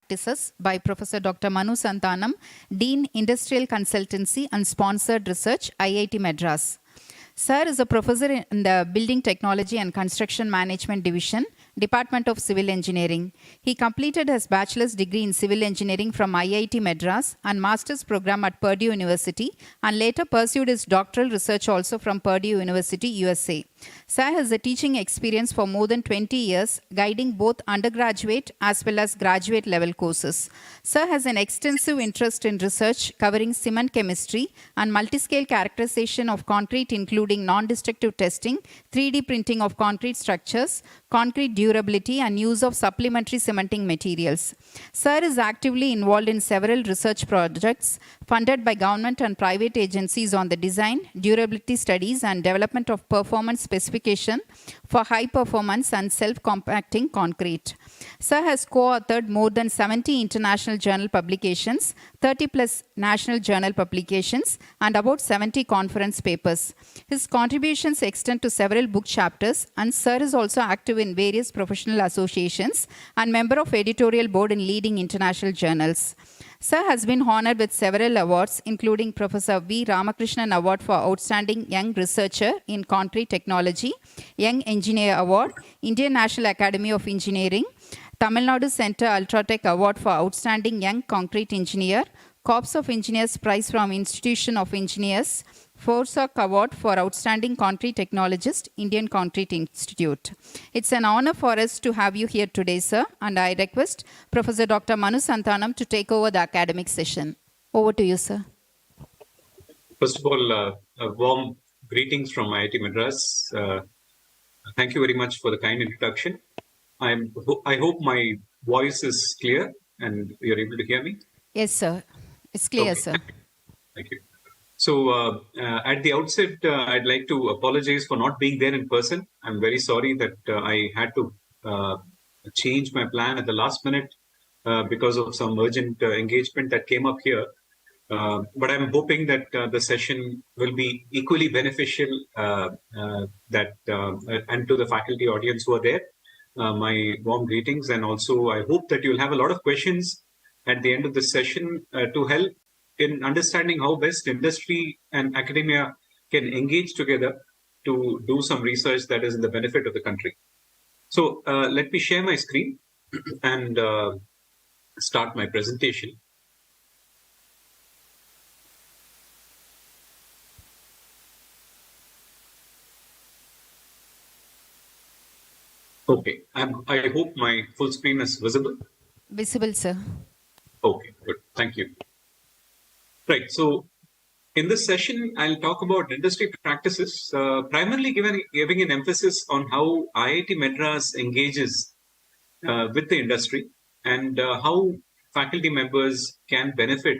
Practices by Professor Dr. Manu Santhanam, Dean Industrial Consultancy and Sponsored Research, IIT Madras. Sir is a professor in the Building Technology and Construction Management Division, Department of Civil Engineering. He completed his bachelor's degree in civil engineering from IIT Madras and master's program at Purdue University, and later pursued his doctoral research also from Purdue University, USA. Sir has a teaching experience for more than 20 years, guiding both undergraduate as well as graduate level courses. Sir has an extensive interest in research covering cement chemistry and multiscale characterization of concrete, including non-destructive testing, 3D printing of concrete structures, concrete durability, and use of supplementary cementing materials. Sir is actively involved in several research projects funded by government and private agencies on the design, durability studies, and development of performance specification for high performance and self-compacting concrete. Sir has co-authored more than 70 international journal publications, 30 plus national journal publications, and about 70 conference papers. His contributions extend to several book chapters, and Sir is also active in various professional associations and member of editorial board in leading international journals. Sir has been honored with several awards, including Professor V. Ramakrishnan Award for Outstanding Young Researcher in Concrete Technology, Young Engineer Award, Indian National Academy of Engineering, Tamil Nadu Center Ultratech Award for Outstanding Young Concrete Engineer, Corps of Engineers Prize from Institution of Engineers, Forsoc Award for Outstanding Concrete Technologist, Indian Concrete Institute. It's an honor for us to have you here today, sir, and I request Professor Dr. Manu Santhanam to take over the academic session. Over to you, sir. First of all, a warm greetings from IIT Madras. Thank you very much for the kind introduction. I hope my voice is clear and you're able to hear me. Yes, sir. It's clear, okay. Sir. Thank you. So at the outset, I'd like to apologize for not being there in person. I'm very sorry that I had to change my plan at the last minute because of some urgent engagement that came up here. But I'm hoping that the session will be equally beneficial and to the faculty audience who are there. My warm greetings, and also I hope that you'll have a lot of questions at the end of the session to help in understanding how best industry and academia can engage together to do some research that is in the benefit of the country. So let me share my screen and start my presentation. Okay, I hope my full screen is visible. Visible, sir. Okay, good. Thank you. Right. So in this session, I'll talk about industry practices, primarily giving an emphasis on how IIT Madras engages with the industry and how faculty members can benefit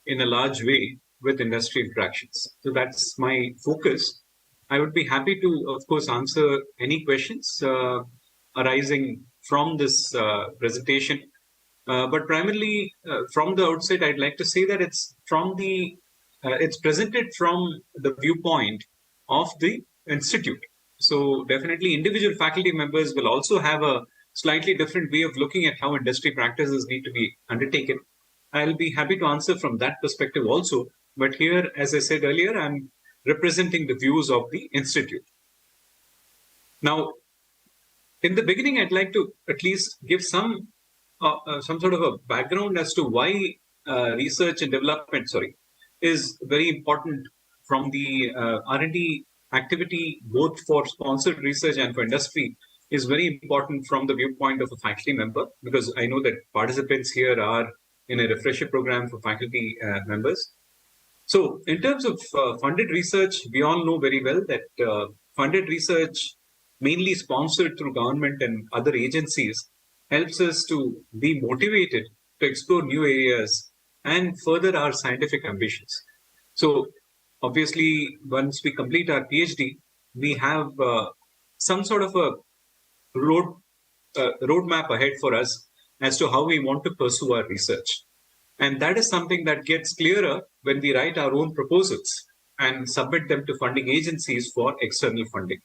in a large way with industry interactions. So that's my focus. I would be happy to, of course, answer any questions arising from this presentation. But primarily from the outset, I'd like to say that it's presented from the viewpoint of the institute. So definitely individual faculty members will also have a slightly different way of looking at how industry practices need to be undertaken. I'll be happy to answer from that perspective also. But here, as I said earlier, I'm representing the views of the institute. Now, in the beginning, I'd like to at least give some sort of a background as to why research and development, is very important from the R&D activity, both for sponsored research and for industry, is very important from the viewpoint of a faculty member, because I know that participants here are in a refresher program for faculty members. So in terms of funded research, we all know very well that funded research, mainly sponsored through government and other agencies, helps us to be motivated to explore new areas and further our scientific ambitions. So obviously, once we complete our PhD, we have some sort of a roadmap ahead for us as to how we want to pursue our research. And that is something that gets clearer when we write our own proposals and submit them to funding agencies for external funding.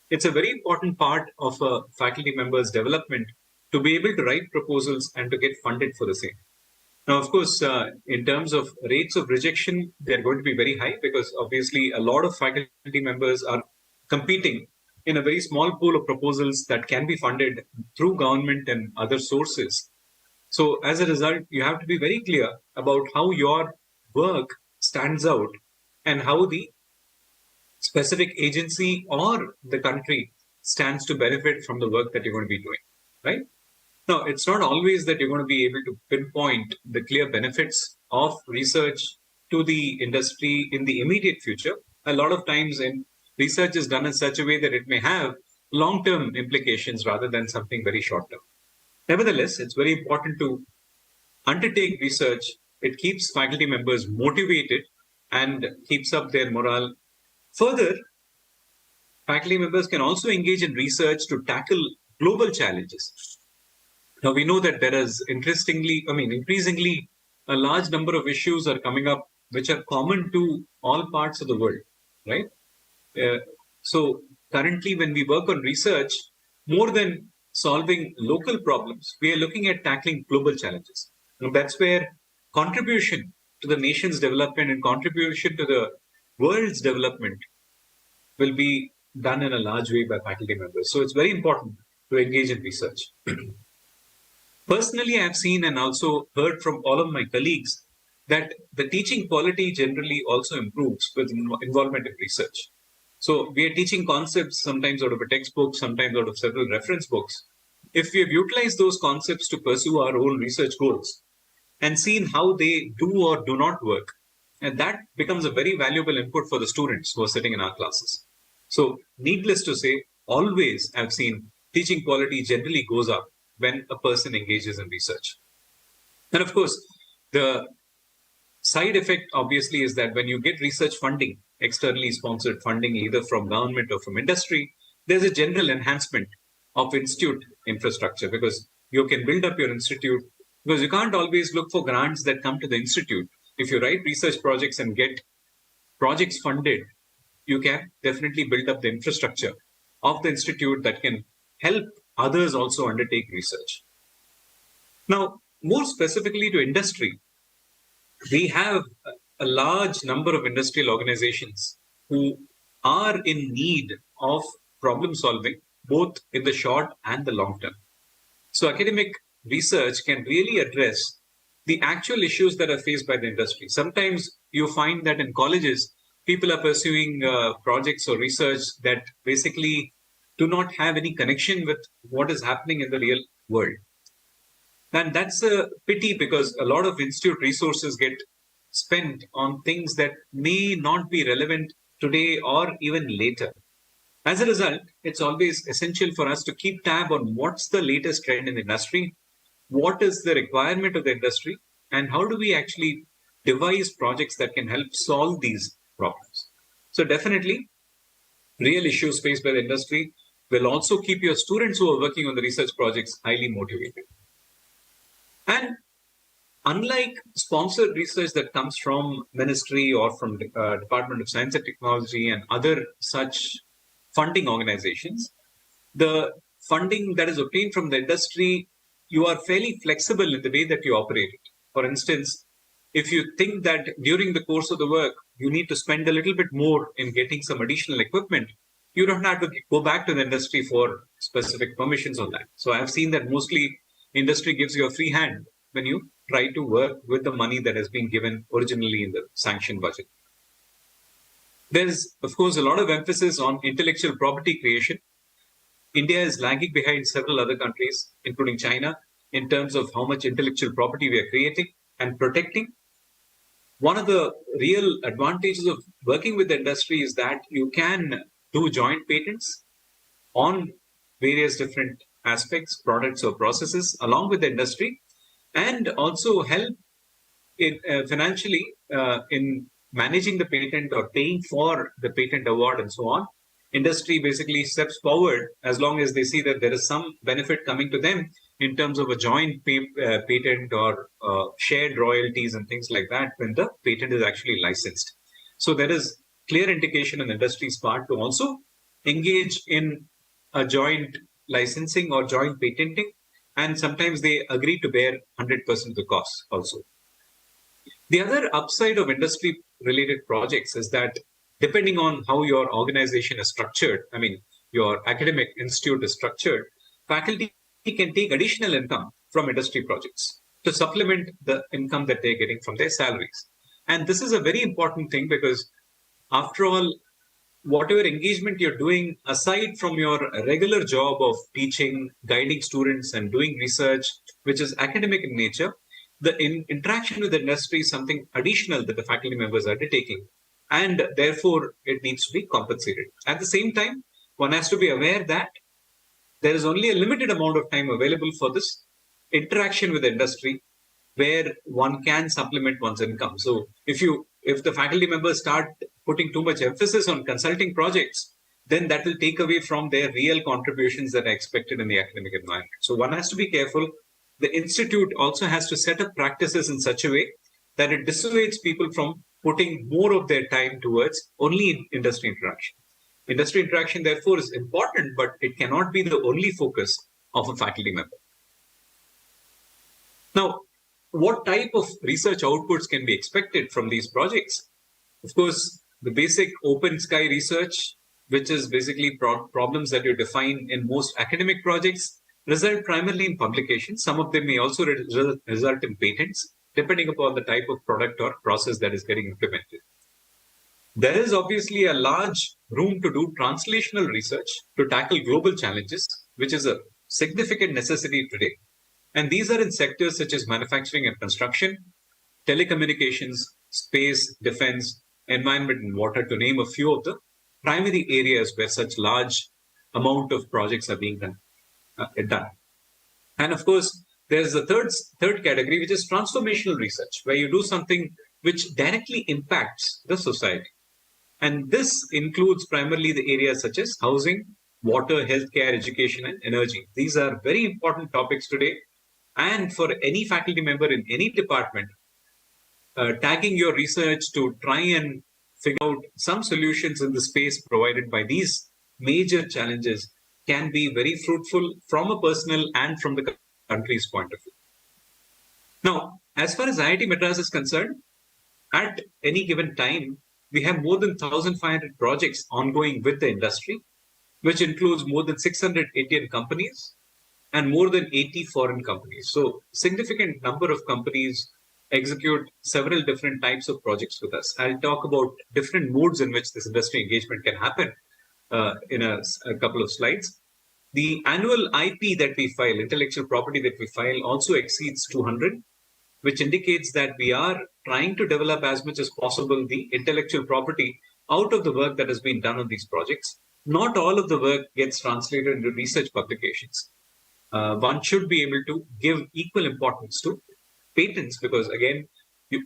It's a very important part of a faculty member's development to be able to write proposals and to get funded for the same. Now, of course, in terms of rates of rejection, they're going to be very high because obviously a lot of faculty members are competing in a very small pool of proposals that can be funded through government and other sources. So, as a result, you have to be very clear about how your work stands out and how the specific agency or the country stands to benefit from the work that you're going to be doing, right? Now, it's not always that you're going to be able to pinpoint the clear benefits of research to the industry in the immediate future. A lot of times, research is done in such a way that it may have long-term implications rather than something very short-term. Nevertheless, it's very important to undertake research. It keeps faculty members motivated and keeps up their morale. Further, faculty members can also engage in research to tackle global challenges. Now, we know that there is increasingly a large number of issues are coming up which are common to all parts of the world, right? So currently, when we work on research, more than solving local problems, we are looking at tackling global challenges. And that's where contribution to the nation's development and contribution to the world's development will be done in a large way by faculty members. So it's very important to engage in research. Personally, I've seen and also heard from all of my colleagues that the teaching quality generally also improves with involvement in research. So we are teaching concepts sometimes out of a textbook, sometimes out of several reference books. If we have utilized those concepts to pursue our own research goals and seen how they do or do not work, and that becomes a very valuable input for the students who are sitting in our classes. So needless to say, always I've seen teaching quality generally goes up when a person engages in research. And of course, the side effect obviously is that when you get research funding, externally sponsored funding, either from government or from industry, there's a general enhancement of institute infrastructure because you can build up your institute because you can't always look for grants that come to the institute. If you write research projects and get projects funded, you can definitely build up the infrastructure of the institute that can help others also undertake research. Now, more specifically to industry, we have a large number of industrial organizations who are in need of problem solving, both in the short and the long term. So academic research can really address the actual issues that are faced by the industry. Sometimes you find that in colleges, people are pursuing projects or research that basically do not have any connection with what is happening in the real world. And that's a pity because a lot of institute resources get spent on things that may not be relevant today or even later. As a result, it's always essential for us to keep tab on what's the latest trend in the industry, what is the requirement of the industry, and how do we actually devise projects that can help solve these problems. So definitely, real issues faced by the industry will also keep your students who are working on the research projects highly motivated. And unlike sponsored research that comes from ministry or from Department of Science and Technology and other such funding organizations, the funding that is obtained from the industry, you are fairly flexible in the way that you operate it. For instance, if you think that during the course of the work, you need to spend a little bit more in getting some additional equipment, you don't have to go back to the industry for specific permissions on that. So I've seen that mostly industry gives you a free hand when you try to work with the money that has been given originally in the sanctioned budget. There's, of course, a lot of emphasis on intellectual property creation. India is lagging behind several other countries, including China, in terms of how much intellectual property we are creating and protecting. One of the real advantages of working with the industry is that you can do joint patents on various different aspects, products or processes along with the industry, and also help in, financially in managing the patent or paying for the patent award and so on. Industry basically steps forward as long as they see that there is some benefit coming to them in terms of a joint patent or shared royalties and things like that when the patent is actually licensed. So there is clear indication on the industry's part to also engage in a joint licensing or joint patenting and sometimes they agree to bear 100% of the cost also. The other upside of industry related projects is that depending on how your organization is structured, I mean, your academic institute is structured, faculty can take additional income from industry projects to supplement the income that they're getting from their salaries. And this is a very important thing because, after all, whatever engagement you're doing aside from your regular job of teaching, guiding students, and doing research, which is academic in nature, the interaction with the industry is something additional that the faculty members are undertaking, and therefore it needs to be compensated. At the same time, one has to be aware that there is only a limited amount of time available for this interaction with the industry where one can supplement one's income. So if the faculty members start putting too much emphasis on consulting projects, then that will take away from their real contributions that are expected in the academic environment. So one has to be careful. The institute also has to set up practices in such a way that it dissuades people from putting more of their time towards only industry interaction. Industry interaction, therefore, is important, but it cannot be the only focus of a faculty member. Now, what type of research outputs can be expected from these projects? Of course, the basic open sky research, which is basically problems that you define in most academic projects, result primarily in publications. Some of them may also result in patents, depending upon the type of product or process that is getting implemented. There is obviously a large room to do translational research to tackle global challenges, which is a significant necessity today. And these are in sectors such as manufacturing and construction, telecommunications, space, defense, environment, and water, to name a few of the primary areas where such large amount of projects are being done. And of course, there's the third category, which is transformational research, where you do something which directly impacts the society. And this includes primarily the areas such as housing, water, healthcare, education, and energy. These are very important topics today. And for any faculty member in any department, tagging your research to try and figure out some solutions in the space provided by these major challenges can be very fruitful from a personal and from the country's point of view. Now, as far as IIT Madras is concerned, at any given time, we have more than 1,500 projects ongoing with the industry, which includes more than 600 Indian companies and more than 80 foreign companies. So significant number of companies execute several different types of projects with us. I'll talk about different modes in which this industry engagement can happen in a couple of slides. The annual IP that we file, intellectual property that we file, also exceeds 200, which indicates that we are trying to develop as much as possible the intellectual property out of the work that has been done on these projects. Not all of the work gets translated into research publications. One should be able to give equal importance to patents because, again,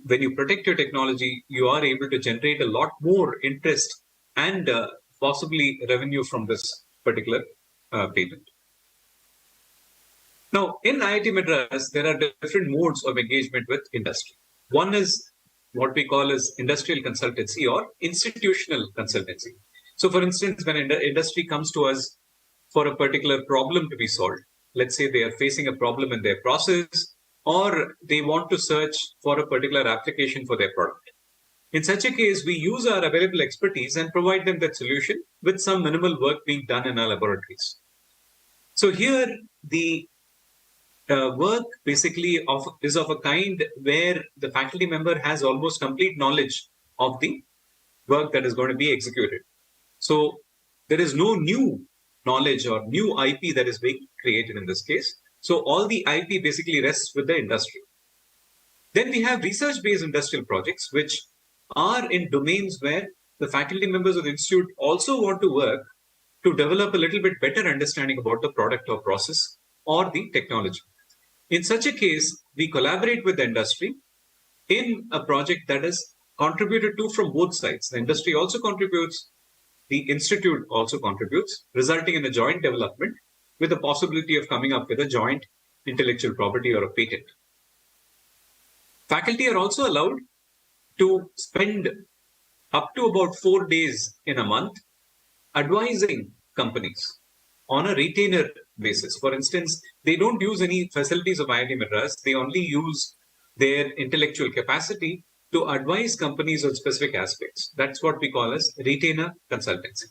when you protect your technology, you are able to generate a lot more interest and possibly revenue from this particular patent. Now, in IIT Madras, there are different modes of engagement with industry. One is what we call as industrial consultancy or institutional consultancy. So, for instance, when industry comes to us for a particular problem to be solved, let's say they are facing a problem in their process or they want to search for a particular application for their product. In such a case, we use our available expertise and provide them that solution with some minimal work being done in our laboratories. So here, the work basically is of a kind where the faculty member has almost complete knowledge of the work that is going to be executed. So there is no new knowledge or new IP that is being created in this case. So all the IP basically rests with the industry. Then we have research-based industrial projects, which are in domains where the faculty members of the institute also want to work to develop a little bit better understanding about the product or process or the technology. In such a case, we collaborate with the industry in a project that is contributed to from both sides. The industry also contributes, the institute also contributes, resulting in a joint development with the possibility of coming up with a joint intellectual property or a patent. Faculty are also allowed to spend up to about 4 days in a month advising companies on a retainer basis. For instance, they don't use any facilities of IIT Madras. They only use their intellectual capacity to advise companies on specific aspects. That's what we call as retainer consultancy.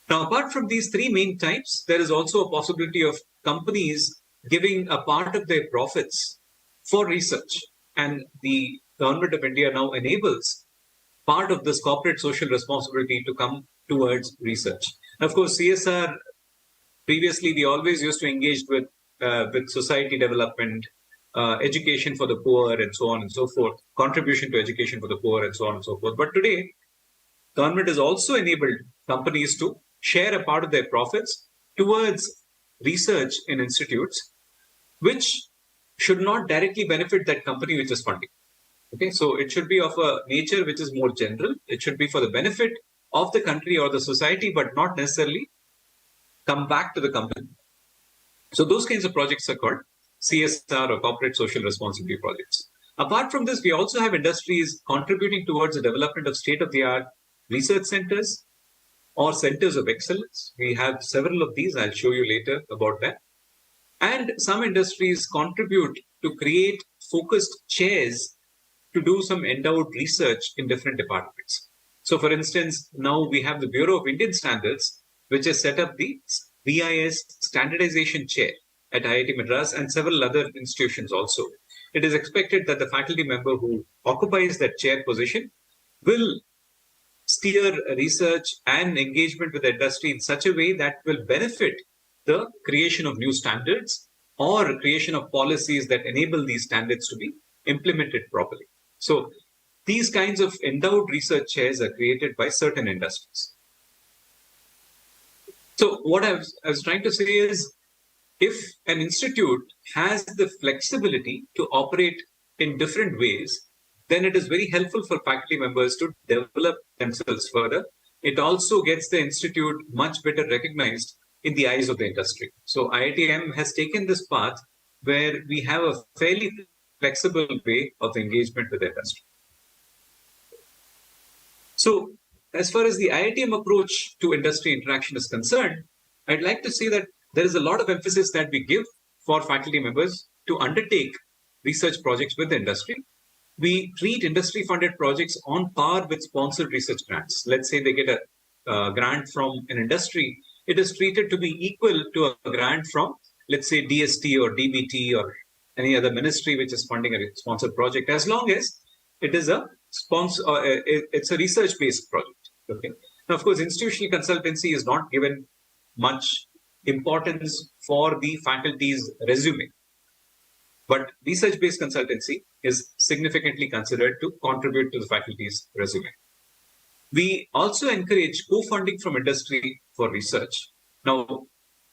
Now, apart from these three main types, there is also a possibility of companies giving a part of their profits for research. And the government of India now enables part of this corporate social responsibility to come towards research. Of course, CSR, previously we always used to engage with society development, education for the poor, and so on and so forth, contribution to education for the poor, and so on and so forth. But today, government has also enabled companies to share a part of their profits towards research in institutes, which should not directly benefit that company which is funding. Okay, so it should be of a nature which is more general. It should be for the benefit of the country or the society, but not necessarily come back to the company. So those kinds of projects are called CSR or corporate social responsibility projects. Apart from this, we also have industries contributing towards the development of state-of-the-art research centers or centers of excellence. We have several of these. I'll show you later about that. And some industries contribute to create focused chairs to do some endowed research in different departments. So, for instance, now we have the Bureau of Indian Standards, which has set up the BIS standardization chair at IIT Madras and several other institutions also. It is expected that the faculty member who occupies that chair position will steer research and engagement with the industry in such a way that will benefit the creation of new standards or creation of policies that enable these standards to be implemented properly. So these kinds of endowed research chairs are created by certain industries. So what I was trying to say is, if an institute has the flexibility to operate in different ways, then it is very helpful for faculty members to develop themselves further. It also gets the institute much better recognized in the eyes of the industry. So IITM has taken this path where we have a fairly flexible way of engagement with the industry. So as far as the IITM approach to industry interaction is concerned, I'd like to say that there is a lot of emphasis that we give for faculty members to undertake research projects with the industry. We treat industry-funded projects on par with sponsored research grants. Let's say they get a grant from an industry, it is treated to be equal to a grant from, let's say, DST or DBT or any other ministry which is funding a sponsored project, as long as it is a sponsor, it's a research-based project. Okay. Now, of course, institutional consultancy is not given much importance for the faculty's resume, but research-based consultancy is significantly considered to contribute to the faculty's resume. We also encourage co-funding from industry for research. Now,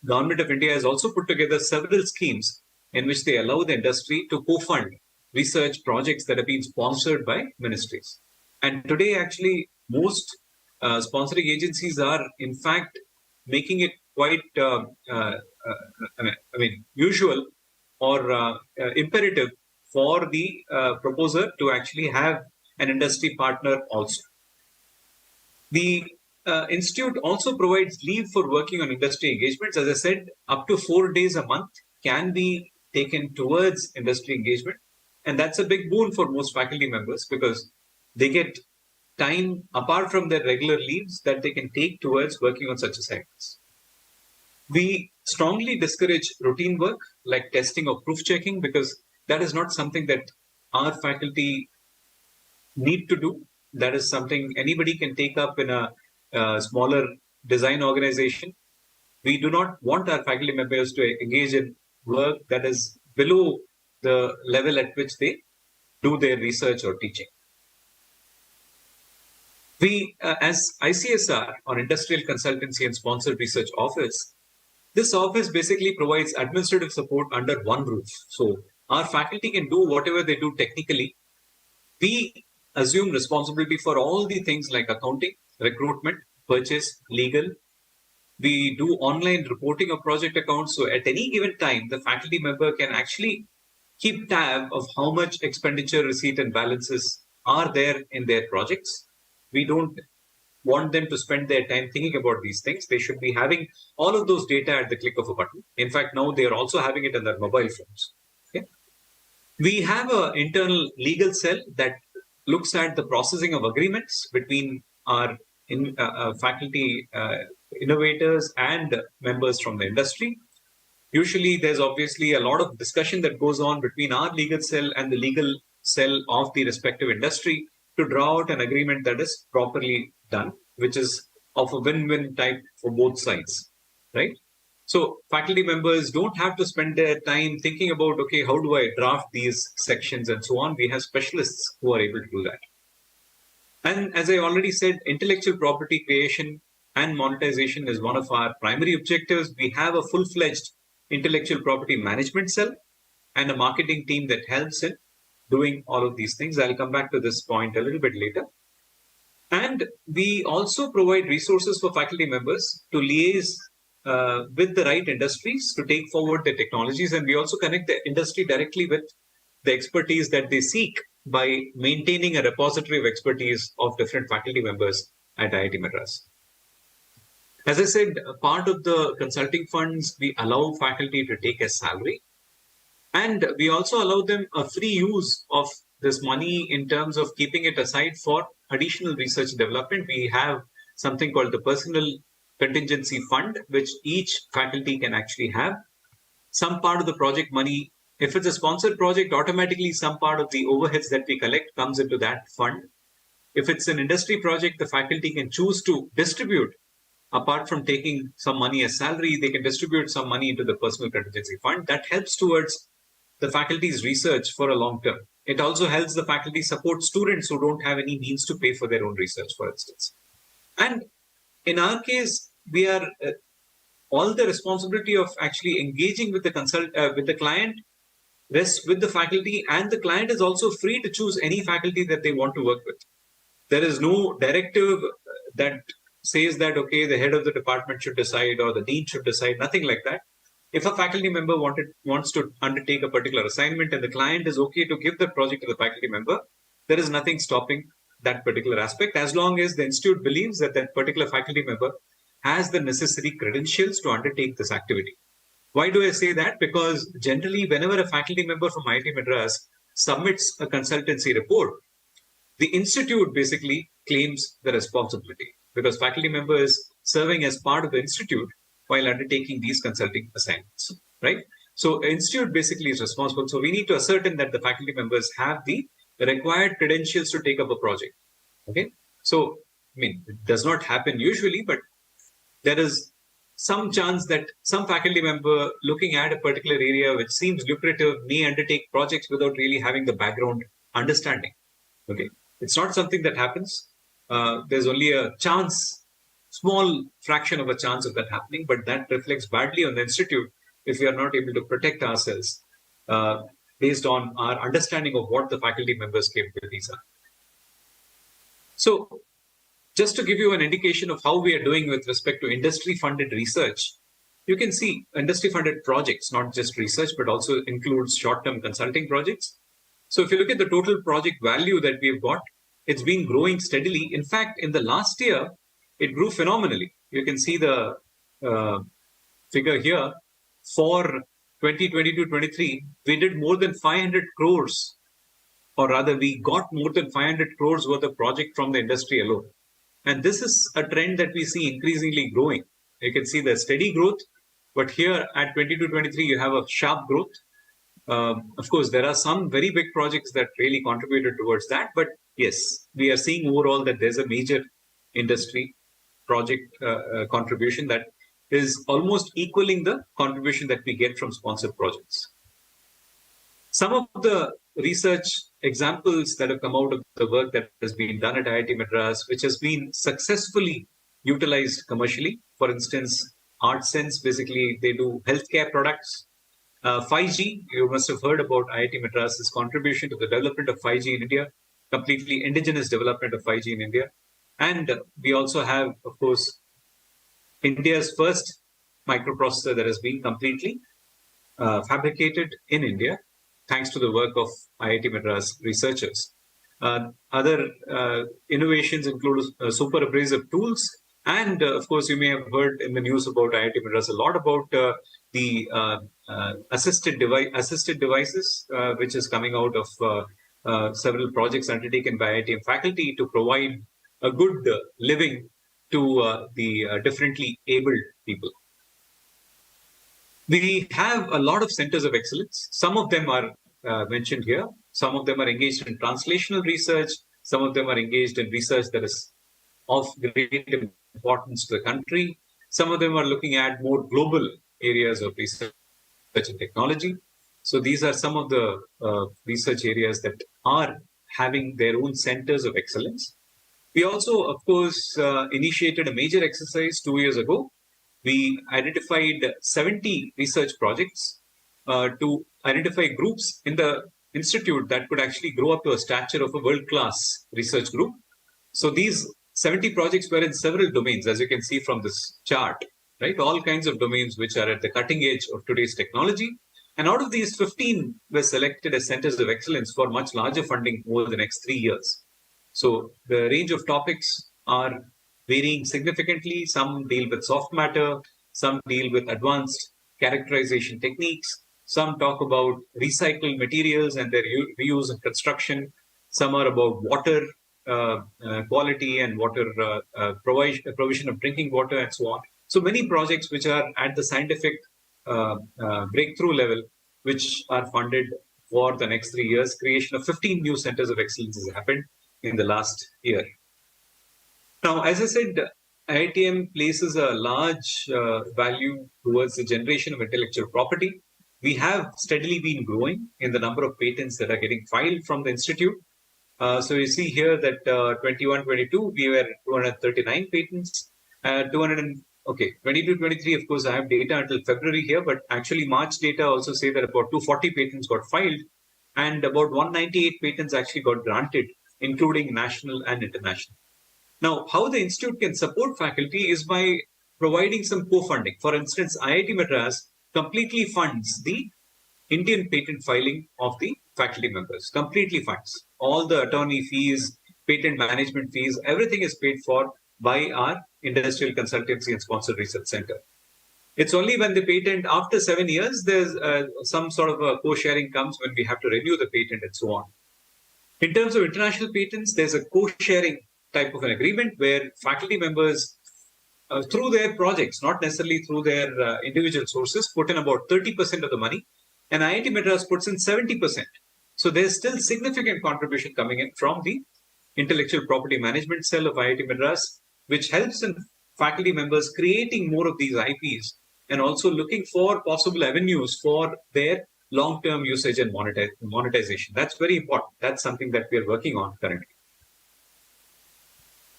Government of India has also put together several schemes in which they allow the industry to co-fund research projects that have been sponsored by ministries. And today, actually, most sponsoring agencies are, in fact, making it quite usual or imperative for the proposer to actually have an industry partner also. The institute also provides leave for working on industry engagements. As I said, up to 4 days a month can be taken towards industry engagement. And that's a big boon for most faculty members because they get time apart from their regular leaves that they can take towards working on such assignments. We strongly discourage routine work like testing or proof checking because that is not something that our faculty need to do. That is something anybody can take up in a smaller design organization. We do not want our faculty members to engage in work that is below the level at which they do their research or teaching. We, as ICSR or Industrial Consultancy and Sponsored Research Office, this office basically provides administrative support under one roof. So our faculty can do whatever they do technically. We assume responsibility for all the things like accounting, recruitment, purchase, legal. We do online reporting of project accounts. So at any given time, the faculty member can actually keep tab of how much expenditure, receipt, and balances are there in their projects. We don't want them to spend their time thinking about these things. They should be having all of those data at the click of a button. In fact, now they are also having it on their mobile phones. Okay? We have an internal legal cell that looks at the processing of agreements between our faculty innovators and members from the industry. Usually, there's obviously a lot of discussion that goes on between our legal cell and the legal cell of the respective industry to draw out an agreement that is properly done, which is of a win-win type for both sides, right? So faculty members don't have to spend their time thinking about, okay, how do I draft these sections and so on. We have specialists who are able to do that. And as I already said, intellectual property creation and monetization is one of our primary objectives. We have a full-fledged intellectual property management cell and a marketing team that helps in doing all of these things. I'll come back to this point a little bit later. And we also provide resources for faculty members to liaise with the right industries to take forward the technologies. And we also connect the industry directly with the expertise that they seek by maintaining a repository of expertise of different faculty members at IIT Madras. As I said, part of the consulting funds, we allow faculty to take as salary. And we also allow them a free use of this money in terms of keeping it aside for additional research development. We have something called the personal contingency fund, which each faculty can actually have. Some part of the project money, if it's a sponsored project, automatically some part of the overheads that we collect comes into that fund. If it's an industry project, the faculty can choose to distribute. Apart from taking some money as salary, they can distribute some money into the personal contingency fund. That helps towards the faculty's research for a long term. It also helps the faculty support students who don't have any means to pay for their own research, for instance. And in our case, we are all the responsibility of actually engaging with the client rests with the faculty, and the client is also free to choose any faculty that they want to work with. There is no directive that says that, okay, the head of the department should decide or the dean should decide, nothing like that. If a faculty member wants to undertake a particular assignment and the client is okay to give the project to the faculty member, there is nothing stopping that particular aspect, as long as the institute believes that that particular faculty member has the necessary credentials to undertake this activity. Why do I say that? Because generally, whenever a faculty member from IIT Madras submits a consultancy report, the institute basically claims the responsibility, because faculty member is serving as part of the institute while undertaking these consulting assignments, right? So institute basically is responsible. So we need to ascertain that the faculty members have the required credentials to take up a project, okay? So, I mean, it does not happen usually, but there is some chance that some faculty member looking at a particular area which seems lucrative may undertake projects without really having the background understanding, okay? It's not something that happens. There's only a chance, small fraction of a chance of that happening, but that reflects badly on the institute if we are not able to protect ourselves based on our understanding of what the faculty members' capabilities are. So, just to give you an indication of how we are doing with respect to industry-funded research, you can see industry-funded projects, not just research, but also includes short-term consulting projects. So if you look at the total project value that we've got, it's been growing steadily. In fact, in the last year, it grew phenomenally. You can see the figure here. For 2022-23, we did more than 500 crores, or rather we got more than 500 crores worth of project from the industry alone. And this is a trend that we see increasingly growing. You can see the steady growth, but here at 22-23, you have a sharp growth. Of course, there are some very big projects that really contributed towards that. But yes, we are seeing overall that there's a major industry project contribution that is almost equaling the contribution that we get from sponsored projects. Some of the research examples that have come out of the work that has been done at IIT Madras, which has been successfully utilized commercially. For instance, ArtSense, basically they do healthcare products. 5G, you must have heard about IIT Madras' contribution to the development of 5G in India, completely indigenous development of 5G in India. And we also have, of course, India's first microprocessor that has been completely fabricated in India, thanks to the work of IIT Madras researchers. Other innovations include super abrasive tools. And of course, you may have heard in the news about IIT Madras a lot about the assisted devices, which is coming out of several projects undertaken by IITM faculty to provide a good living to the differently abled people. We have a lot of centers of excellence. Some of them are mentioned here. Some of them are engaged in translational research. Some of them are engaged in research that is of great importance to the country. Some of them are looking at more global areas of research and technology. So these are some of the research areas that are having their own centers of excellence. We also, of course, initiated a major exercise 2 years ago. We identified 70 research projects to identify groups in the institute that could actually grow up to a stature of a world-class research group. So these 70 projects were in several domains, as you can see from this chart, right? All kinds of domains which are at the cutting edge of today's technology. And out of these, 15 were selected as centers of excellence for much larger funding over the next 3 years. So the range of topics are varying significantly. Some deal with soft matter, some deal with advanced characterization techniques, some talk about recycled materials and their reuse in construction, some are about water quality and water provision of drinking water and so on. So many projects which are at the scientific breakthrough level, which are funded for the next 3 years. Creation of 15 new centers of excellence has happened in the last year. Now, as I said, IITM places a large value towards the generation of intellectual property. We have steadily been growing in the number of patents that are getting filed from the institute. So you see here that 21-22, we were 239 patents. 22-23, of course, I have data until February here, but actually March data also say that about 240 patents got filed and about 198 patents actually got granted, including national and international. Now, how the institute can support faculty is by providing some co-funding. For instance, IIT Madras completely funds the Indian patent filing of the faculty members, completely funds. All the attorney fees, patent management fees, everything is paid for by our industrial consultancy and sponsored research center. It's only when the patent, after 7 years, there's some sort of a co-sharing comes when we have to renew the patent and so on. In terms of international patents, there's a co-sharing type of an agreement where faculty members, through their projects, not necessarily through their individual sources, put in about 30% of the money, and IIT Madras puts in 70%. So there's still significant contribution coming in from the intellectual property management cell of IIT Madras, which helps in faculty members creating more of these IPs and also looking for possible avenues for their long-term usage and monetization. That's very important. That's something that we are working on currently.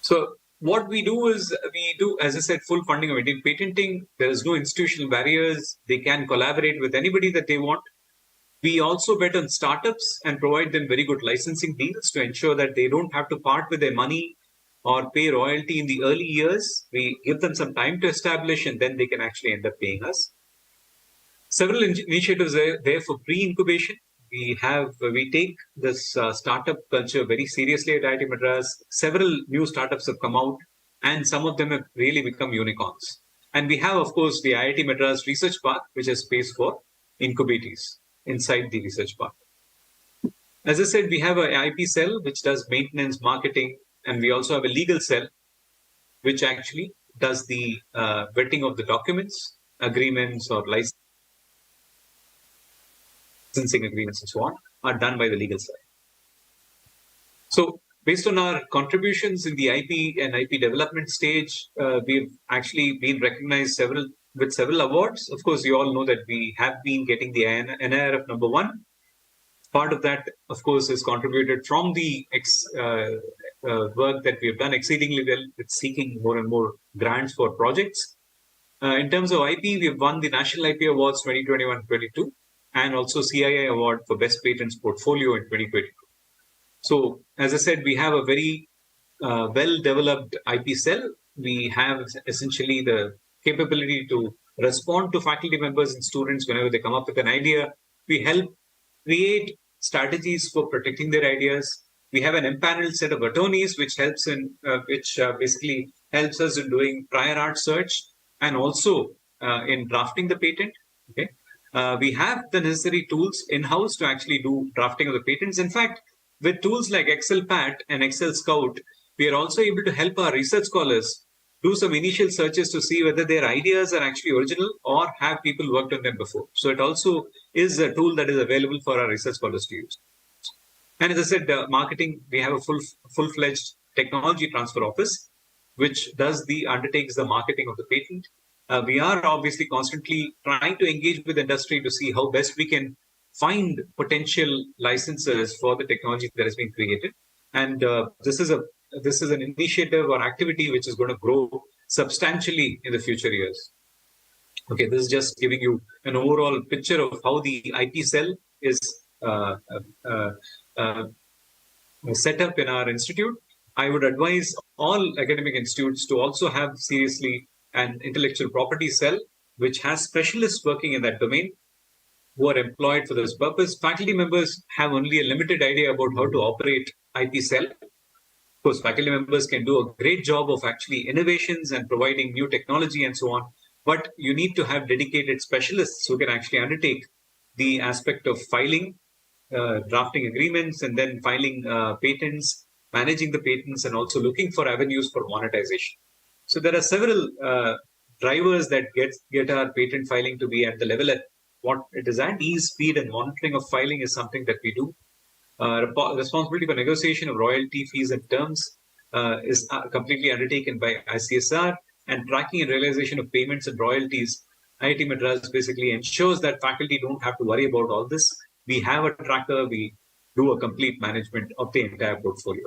So what we do is we do, as I said, full funding of Indian patenting. There is no institutional barriers. They can collaborate with anybody that they want. We also bet on startups and provide them very good licensing deals to ensure that they don't have to part with their money or pay royalty in the early years. We give them some time to establish and then they can actually end up paying us. Several initiatives are there for pre-incubation. We take this startup culture very seriously at IIT Madras. Several new startups have come out and some of them have really become unicorns. And we have, of course, the IIT Madras Research Park, which has space for incubatees inside the research park. As I said, we have an IP cell, which does maintenance, marketing, and we also have a legal cell, which actually does the vetting of the documents, agreements, or licensing agreements and so on, are done by the legal side. So based on our contributions in the IP and IP development stage, we've actually been recognized with several awards. Of course, you all know that we have been getting the NIRF #1. Part of that, of course, is contributed from the work that we have done exceedingly well with seeking more and more grants for projects. In terms of IP, we have won the National IP Awards 2021-22 and also CII Award for Best Patents Portfolio in 2022. So, as I said, we have a very well-developed IP cell. We have essentially the capability to respond to faculty members and students whenever they come up with an idea. We help create strategies for protecting their ideas. We have an empaneled set of attorneys, which helps in basically helps us in doing prior art search and also in drafting the patent. Okay, we have the necessary tools in-house to actually do drafting of the patents. In fact, with tools like Excel Pat and Excel Scout, we are also able to help our research scholars do some initial searches to see whether their ideas are actually original or have people worked on them before. So it also is a tool that is available for our research scholars to use. And as I said, marketing, we have a full-fledged technology transfer office, which undertakes the marketing of the patent. We are obviously constantly trying to engage with industry to see how best we can find potential licenses for the technology that has been created. And this is an initiative or activity which is going to grow substantially in the future years. Okay, this is just giving you an overall picture of how the IP cell is uh, uh, uh, set up in our institute. I would advise all academic institutes to also have seriously an intellectual property cell, which has specialists working in that domain who are employed for this purpose. Faculty members have only a limited idea about how to operate IP cell. Of course, faculty members can do a great job of actually innovations and providing new technology and so on. But you need to have dedicated specialists who can actually undertake the aspect of filing, drafting agreements, and then filing patents, managing the patents, and also looking for avenues for monetization. So there are several drivers that get our patent filing to be at the level at what it is at. Ease, speed, and monitoring of filing is something that we do. Responsibility for negotiation of royalty fees and terms is completely undertaken by ICSR, and tracking and realization of payments and royalties. IIT Madras basically ensures that faculty don't have to worry about all this. We have a tracker, we do a complete management of the entire portfolio.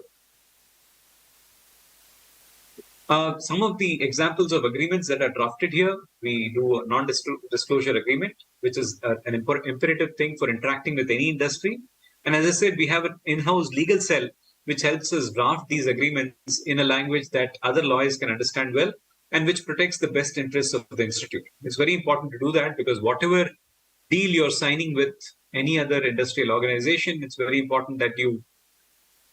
Some of the examples of agreements that are drafted here, we do a non-disclosure agreement, which is an imperative thing for interacting with any industry. And as I said, we have an in-house legal cell which helps us draft these agreements in a language that other lawyers can understand well and which protects the best interests of the institute. It's very important to do that because whatever deal you're signing with any other industrial organization, it's very important that you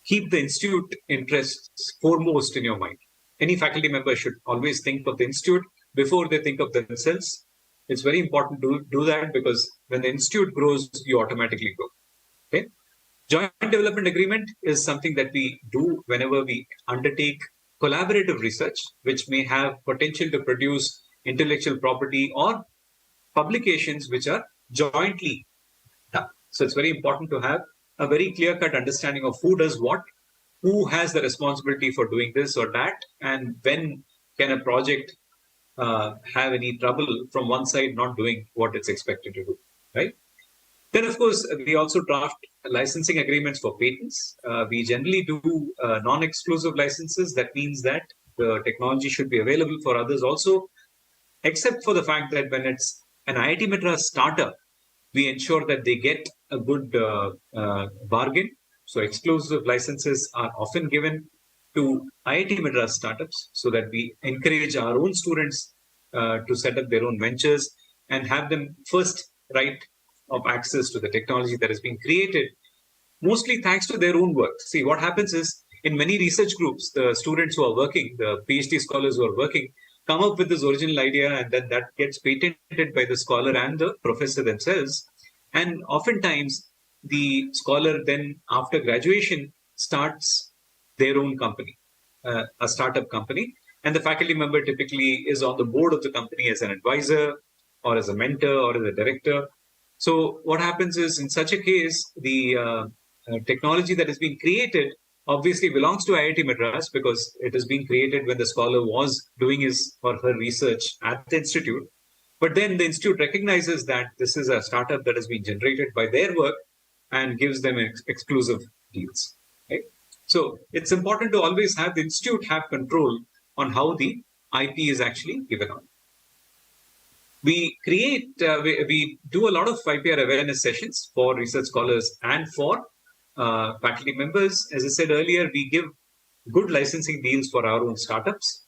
keep the institute interests foremost in your mind. Any faculty member should always think of the institute before they think of themselves. It's very important to do that because when the institute grows, you automatically grow. Okay. Joint development agreement is something that we do whenever we undertake collaborative research, which may have potential to produce intellectual property or publications which are jointly done. So it's very important to have a very clear-cut understanding of who does what, who has the responsibility for doing this or that, and when can a project have any trouble from one side not doing what it's expected to do, right? Then, of course, we also draft licensing agreements for patents. We generally do non-exclusive licenses. That means that the technology should be available for others also, except for the fact that when it's an IIT Madras startup, we ensure that they get a good bargain. So exclusive licenses are often given to IIT Madras startups so that we encourage our own students to set up their own ventures and have them first right of access to the technology that is being created, mostly thanks to their own work. See, what happens is in many research groups, the students who are working, the PhD scholars who are working, come up with this original idea and then that gets patented by the scholar and the professor themselves. And oftentimes, the scholar then, after graduation, starts their own company, a startup company. And the faculty member typically is on the board of the company as an advisor or as a mentor or as a director. So what happens is, in such a case, the technology that has been created obviously belongs to IIT Madras because it has been created when the scholar was doing his or her research at the institute. But then the institute recognizes that this is a startup that has been generated by their work and gives them exclusive deals. Right? So it's important to always have the institute have control on how the IP is actually given out. We do a lot of IPR awareness sessions for research scholars and for faculty members. As I said earlier, we give good licensing deals for our own startups,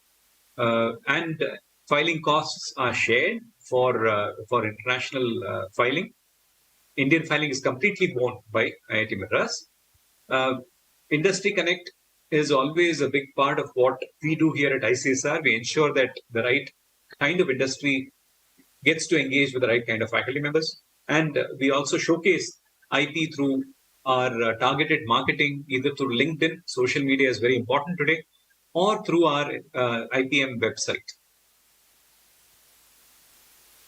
and filing costs are shared for international filing. Indian filing is completely borne by IIT Madras. Industry Connect is always a big part of what we do here at ICSR. We ensure that the right kind of industry gets to engage with the right kind of faculty members. And we also showcase IP through our targeted marketing, either through LinkedIn, social media is very important today, or through our IPM website.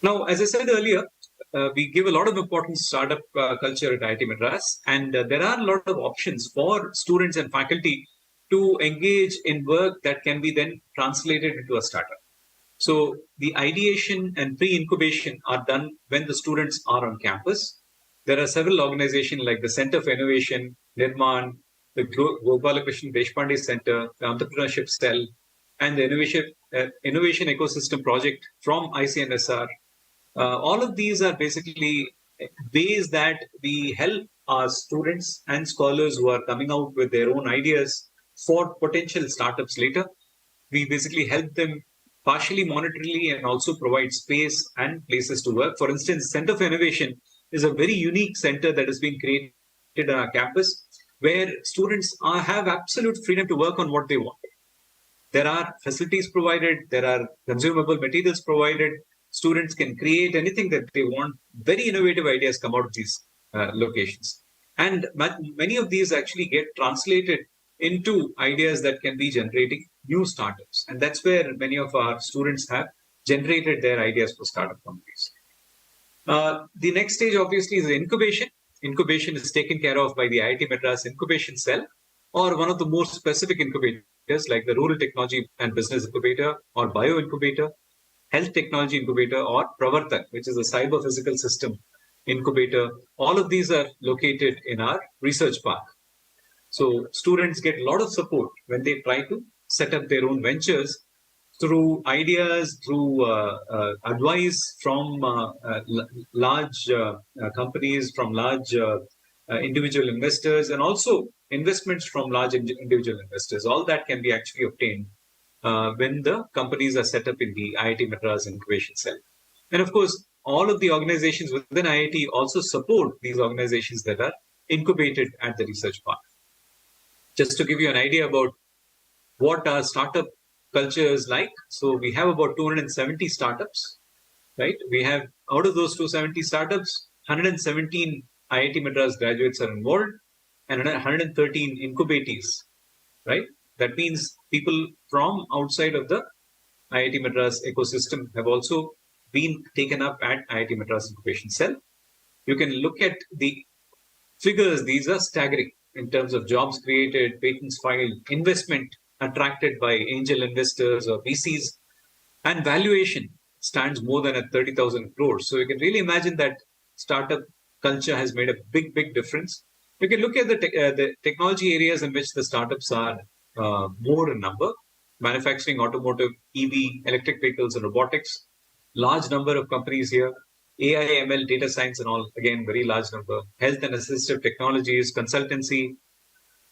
Now, as I said earlier, we give a lot of importance to startup culture at IIT Madras, and there are a lot of options for students and faculty to engage in work that can be then translated into a startup. So the ideation and pre-incubation are done when the students are on campus. There are several organizations like the Center for Innovation, Nirman, the Gopalakrishnan Deshpande Center, the Entrepreneurship Cell, and the Innovation Ecosystem Project from ICNSR. All of these are basically ways that we help our students and scholars who are coming out with their own ideas for potential startups later. We basically help them partially monetarily and also provide space and places to work. For instance, Center for Innovation is a very unique center that has been created on our campus where students have absolute freedom to work on what they want. There are facilities provided, there are consumable materials provided. Students can create anything that they want. Very innovative ideas come out of these locations. And many of these actually get translated into ideas that can be generating new startups. And that's where many of our students have generated their ideas for startup companies. The next stage, obviously, is incubation. Incubation is taken care of by the IIT Madras Incubation Cell, or one of the more specific incubators like the Rural Technology and Business Incubator or Bio Incubator, Health Technology Incubator, or Pravartak, which is a cyber physical system incubator. All of these are located in our research park. So students get a lot of support when they try to set up their own ventures through ideas, through advice from large companies, from large individual investors, and also investments from large individual investors. All that can be actually obtained when the companies are set up in the IIT Madras Incubation Cell. And of course, all of the organizations within IIT also support these organizations that are incubated at the research park. Just to give you an idea about what our startup culture is like. So we have about 270 startups, right? We have, out of those 270 startups, 117 IIT Madras graduates are involved and 113 incubatees, right? That means people from outside of the IIT Madras ecosystem have also been taken up at IIT Madras Incubation Cell. You can look at the figures. These are staggering in terms of jobs created, patents filed, investment attracted by angel investors or VCs, and valuation stands more than at 30,000 crores. So you can really imagine that startup culture has made a big, big difference. You can look at the technology areas in which the startups are more in number: manufacturing, automotive, EV, electric vehicles, and robotics. Large number of companies here. AI, ML, data science, and all, again, very large number. Health and assistive technologies, consultancy,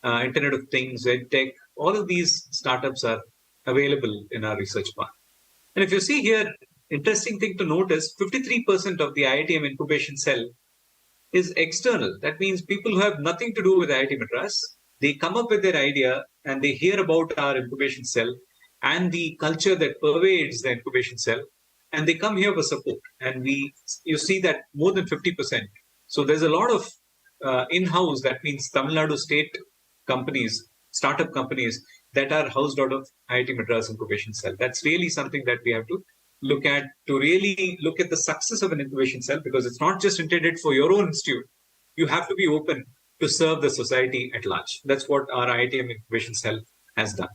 Internet of Things, EdTech, all of these startups are available in our research park. And if you see here, interesting thing to note is 53% of the IITM incubation cell is external. That means people who have nothing to do with IIT Madras, they come up with their idea and they hear about our incubation cell and the culture that pervades the incubation cell, and they come here for support. And you see that more than 50%. So there's a lot of in-house, that means Tamil Nadu state companies, startup companies that are housed out of IIT Madras Incubation Cell. That's really something that we have to look at, to really look at the success of an incubation cell, because it's not just intended for your own institute. You have to be open to serve the society at large. That's what our IITM Incubation Cell has done.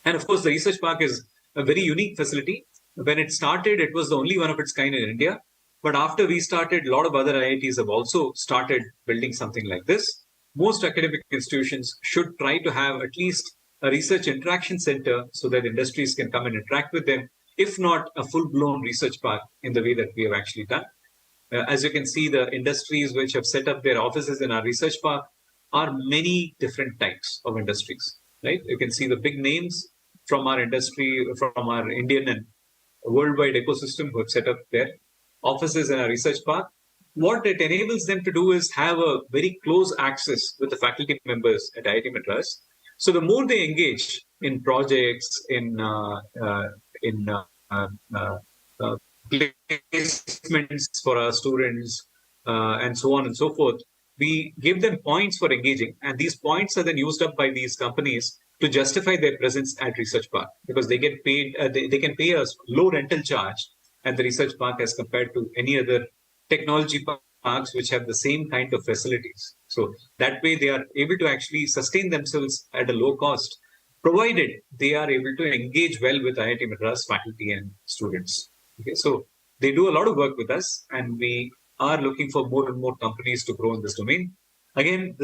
And of course, the research park is a very unique facility. When it started, it was the only one of its kind in India. But after we started, a lot of other IITs have also started building something like this. Most academic institutions should try to have at least a research interaction center so that industries can come and interact with them, if not a full-blown research park in the way that we have actually done. As you can see, the industries which have set up their offices in our research park are many different types of industries, right? You can see the big names from our industry, from our Indian and worldwide ecosystem who have set up their offices in our research park. what it enables them to do is have a very close access with the faculty members at IIT Madras. So the more they engage in projects, in uh, uh, placements for our students, and so on and so forth, we give them points for engaging, and these points are then used up by these companies to justify their presence at research park, because they get paid. They can pay a low rental charge at the research park as compared to any other technology parks which have the same kind of facilities. So that way they are able to actually sustain themselves at a low cost, provided they are able to engage well with IIT Madras faculty and students. Okay, so they do a lot of work with us, and we are looking for more and more companies to grow in this domain. Again,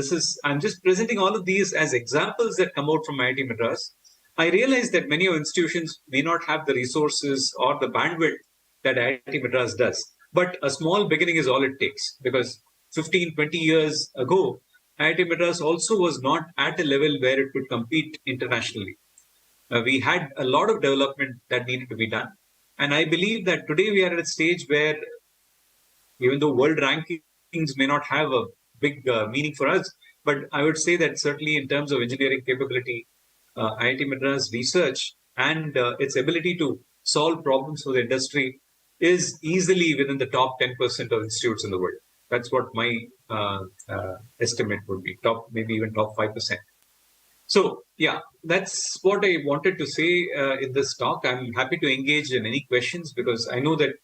I'm just presenting all of these as examples that come out from IIT Madras. I realize that many institutions may not have the resources or the bandwidth that IIT Madras does. But a small beginning is all it takes, because 15, 20 years ago, IIT Madras also was not at a level where it could compete internationally. We had a lot of development that needed to be done. And I believe that today we are at a stage where, even though world rankings may not have a big meaning for us, but I would say that certainly in terms of engineering capability, IIT Madras research and its ability to solve problems for the industry is easily within the top 10% of institutes in the world. That's what my estimate would be. Top, maybe even top 5%. So, yeah, that's what I wanted to say in this talk. I'm happy to engage in any questions, because I know that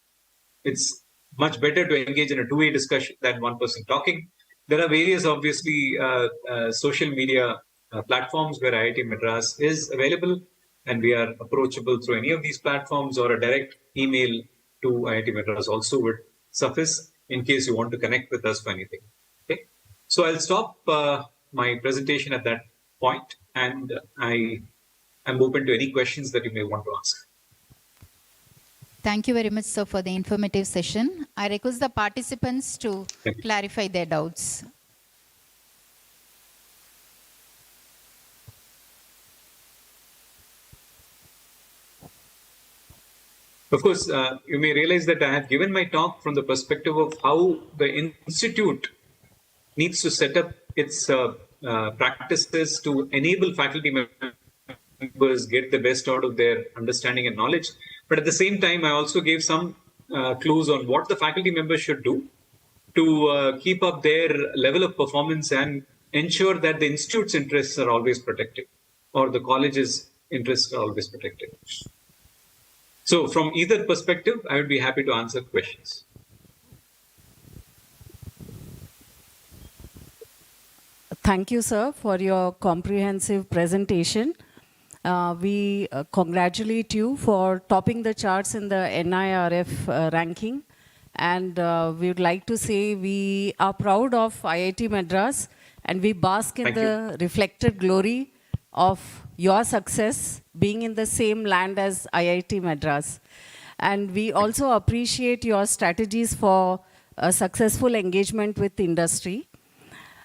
it's much better to engage in a two-way discussion than one person talking. There are various, obviously, social media platforms where IIT Madras is available, and we are approachable through any of these platforms, or a direct email to IIT Madras also would suffice in case you want to connect with us for anything. Okay, so I'll stop my presentation at that point, and I am open to any questions that you may want to ask. Thank you very much, sir, for the informative session. I request the participants to clarify their doubts. Of course, you may realize that I have given my talk from the perspective of how the institute needs to set up its practices to enable faculty members get the best out of their understanding and knowledge. But at the same time, I also gave some clues on what the faculty members should do to keep up their level of performance and ensure that the institute's interests are always protected, or the college's interests are always protected. So from either perspective, I would be happy to answer questions. Thank you, sir, for your comprehensive presentation. We congratulate you for topping the charts in the NIRF ranking. And we would like to say we are proud of IIT Madras, and we bask in the reflected glory of your success being in the same land as IIT Madras. And we also appreciate your strategies for successful engagement with industry.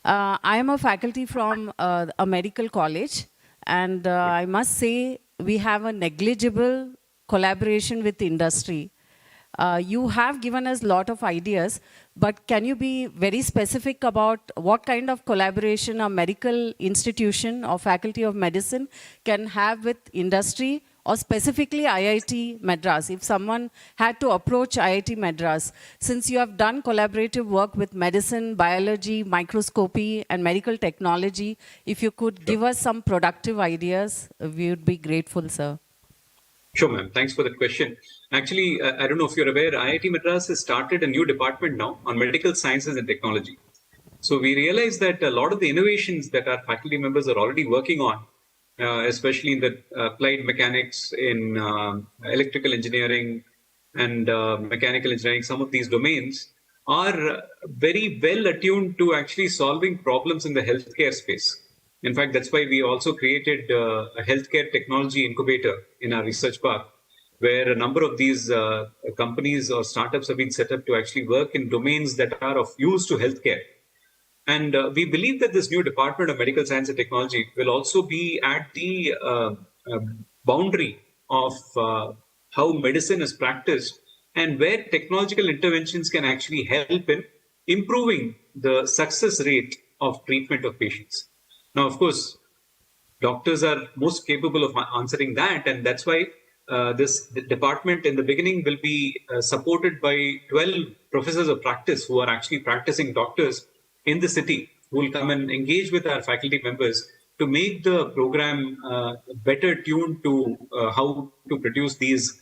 I am a faculty from a medical college, and I must say we have a negligible collaboration with industry. You have given us a lot of ideas, but can you be very specific about what kind of collaboration a medical institution or faculty of medicine can have with industry, or specifically IIT Madras? If someone had to approach IIT Madras, since you have done collaborative work with medicine, biology, microscopy, and medical technology, if you could give us some productive ideas, we would be grateful, sir. Sure, ma'am. Thanks for that question. Actually, I don't know if you're aware, IIT Madras has started a new department now on medical sciences and technology. So we realize that a lot of the innovations that our faculty members are already working on, especially in the applied mechanics, in electrical engineering and mechanical engineering, some of these domains are very well attuned to actually solving problems in the healthcare space. In fact, that's why we also created a healthcare technology incubator in our research park, where a number of these companies or startups have been set up to actually work in domains that are of use to healthcare. And we believe that this new Department of Medical Science and Technology will also be at the boundary of how medicine is practiced, and where technological interventions can actually help in improving the success rate of treatment of patients. Now, of course, doctors are most capable of answering that, and that's why this department in the beginning will be supported by 12 professors of practice who are actually practicing doctors in the city, who will come and engage with our faculty members to make the program better tuned to how to produce these.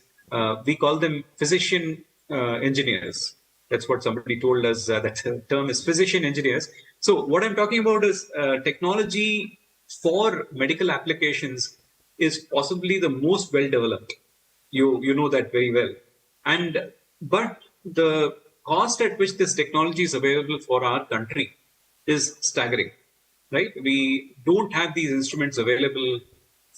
We call them physician engineers. That's what somebody told us. That term is physician engineers. So what I'm talking about is technology for medical applications is possibly the most well developed. You know that very well. And but the cost at which this technology is available for our country is staggering, right? We don't have these instruments available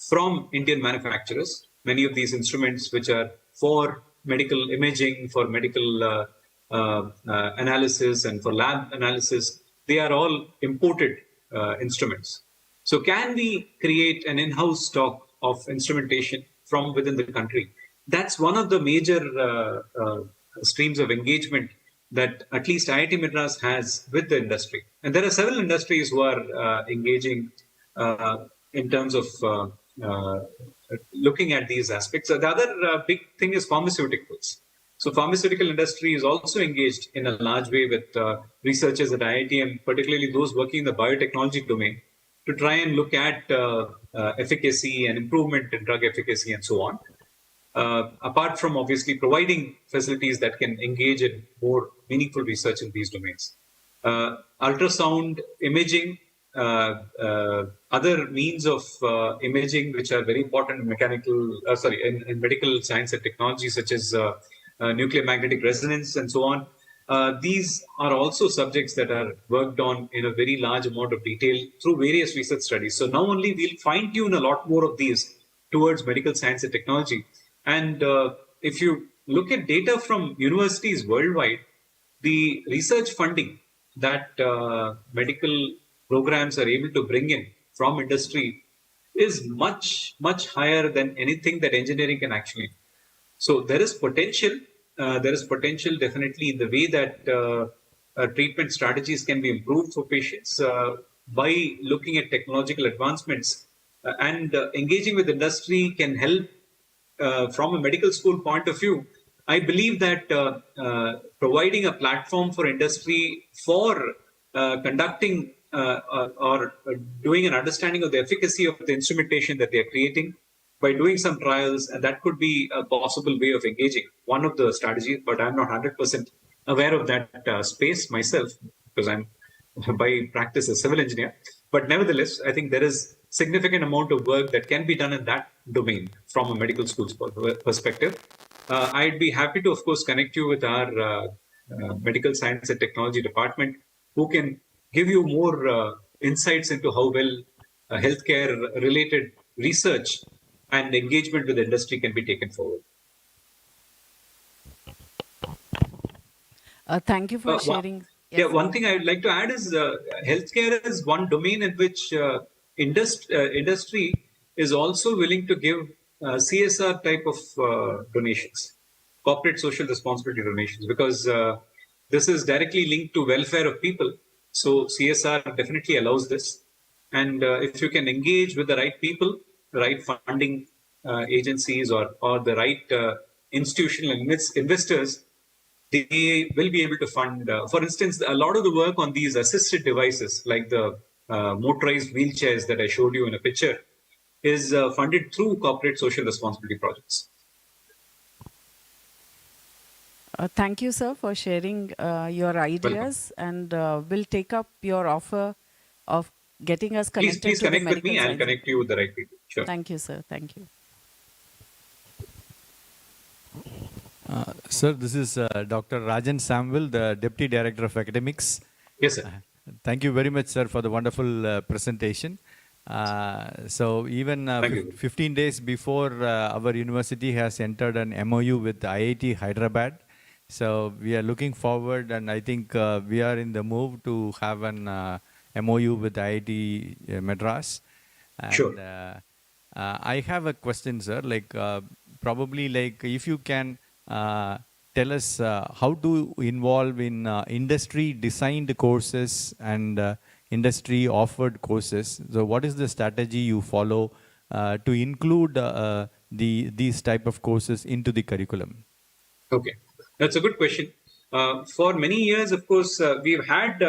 from Indian manufacturers. Many of these instruments, which are for medical imaging, for medical analysis, and for lab analysis, they are all imported instruments. So, can we create an in-house stock of instrumentation from within the country? That's one of the major streams of engagement that at least IIT Madras has with the industry. And there are several industries who are engaging in terms of looking at these aspects. The other big thing is pharmaceuticals. So pharmaceutical industry is also engaged in a large way with researchers at IIT, and particularly those working in the biotechnology domain, to try and look at efficacy and improvement in drug efficacy and so on. Apart from obviously providing facilities that can engage in more meaningful research in these domains. Ultrasound imaging, other means of imaging which are very important in in medical science and technology, such as nuclear magnetic resonance and so on. These are also subjects that are worked on in a very large amount of detail through various research studies. So now only we'll fine tune a lot more of these towards medical science and technology. And if you look at data from universities worldwide, the research funding that medical programs are able to bring in from industry is much, much higher than anything that engineering can actually. So there is potential. There is potential definitely in the way that treatment strategies can be improved for patients by looking at technological advancements, and engaging with industry can help from a medical school point of view. I believe that providing a platform for industry for conducting or doing an understanding of the efficacy of the instrumentation that they are creating by doing some trials, and that could be a possible way of engaging. One of the strategies, but I'm not 100% aware of that space myself, because I'm by practice a civil engineer. But nevertheless, I think there is significant amount of work that can be done in that domain from a medical school's perspective. I'd be happy to, of course, connect you with our medical science and technology department, who can give you more insights into how well healthcare related research and engagement with industry can be taken forward. Thank you for sharing. Yes, one thing I would like to add is healthcare is one domain in which industry is also willing to give CSR type of donations, corporate social responsibility donations, because this is directly linked to welfare of people. So CSR definitely allows this. And if you can engage with the right people, the right funding agencies, or the right institutional investors, they will be able to fund. For instance, a lot of the work on these assisted devices, like the motorized wheelchairs that I showed you in a picture, is funded through corporate social responsibility projects. Thank you, sir, for sharing your ideas. Welcome. And we'll take up your offer of getting us connected. Please connect with me. I'll connect you with the right people. Sure. Thank you, sir. Thank you. Sir, this is Dr. Rajan Samwell, the Deputy Director of Academics. Yes, sir. Thank you very much, sir, for the wonderful presentation. So even 15 days before, our university has entered an MOU with IIT Hyderabad. So we are looking forward, and I think we are in the move to have an MOU with IIT Madras. And, sure. I have a question, sir. Like probably, like if you can tell us how to involve in industry designed courses and industry offered courses. So what is the strategy you follow to include these type of courses into the curriculum? Okay, that's a good question. For many years, of course, we have had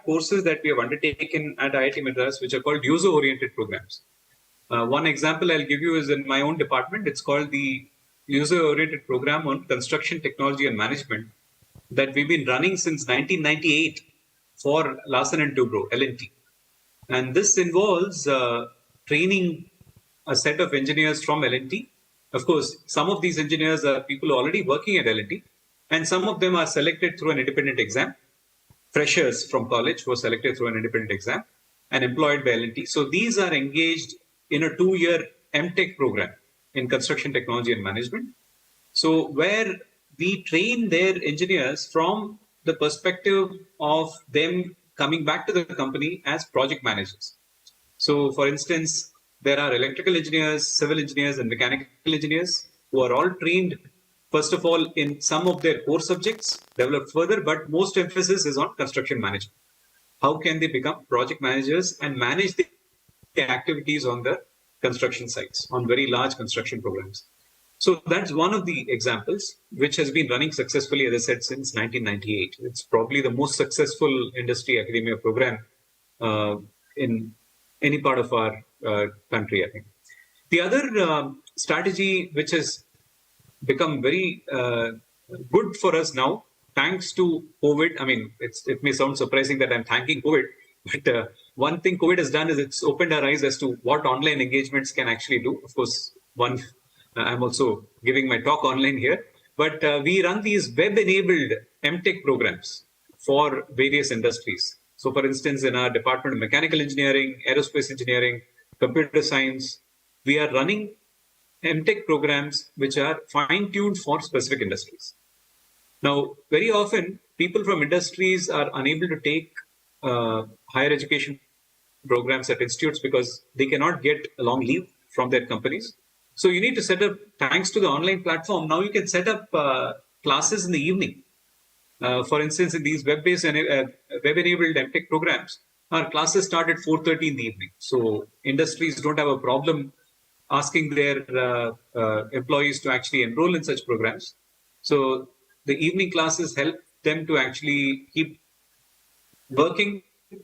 courses that we have undertaken at IIT Madras, which are called user-oriented programs. One example I'll give you is in my own department. It's called the user-oriented program on construction technology and management that we've been running since 1998 for Larsen and Toubro, L&T. And this involves training a set of engineers from L&T. Of course, some of these engineers are people already working at L&T, and some of them are selected through an independent exam. Freshers from college who are selected through an independent exam and employed by L&T. So these are engaged in a 2-year MTech program in construction technology and management. So where we train their engineers from the perspective of them coming back to the company as project managers. So for instance, there are electrical engineers, civil engineers, and mechanical engineers who are all trained, first of all, in some of their core subjects, developed further, but most emphasis is on construction management. How can they become project managers and manage the activities on the construction sites, on very large construction programs? So that's one of the examples which has been running successfully, as I said, since 1998. It's probably the most successful industry academia program in any part of our country, I think. The other strategy which has become very good for us now, thanks to COVID. I mean, it may sound surprising that I'm thanking COVID, but one thing COVID has done is it's opened our eyes as to what online engagements can actually do. Of course, I'm also giving my talk online here, but we run these web-enabled MTech programs for various industries. So, for instance, in our Department of Mechanical Engineering, Aerospace Engineering, Computer Science, we are running MTech programs which are fine-tuned for specific industries. Now, very often, people from industries are unable to take higher education programs at institutes because they cannot get a long leave from their companies. So you need to set up, thanks to the online platform, now you can set up classes in the evening. For instance, in these web-based and web-enabled MTech programs, our classes start at 4:30 in the evening. So industries don't have a problem asking their employees to actually enroll in such programs. So the evening classes help them to actually keep working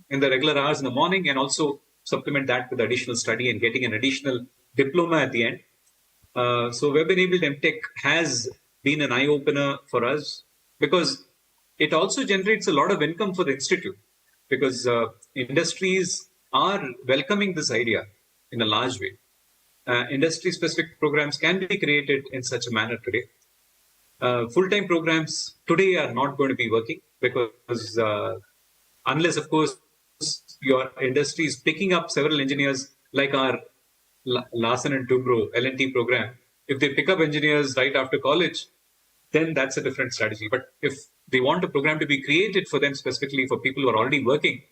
in the regular hours in the morning and also supplement that with additional study and getting an additional diploma at the end. So web-enabled MTech has been an eye-opener for us because it also generates a lot of income for the institute, because industries are welcoming this idea in a large way. Industry-specific programs can be created in such a manner today. Full-time programs today are not going to be working because unless, of course, your industry is picking up several engineers like our Larsen and Toubro L&T program. If they pick up engineers right after college, then that's a different strategy. But if they want a program to be created for them specifically for people who are already working,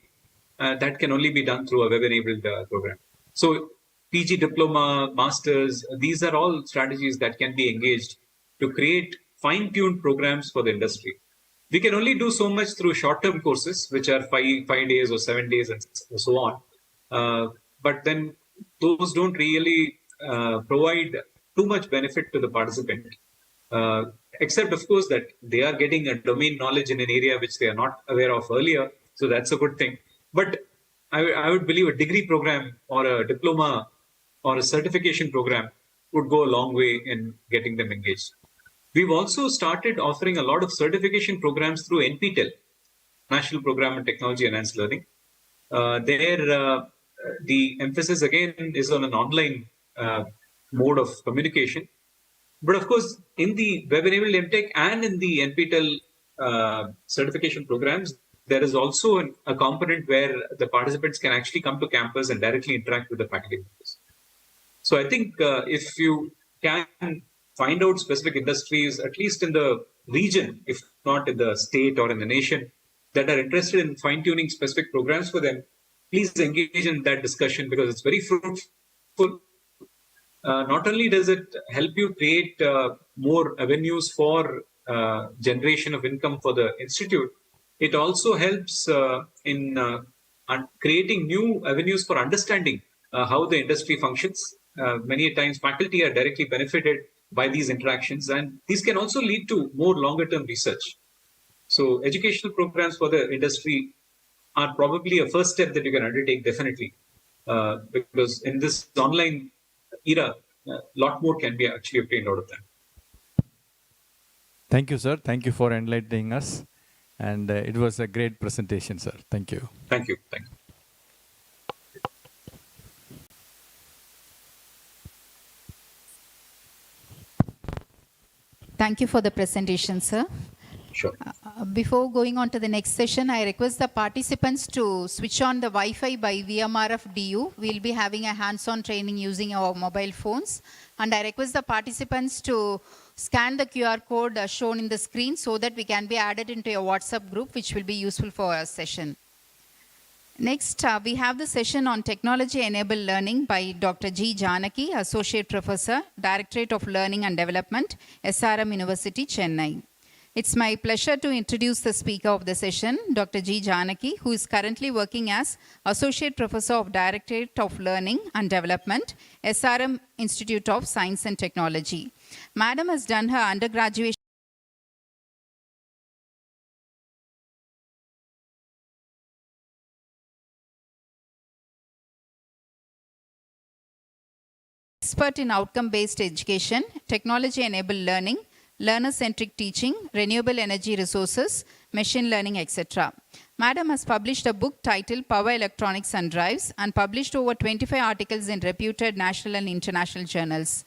that can only be done through a web-enabled program. So PG diploma, masters, these are all strategies that can be engaged to create fine-tuned programs for the industry. We can only do so much through short-term courses, which are 5 days or 7 days and so on. But then those don't really provide too much benefit to the participant, except, of course, that they are getting a domain knowledge in an area which they are not aware of earlier. So that's a good thing. But I would believe a degree program or a diploma or a certification program would go a long way in getting them engaged. We've also started offering a lot of certification programs through NPTEL, National Program on Technology Enhanced Learning. The emphasis again is on an online mode of communication. But of course, in the web-enabled MTech and in the NPTEL certification programs, there is also a component where the participants can actually come to campus and directly interact with the faculty members. So I think if you can find out specific industries, at least in the region, if not in the state or in the nation, that are interested in fine-tuning specific programs for them, please engage in that discussion because it's very fruitful. not only does it help you create more avenues for generation of income for the institute, it also helps in creating new avenues for understanding how the industry functions. Many times, faculty are directly benefited by these interactions, and these can also lead to more longer term research. So, educational programs for the industry are probably a first step that you can undertake, definitely, because in this online era, a lot more can be actually obtained out of them. Thank you, sir. Thank you for enlightening us. And it was a great presentation, sir. Thank you. Thank you. Thank you. Thank you for the presentation, sir. Sure. Before going on to the next session, I request the participants to switch on the Wi-Fi by Vmrfdu. We'll be having a hands-on training using our mobile phones. And I request the participants to scan the QR code shown in the screen so that we can be added into a WhatsApp group, which will be useful for our session. Next, we have the session on Technology-Enabled Learning by Dr. G. Janaki, Associate Professor, Directorate of Learning and Development, SRM University, Chennai. It's my pleasure to introduce the speaker of the session, Dr. G. Janaki, who is currently working as Associate Professor of Directorate of Learning and Development, SRM Institute of Science and Technology. Madam has done her undergraduate expert in outcome-based education, technology-enabled learning, learner-centric teaching, renewable energy resources, machine learning, etc. Madam has published a book titled Power Electronics and Drives and published over 25 articles in reputed national and international journals.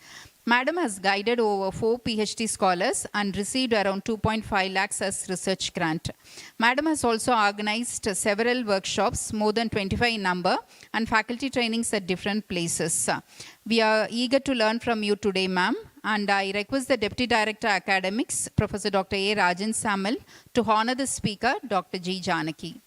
Madam has guided over 4 PhD scholars and received around 2.5 lakhs as research grant. Madam has also organized several workshops, more than 25 in number, and faculty trainings at different places. We are eager to learn from you today, ma'am, and I request the Deputy Director Academics, Professor Dr. A. Rajan Samal, to honor the speaker, Dr. G. Janaki.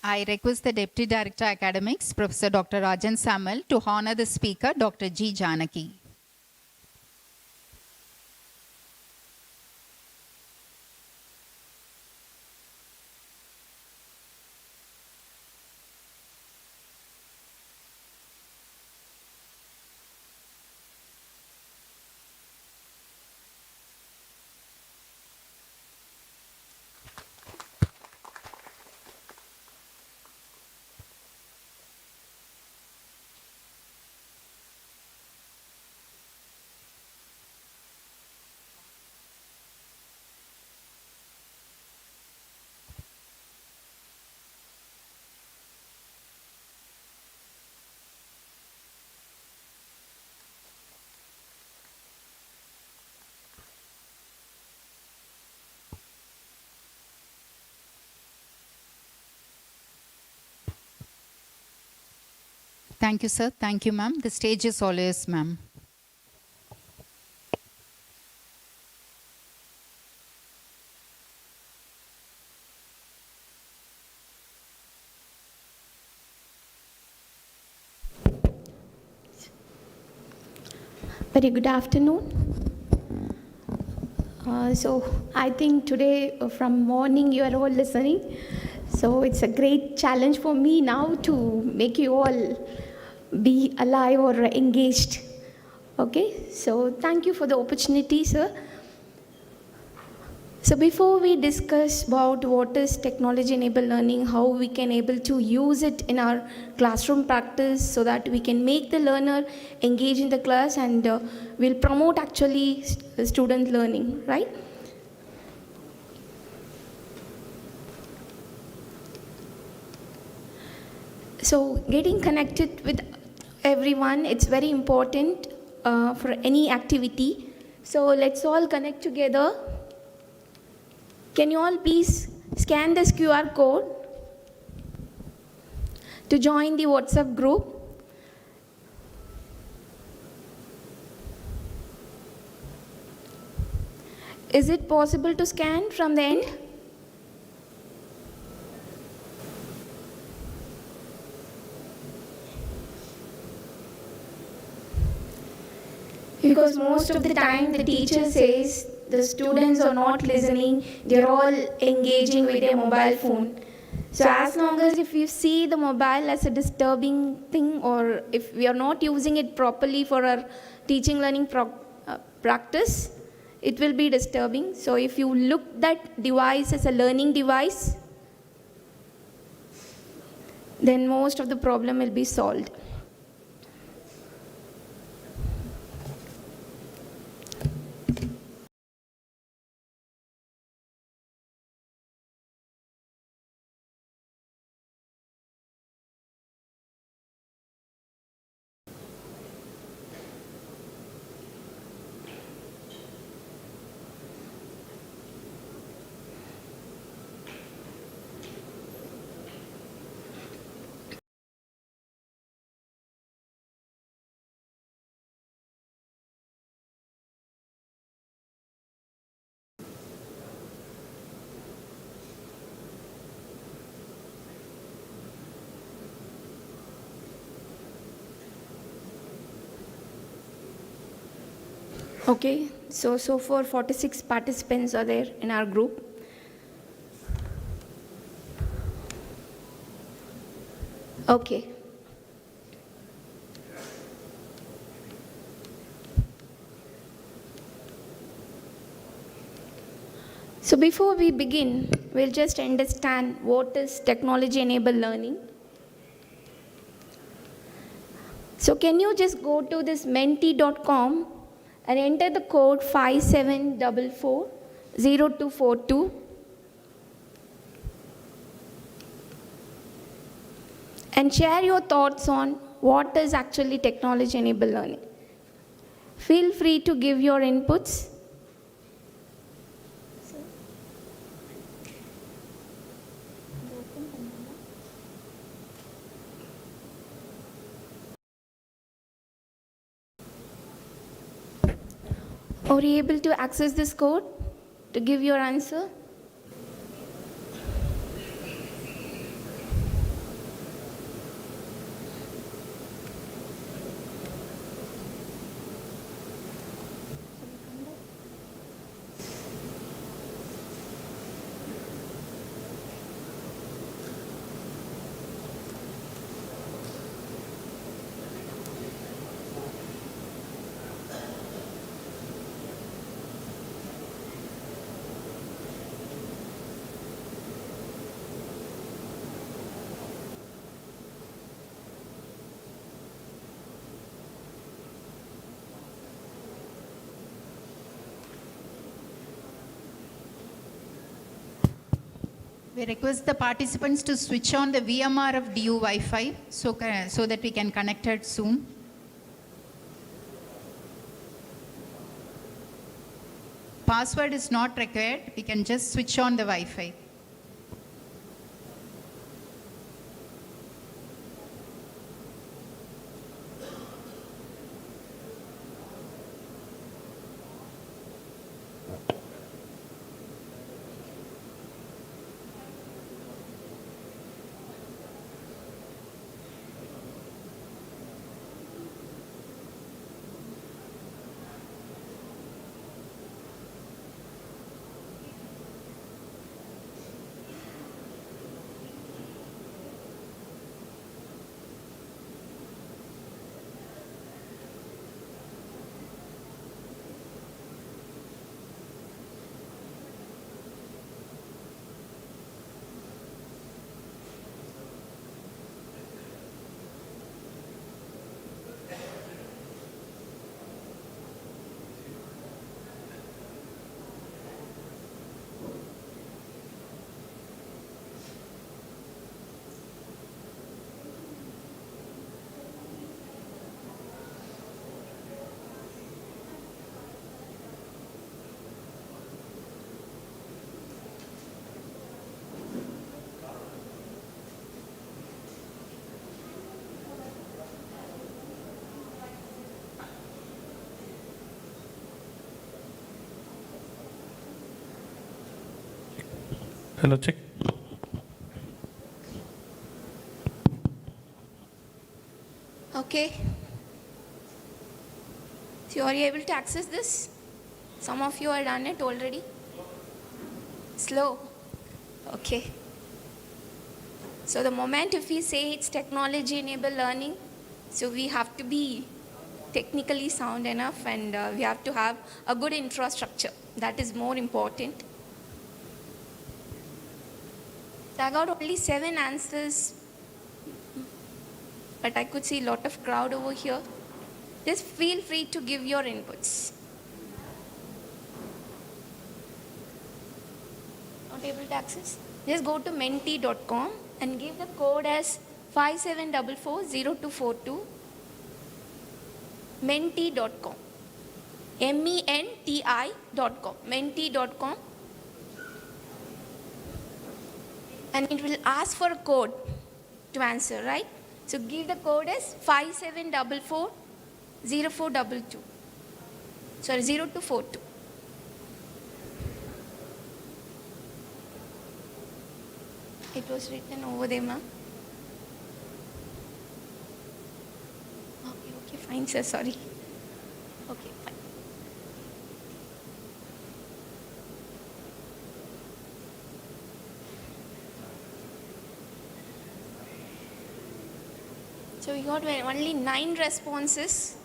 I request the Deputy Director Academics, Professor Dr. Rajan Samal, to honor the speaker, Dr. G. Janaki. Thank you, sir. Thank you, ma'am. The stage is all yours, ma'am. Very good afternoon. So I think today from morning you are all listening. So it's a great challenge for me now to make you all be alive or engaged. Okay, so thank you for the opportunity, sir. So before we discuss about what is technology-enabled learning, how we can able to use it in our classroom practice so that we can make the learner engage in the class and will promote actually student learning, right? So getting connected with everyone, it's very important for any activity. So let's all connect together. Can you all please scan this QR code to join the WhatsApp group? Is it possible to scan from the end? Because most of the time the teacher says the students are not listening, they're all engaging with their mobile phone. So as long as if you see the mobile as a disturbing thing, or if we are not using it properly for our teaching learning practice, it will be disturbing. So if you look that device as a learning device, then most of the problem will be solved. Okay, so far 46 participants are there in our group. Okay. So before we begin, we'll just understand what is technology-enabled learning. So can you just go to this menti.com and enter the code 57440242 and share your thoughts on what is actually technology-enabled learning. Feel free to give your inputs. Are you able to access this code to give your answer? We request the participants to switch on the Vmrfdu Wi-Fi so that we can connect it soon. Password is not required. We can just switch on the Wi-Fi. Hello, check. Okay. So are you able to access this? Some of you have done it already. Slow. Okay. So the moment if we say it's technology enabled learning, so we have to be technically sound enough, and we have to have a good infrastructure. That is more important. So I got only 7 answers, but I could see a lot of crowd over here. Just feel free to give your inputs. Not able to access? Just go to menti.com and give the code as 57440242. Menti.com. MENTI.com. Menti.com. And it will ask for a code to answer, right? So give the code as 57440422. Sorry, 0242. It was written over there, ma'am. Okay, fine, sir, sorry. Okay, fine. So we got only 9 responses.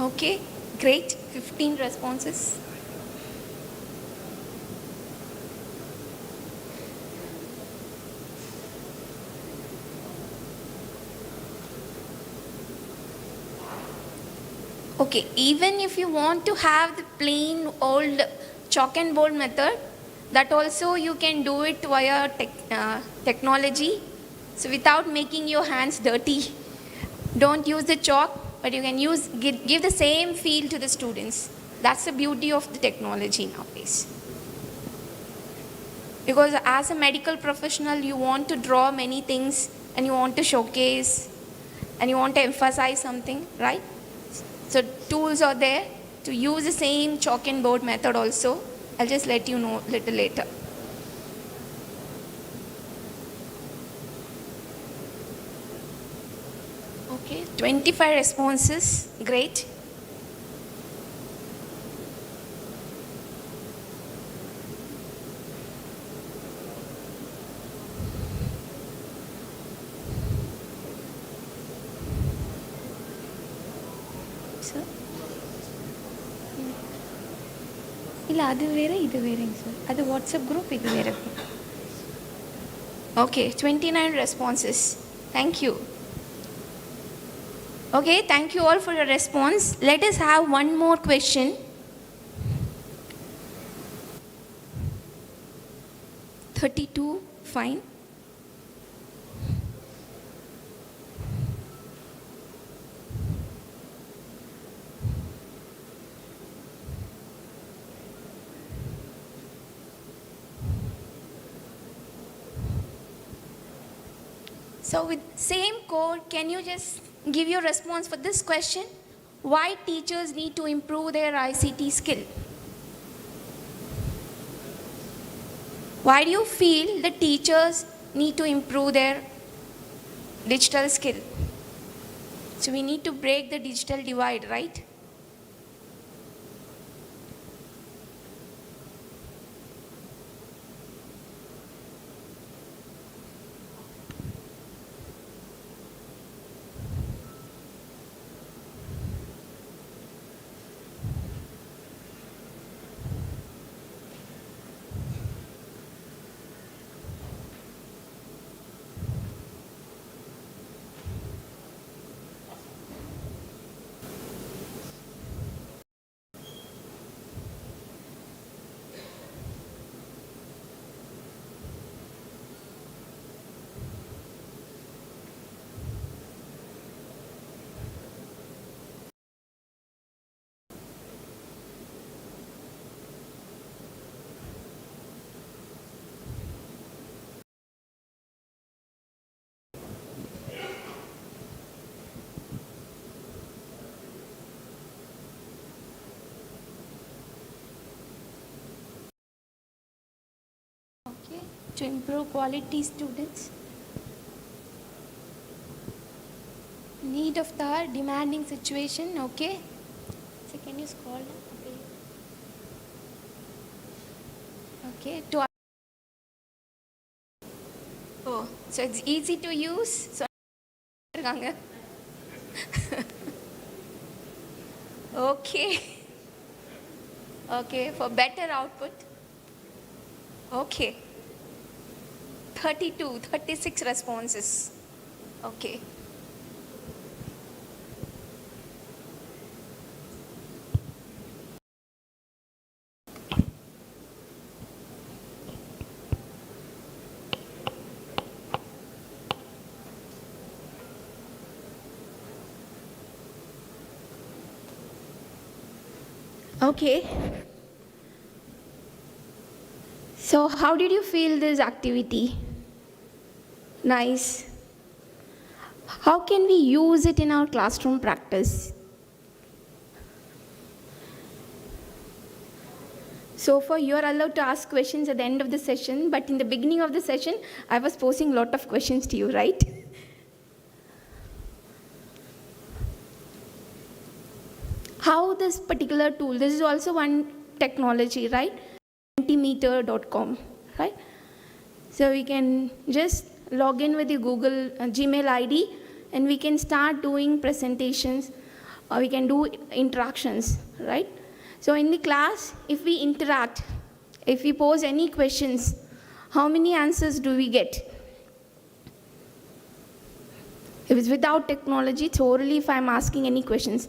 Okay, great. 15 responses. Okay, even if you want to have the plain old chalk and board method, that also you can do it via technology. So without making your hands dirty, don't use the chalk, but you can give the same feel to the students. That's the beauty of the technology nowadays. Because as a medical professional, you want to draw many things and you want to showcase and you want to emphasize something, right? So tools are there to use the same chalk and board method also. I'll just let you know a little later. Okay, 25 responses, great. Sir? ಇಲ್ಲ ಅದು ಬೇರೆ ಇದು ಬೇರೆ sir ಅದು WhatsApp group ಇದು ಬೇರೆ okay 29 responses. Thank you. Okay, thank you all for your response. Let us have one more question. $32, fine. So with same code, can you just give your response for this question? Why teachers need to improve their ICT skill? Why do you feel the teachers need to improve their digital skill? So we need to break the digital divide, right? Okay, to improve quality students. Need of the demanding situation, okay. So can you scroll down? Okay. Okay, to oh, so it's easy to use. So okay. Okay, for better output. Okay. 36 responses. Okay. Okay. So how did you feel this activity? Nice. How can we use it in our classroom practice? So far, you are allowed to ask questions at the end of the session, but in the beginning of the session, I was posing a lot of questions to you, right? How this particular tool, this is also one technology, right? Mentimeter.com, right? So we can just log in with your Google Gmail ID and we can start doing presentations or we can do interactions, right? So in the class, if we interact, if we pose any questions, how many answers do we get? If it's without technology, totally if I'm asking any questions,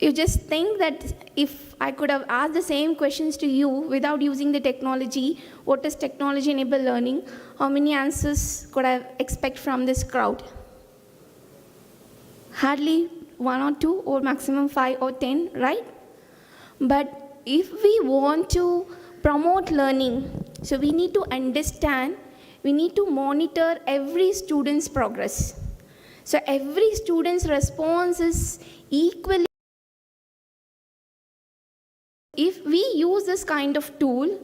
you just think that if I could have asked the same questions to you without using the technology, what is technology-enabled learning, how many answers could I expect from this crowd? Hardly 1 or 2 or maximum 5 or 10, right? But if we want to promote learning, so we need to understand, we need to monitor every student's progress. So every student's response is equally. If we use this kind of tool,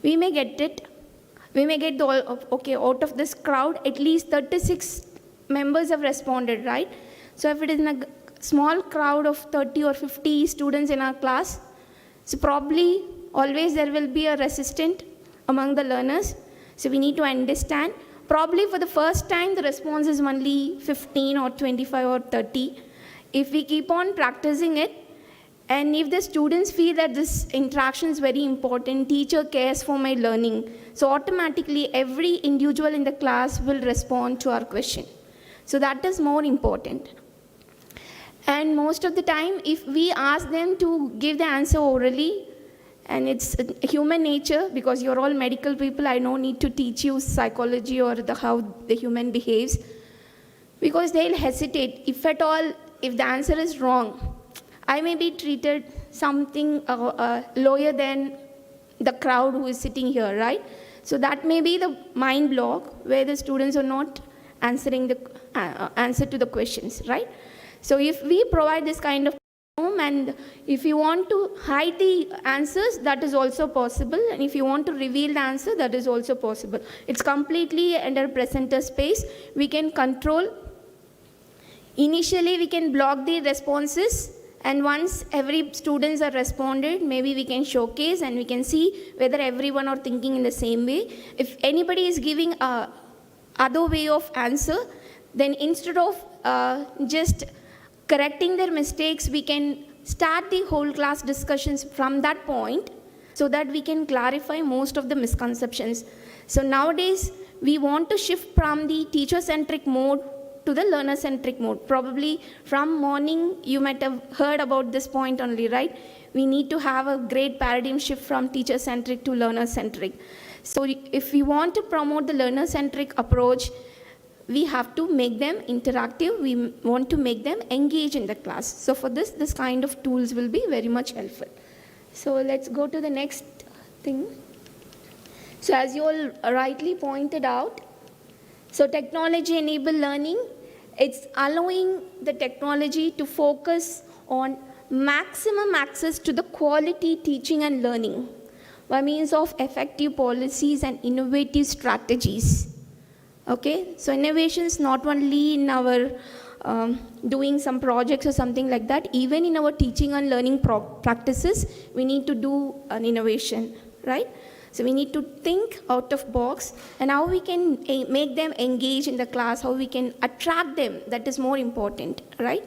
we may get okay, out of this crowd, at least 36 members have responded, right? So if it is in a small crowd of 30 or 50 students in our class, so probably always there will be a resistant among the learners. So we need to understand, probably for the first time, the response is only 15 or 25 or 30. If we keep on practicing it, and if the students feel that this interaction is very important, teacher cares for my learning, so automatically every individual in the class will respond to our question. So that is more important. And most of the time, if we ask them to give the answer orally, and it's human nature, because you're all medical people, I don't need to teach you psychology or how the human behaves, because they'll hesitate. If at all, if the answer is wrong, I may be treated something lower than the crowd who is sitting here, right? So that may be the mind block where the students are not answering the answer to the questions, right? So if we provide this kind of platform, and if you want to hide the answers, that is also possible. And if you want to reveal the answer, that is also possible. It's completely under presenter space. We can control. Initially, we can block the responses. And once every students are responded, maybe we can showcase and we can see whether everyone are thinking in the same way. If anybody is giving a other way of answer, then instead of just correcting their mistakes, we can start the whole class discussions from that point so that we can clarify most of the misconceptions. So nowadays, we want to shift from the teacher-centric mode to the learner-centric mode. Probably from morning, you might have heard about this point only, right? We need to have a great paradigm shift from teacher-centric to learner-centric. So if we want to promote the learner-centric approach, we have to make them interactive. We want to make them engage in the class. So for this kind of tools will be very much helpful. So let's go to the next thing. So as you all rightly pointed out, so technology-enabled learning, it's allowing the technology to focus on maximum access to the quality teaching and learning. by means of effective policies and innovative strategies. Okay, so innovation is not only in our doing some projects or something like that, even in our teaching and learning practices, we need to do an innovation, right? So we need to think out of box and how we can make them engage in the class, how we can attract them, that is more important, right?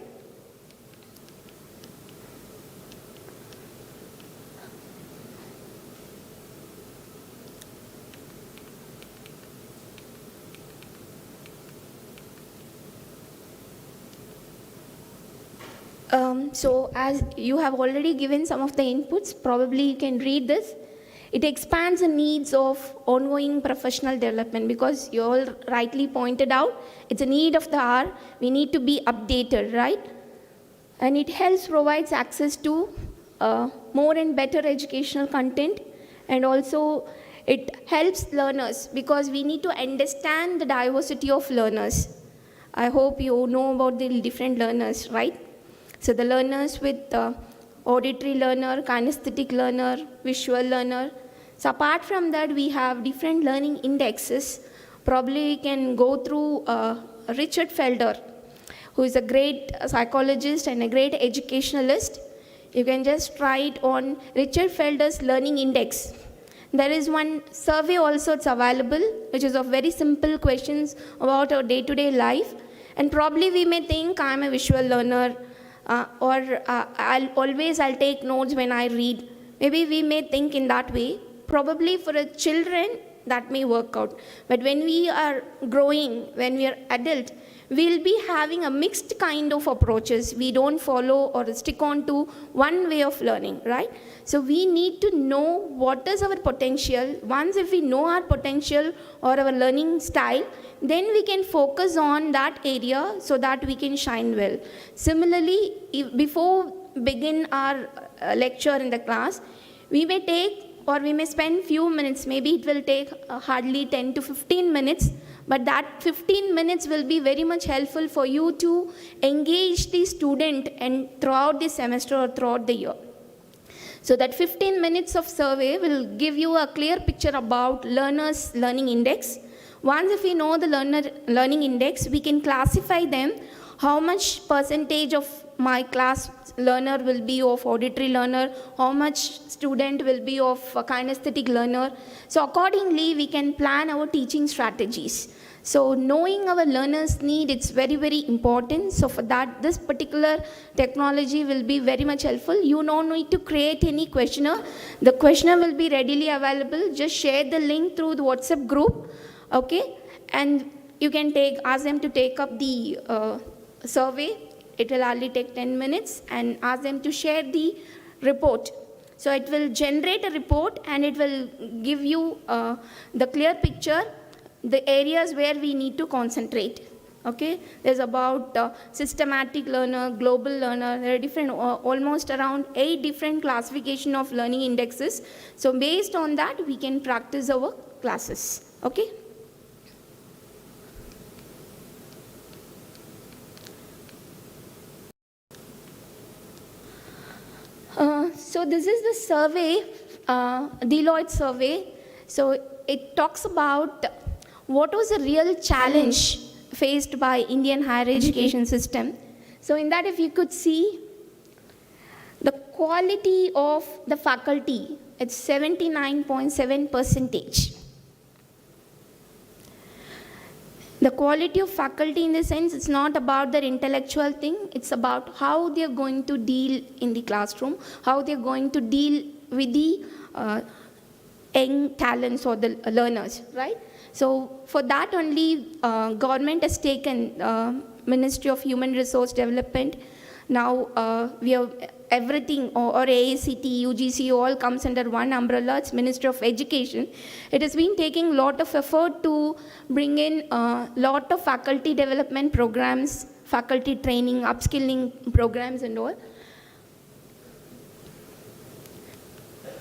So as you have already given some of the inputs, probably you can read this. It expands the needs of ongoing professional development, because you all rightly pointed out, it's a need of the hour. We need to be updated, right? And it helps provides access to more and better educational content, and also it helps learners because we need to understand the diversity of learners. I hope you know about the different learners, right? So the learners with auditory learner, kinesthetic learner, visual learner. So apart from that, we have different learning indexes. Probably we can go through Richard Felder, who is a great psychologist and a great educationalist. You can just try it on Richard Felder's learning index. There is one survey also, it's available, which is of very simple questions about our day-to-day life. And probably we may think I'm a visual learner, or I'll take notes when I read. Maybe we may think in that way. Probably for a children, that may work out. But when we are growing, when we are adult, we'll be having a mixed kind of approaches. We don't follow or stick on to one way of learning, right? So we need to know what is our potential. Once if we know our potential or our learning style, then we can focus on that area so that we can shine well. Similarly, before begin our lecture in the class, we may take or we may spend few minutes, maybe it will take hardly 10 to 15 minutes, but that 15 minutes will be very much helpful for you to engage the student and throughout the semester or throughout the year. So that 15 minutes of survey will give you a clear picture about learners' learning index. Once if we know the learning index, we can classify them, how much percentage of my class learner will be of auditory learner, how much student will be of kinesthetic learner. So accordingly, we can plan our teaching strategies. So knowing our learners' need, it's very, very important. So for that, this particular technology will be very much helpful. You don't need to create any questionnaire. The questionnaire will be readily available. Just share the link through the WhatsApp group, okay? And you can ask them to take up the survey. It will hardly take 10 minutes, and ask them to share the report. So it will generate a report and it will give you the clear picture, the areas where we need to concentrate. Okay, there's about systematic learner, global learner. There are different, almost around 8 different classification of learning indexes. So based on that, we can practice our classes. Okay. So this is the survey, Deloitte survey. So it talks about what was the real challenge faced by Indian higher education system. So in that, if you could see the quality of the faculty, it's 79.7%. The quality of faculty in the sense, it's not about their intellectual thing, it's about how they're going to deal in the classroom, how they're going to deal with the young talents or the learners, right? So for that only, government has taken Ministry of Human Resource Development. Now we have everything, or AICT, UGC, all comes under one umbrella. It's Ministry of Education. It has been taking a lot of effort to bring in a lot of faculty development programs, faculty training, upskilling programs and all.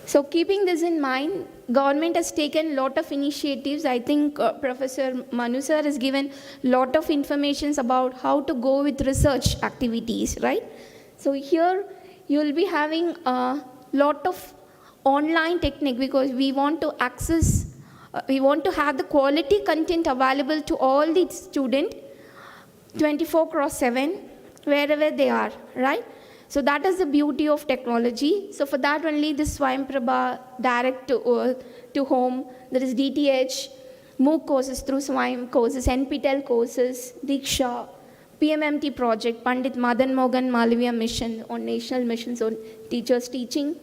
So keeping this in mind, government has taken a lot of initiatives. I think Professor Manu sir has given a lot of information about how to go with research activities, right? So here you will be having a lot of online technique, because we want to access, we want to have the quality content available to all the students 24/7 wherever they are, right? So that is the beauty of technology. So for that only this Vmrfdu direct to home, there is DTH, MOOC courses through Swayam courses, NPTEL courses, Diksha, PMMT project, Pandit Madan Mohan Malviya mission on national missions on teachers teaching.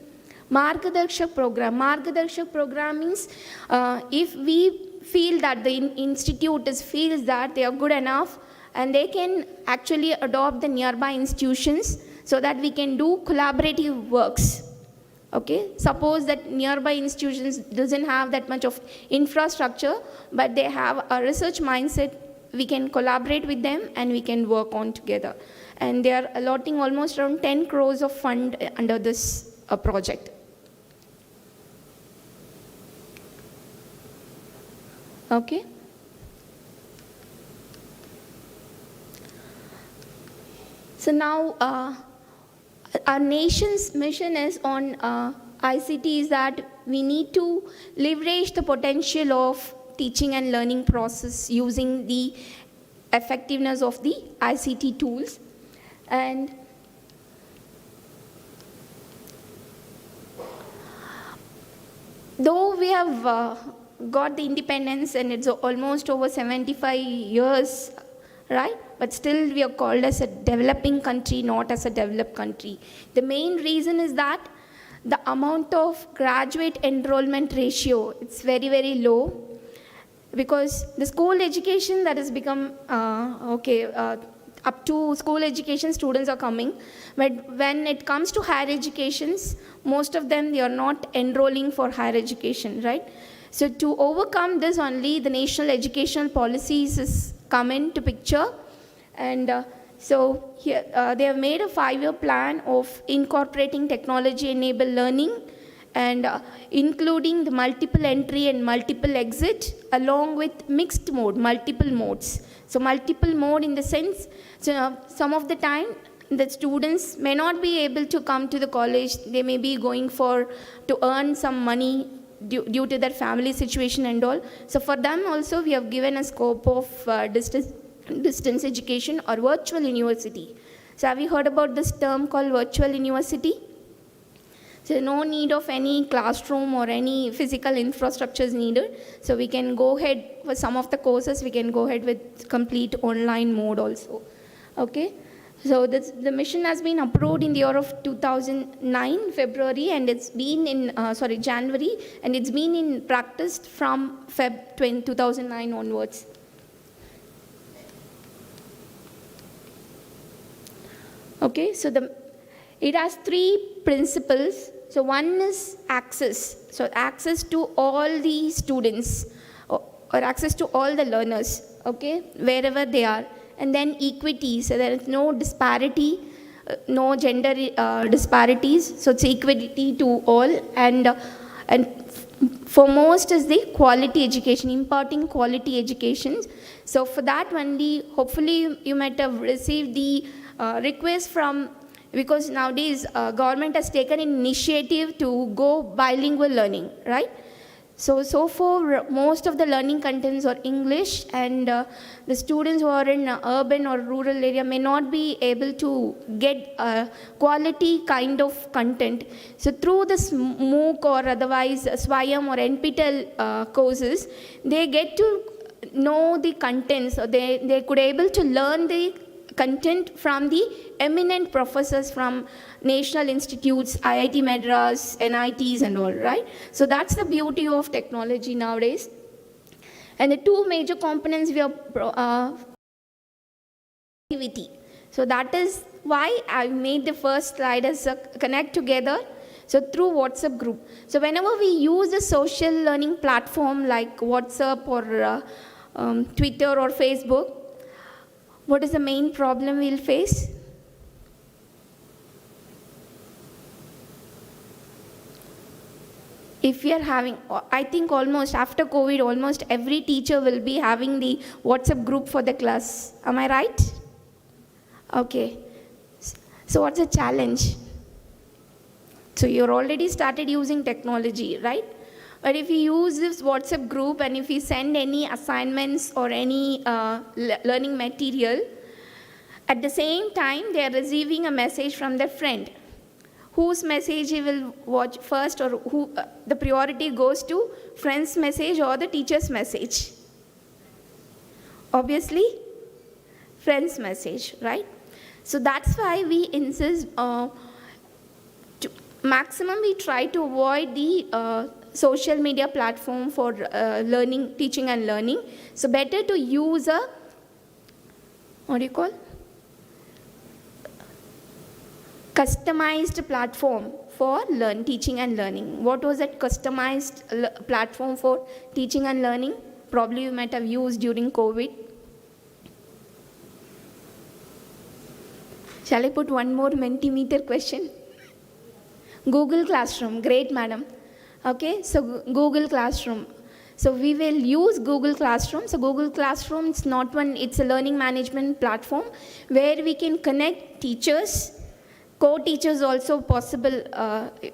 Margadarshak program. Margadarshak program means if we feel that the institute feels that they are good enough and they can actually adopt the nearby institutions so that we can do collaborative works. Okay, suppose that nearby institutions doesn't have that much of infrastructure, but they have a research mindset, we can collaborate with them and we can work on together. And they are allotting almost around 10 crores of fund under this project. Okay. So now our nation's mission is on ICT is that we need to leverage the potential of teaching and learning process using the effectiveness of the ICT tools. And though we have got the independence and it's almost over 75 years, right? But still we are called as a developing country, not as a developed country. The main reason is that the amount of graduate enrollment ratio, it's very, very low, because the school education that has become, up to school education students are coming, but when it comes to higher educations, most of them, they are not enrolling for higher education, right? So to overcome this only, the national educational policies is come into picture. And so here, they have made a 5-year plan of incorporating technology-enabled learning and including the multiple entry and multiple exit along with mixed mode, multiple modes. So multiple mode in the sense, so some of the time the students may not be able to come to the college. They may be going to earn some money due to their family situation and all. So for them also we have given a scope of distance education or virtual university. So have you heard about this term called virtual university? So no need of any classroom or any physical infrastructure is needed. So we can go ahead for some of the courses, we can go ahead with complete online mode also. Okay. So the mission has been approved in the year of 2009, February, and it's been in, January, and it's been in practice from Feb 2009 onwards. Okay, so it has 3 principles. So one is access. So access to all the students or access to all the learners, okay, wherever they are. And then equity, so there is no disparity, no gender disparities. So it's equity to all. And foremost is the quality education, imparting quality education. So for that only, hopefully you might have received the request from, because nowadays government has taken an initiative to go bilingual learning, right? So far most of the learning contents are English, and the students who are in urban or rural area may not be able to get quality kind of content. So through this MOOC or otherwise Swayam or NPTEL courses, they get to know the contents, or they could able to learn the content from the eminent professors from national institutes, IIT Madras, NITs and all, right? So that's the beauty of technology nowadays. And the 2 major components we are activity. So that is why I made the first slide as a connect together. So through WhatsApp group. So whenever we use a social learning platform like WhatsApp or Twitter or Facebook, what is the main problem we'll face? If we are having, I think almost after COVID, almost every teacher will be having the WhatsApp group for the class. Am I right? Okay. So what's the challenge? So you're already started using technology, right? But if you use this WhatsApp group and if you send any assignments or any learning material, at the same time they are receiving a message from their friend. Whose message he will watch first, or who the priority goes to, friend's message or the teacher's message? Obviously, friend's message, right? So that's why we insist, maximum we try to avoid the social media platform for learning, teaching and learning. So better to use a, what do you call? Customized platform for teaching and learning. What was that customized platform for teaching and learning? Probably you might have used during COVID. Shall I put one more Mentimeter question? Google Classroom, great madam. Okay, so Google Classroom. So we will use Google Classroom. So Google Classroom is not one, it's a learning management platform where we can connect teachers, co-teachers also possible,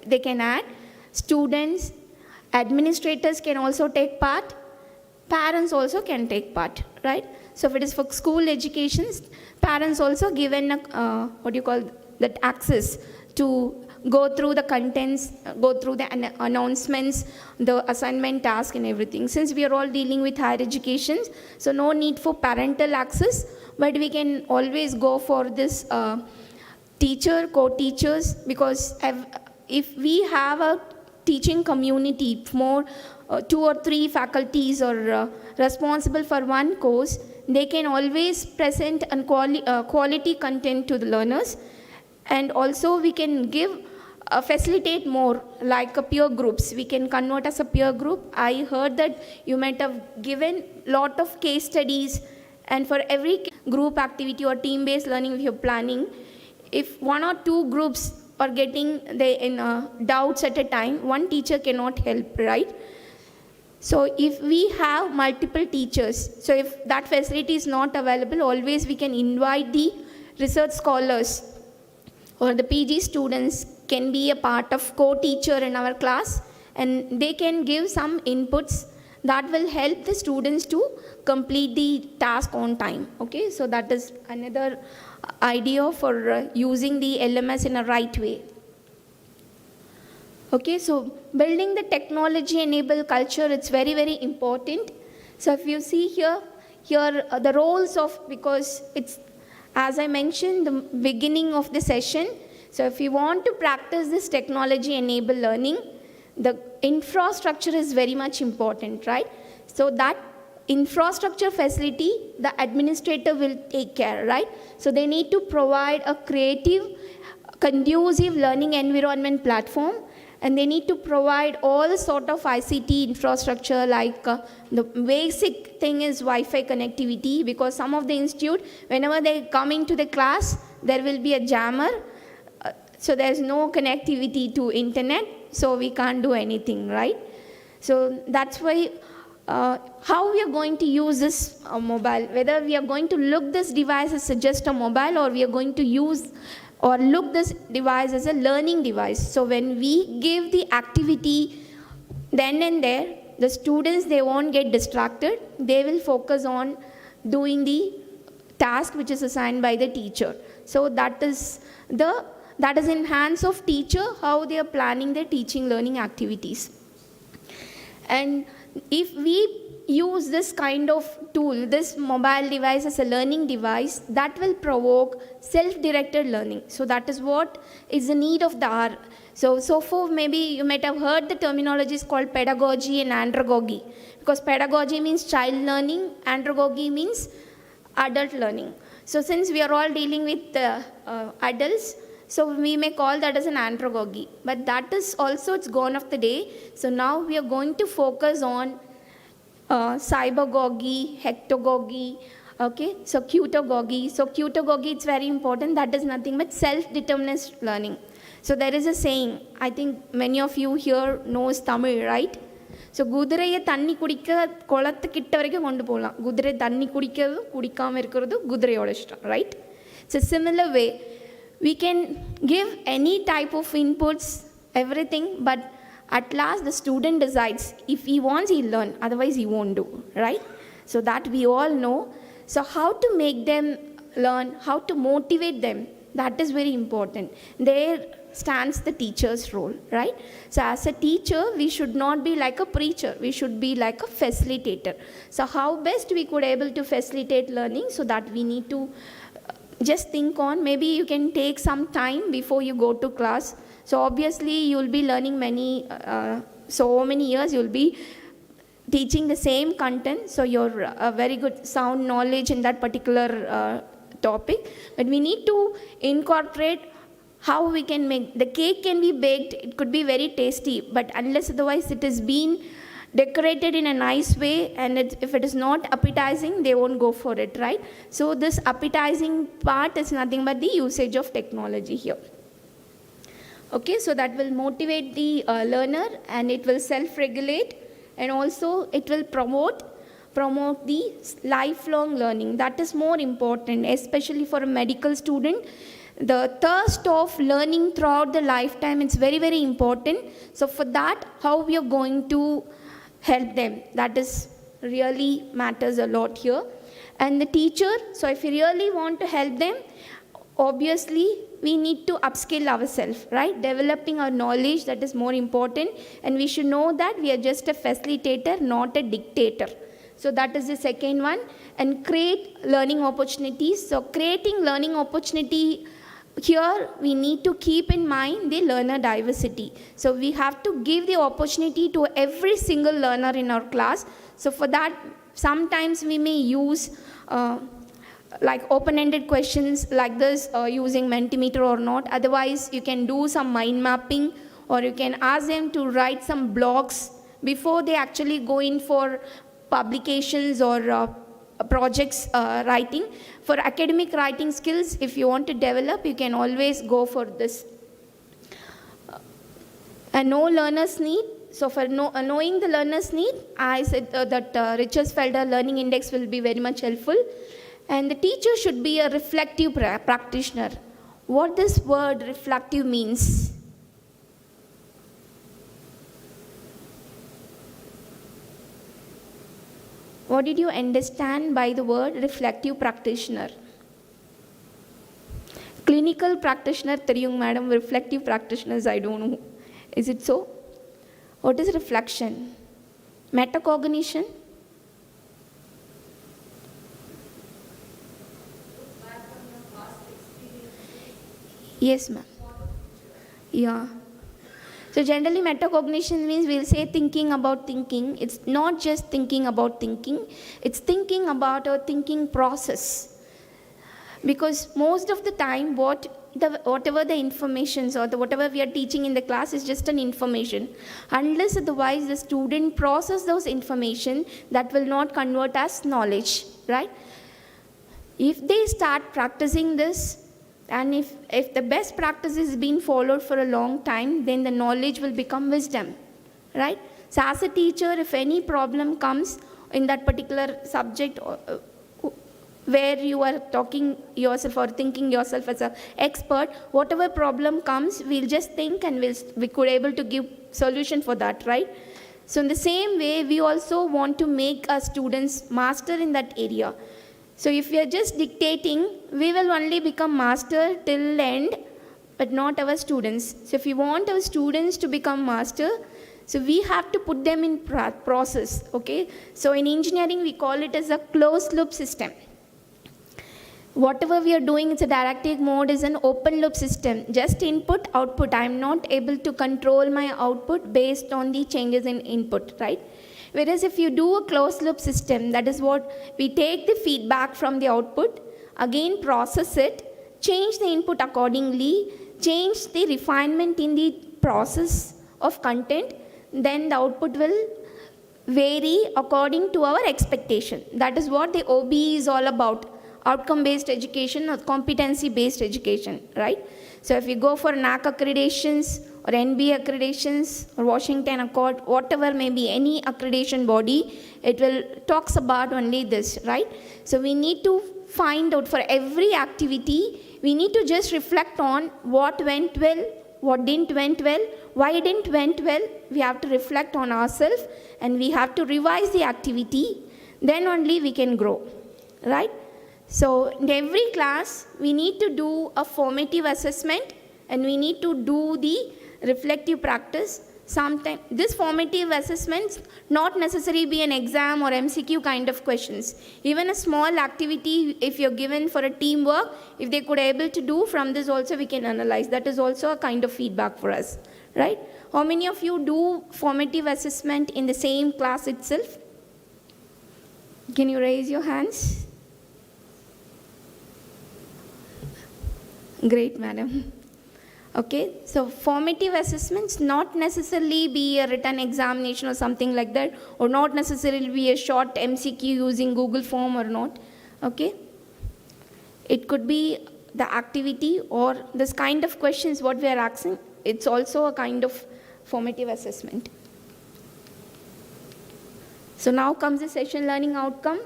they can add, students, administrators can also take part, parents also can take part, right? So if it is for school education, parents also given that access to go through the contents, go through the announcements, the assignment task and everything. Since we are all dealing with higher education, so no need for parental access, but we can always go for this teacher, co-teachers, because if we have a teaching community, more 2 or 3 faculties are responsible for one course, they can always present and quality content to the learners. And also we can give, facilitate more, like a peer groups. We can convert as a peer group. I heard that you might have given lot of case studies, and for every group activity or team-based learning if you're planning, if 1 or 2 groups are getting doubts at a time, one teacher cannot help, right? So if we have multiple teachers, so if that facility is not available, always we can invite the research scholars or the PG students can be a part of co-teacher in our class, and they can give some inputs that will help the students to complete the task on time. Okay, so that is another idea for using the LMS in a right way. Okay, so building the technology-enabled culture, it's very, very important. So if you see here the roles of, because it's, as I mentioned the beginning of the session, so if you want to practice this technology-enabled learning, the infrastructure is very much important, right? So that infrastructure facility, the administrator will take care, right? So they need to provide a creative, conducive learning environment platform, and they need to provide all the sort of ICT infrastructure, like the basic thing is Wi-Fi connectivity, because some of the institute, whenever they come into the class, there will be a jammer, so there's no connectivity to internet, so we can't do anything, right? So that's why how we are going to use this mobile, whether we are going to look this device as just a mobile, or we are going to use or look this device as a learning device. So when we give the activity then and there, the students, they won't get distracted. They will focus on doing the task which is assigned by the teacher. So that is in hands of teacher, how they are planning their teaching learning activities. And if we use this kind of tool, this mobile device as a learning device, that will provoke self-directed learning. So that is what is the need of the hour. So far, maybe you might have heard the terminologies called pedagogy and andragogy, because pedagogy means child learning, andragogy means adult learning. So since we are all dealing with adults, so we may call that as an andragogy, but that is also, it's gone of the day. So now we are going to focus on cybergogy, hectagogy, okay, so cutagogy. So cutagogy, it's very important, that is nothing but self-determinist learning. So there is a saying, I think many of you here knows Tamil, right? So குதிரையை தண்ணி குடிக்க குளத்து கிட்ட வரைக்கும் கொண்டு போகலாம், குதிரை தண்ணி குடிக்கிறது குடிக்காமல் இருக்கிறது குதிரையோட இஷ்டம், right? So similar way, we can give any type of inputs everything, but at last the student decides. If he wants, he'll learn, otherwise he won't do, right? So that we all know. So how to make them learn, how to motivate them, that is very important. There stands the teacher's role, right? So as a teacher, we should not be like a preacher, we should be like a facilitator. So how best we could able to facilitate learning, so that we need to just think on, maybe you can take some time before you go to class. So obviously you will be learning so many years, you will be teaching the same content, so you're a very good sound knowledge in that particular topic. But we need to incorporate how we can make, the cake can be baked, it could be very tasty, but unless otherwise it is being decorated in a nice way, and if it is not appetizing, they won't go for it, right? So this appetizing part is nothing but the usage of technology here. Okay, so that will motivate the learner, and it will self-regulate, and also it will promote the lifelong learning. That is more important, especially for a medical student. The thirst of learning throughout the lifetime, it's very, very important. So for that, how we are going to help them, that is really matters a lot here. And the teacher, so if you really want to help them, obviously we need to upskill ourselves, right? Developing our knowledge, that is more important. And we should know that we are just a facilitator, not a dictator. So that is the second one. And create learning opportunities. So creating learning opportunity, here we need to keep in mind the learner diversity. So we have to give the opportunity to every single learner in our class. So for that, sometimes we may use like open-ended questions like this, using Mentimeter or not. Otherwise, you can do some mind mapping, or you can ask them to write some blogs before they actually go in for publications or projects writing. For academic writing skills, if you want to develop, you can always go for this. And no learner's need. So for knowing the learner's need, I said that Richards-Felder Learning Index will be very much helpful. And the teacher should be a reflective practitioner. What this word reflective means? What did you understand by the word reflective practitioner? Clinical practitioner, theriyum madam, reflective practitioners, I don't know. Is it so? What is reflection? Metacognition? Yes, ma'am. Yeah. So generally metacognition means we'll say thinking about thinking. It's not just thinking about thinking, it's thinking about our thinking process. Because most of the time whatever the informations or whatever we are teaching in the class is just an information. Unless otherwise the student process those information, that will not convert as knowledge, right? If they start practicing this, and if the best practice is being followed for a long time, then the knowledge will become wisdom, right? So as a teacher, if any problem comes in that particular subject where you are talking yourself or thinking yourself as an expert, whatever problem comes, we'll just think and we could able to give solution for that, right? So in the same way, we also want to make our students master in that area. So if we are just dictating, we will only become master till end, but not our students. So if we want our students to become master, so we have to put them in process, okay? So in engineering, we call it as a closed loop system. Whatever we are doing, it's a didactic mode, is an open loop system. Just input, output. I am not able to control my output based on the changes in input, right? Whereas if you do a closed loop system, that is what we take the feedback from the output, again process it, change the input accordingly, change the refinement in the process of content, then the output will vary according to our expectation. That is what the OBE is all about, outcome-based education or competency-based education, right? So if you go for NAAC accreditations or NBA accreditations or Washington Accord, whatever may be any accreditation body, it will talks about only this, right? So we need to find out for every activity, we need to just reflect on what went well, what didn't went well, why it didn't went well. We have to reflect on ourselves and we have to revise the activity. Then only we can grow, right? So in every class, we need to do a formative assessment and we need to do the reflective practice. Sometimes this formative assessments not necessarily be an exam or MCQ kind of questions. Even a small activity, if you're given for a teamwork, if they could able to do from this also we can analyze. That is also a kind of feedback for us, right? How many of you do formative assessment in the same class itself? Can you raise your hands? Great, madam. Okay, so formative assessments not necessarily be a written examination or something like that, or not necessarily be a short MCQ using Google form or not. Okay, it could be the activity or this kind of questions what we are asking. It's also a kind of formative assessment. So now comes the session learning outcome,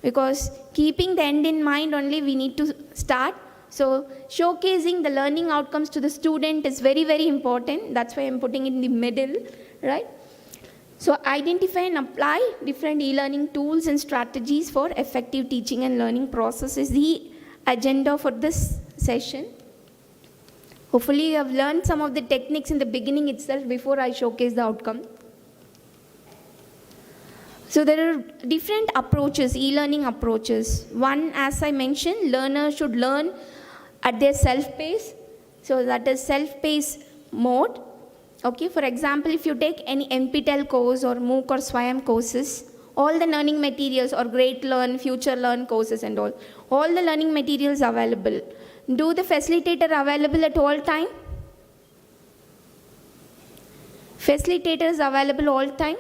because keeping the end in mind only we need to start. So showcasing the learning outcomes to the student is very, very important. That's why I'm putting it in the middle, right? So identify and apply different e-learning tools and strategies for effective teaching and learning process is the agenda for this session. Hopefully you have learned some of the techniques in the beginning itself before I showcase the outcome. So there are different approaches, e-learning approaches. One, as I mentioned, learners should learn at their self-pace. So that is self-pace mode. Okay, for example, if you take any NPTEL course or MOOC or SWAYAM courses, all the learning materials or Great Learn, Future Learn courses and all the learning materials available. Do the facilitator available at all time? Facilitators available all time?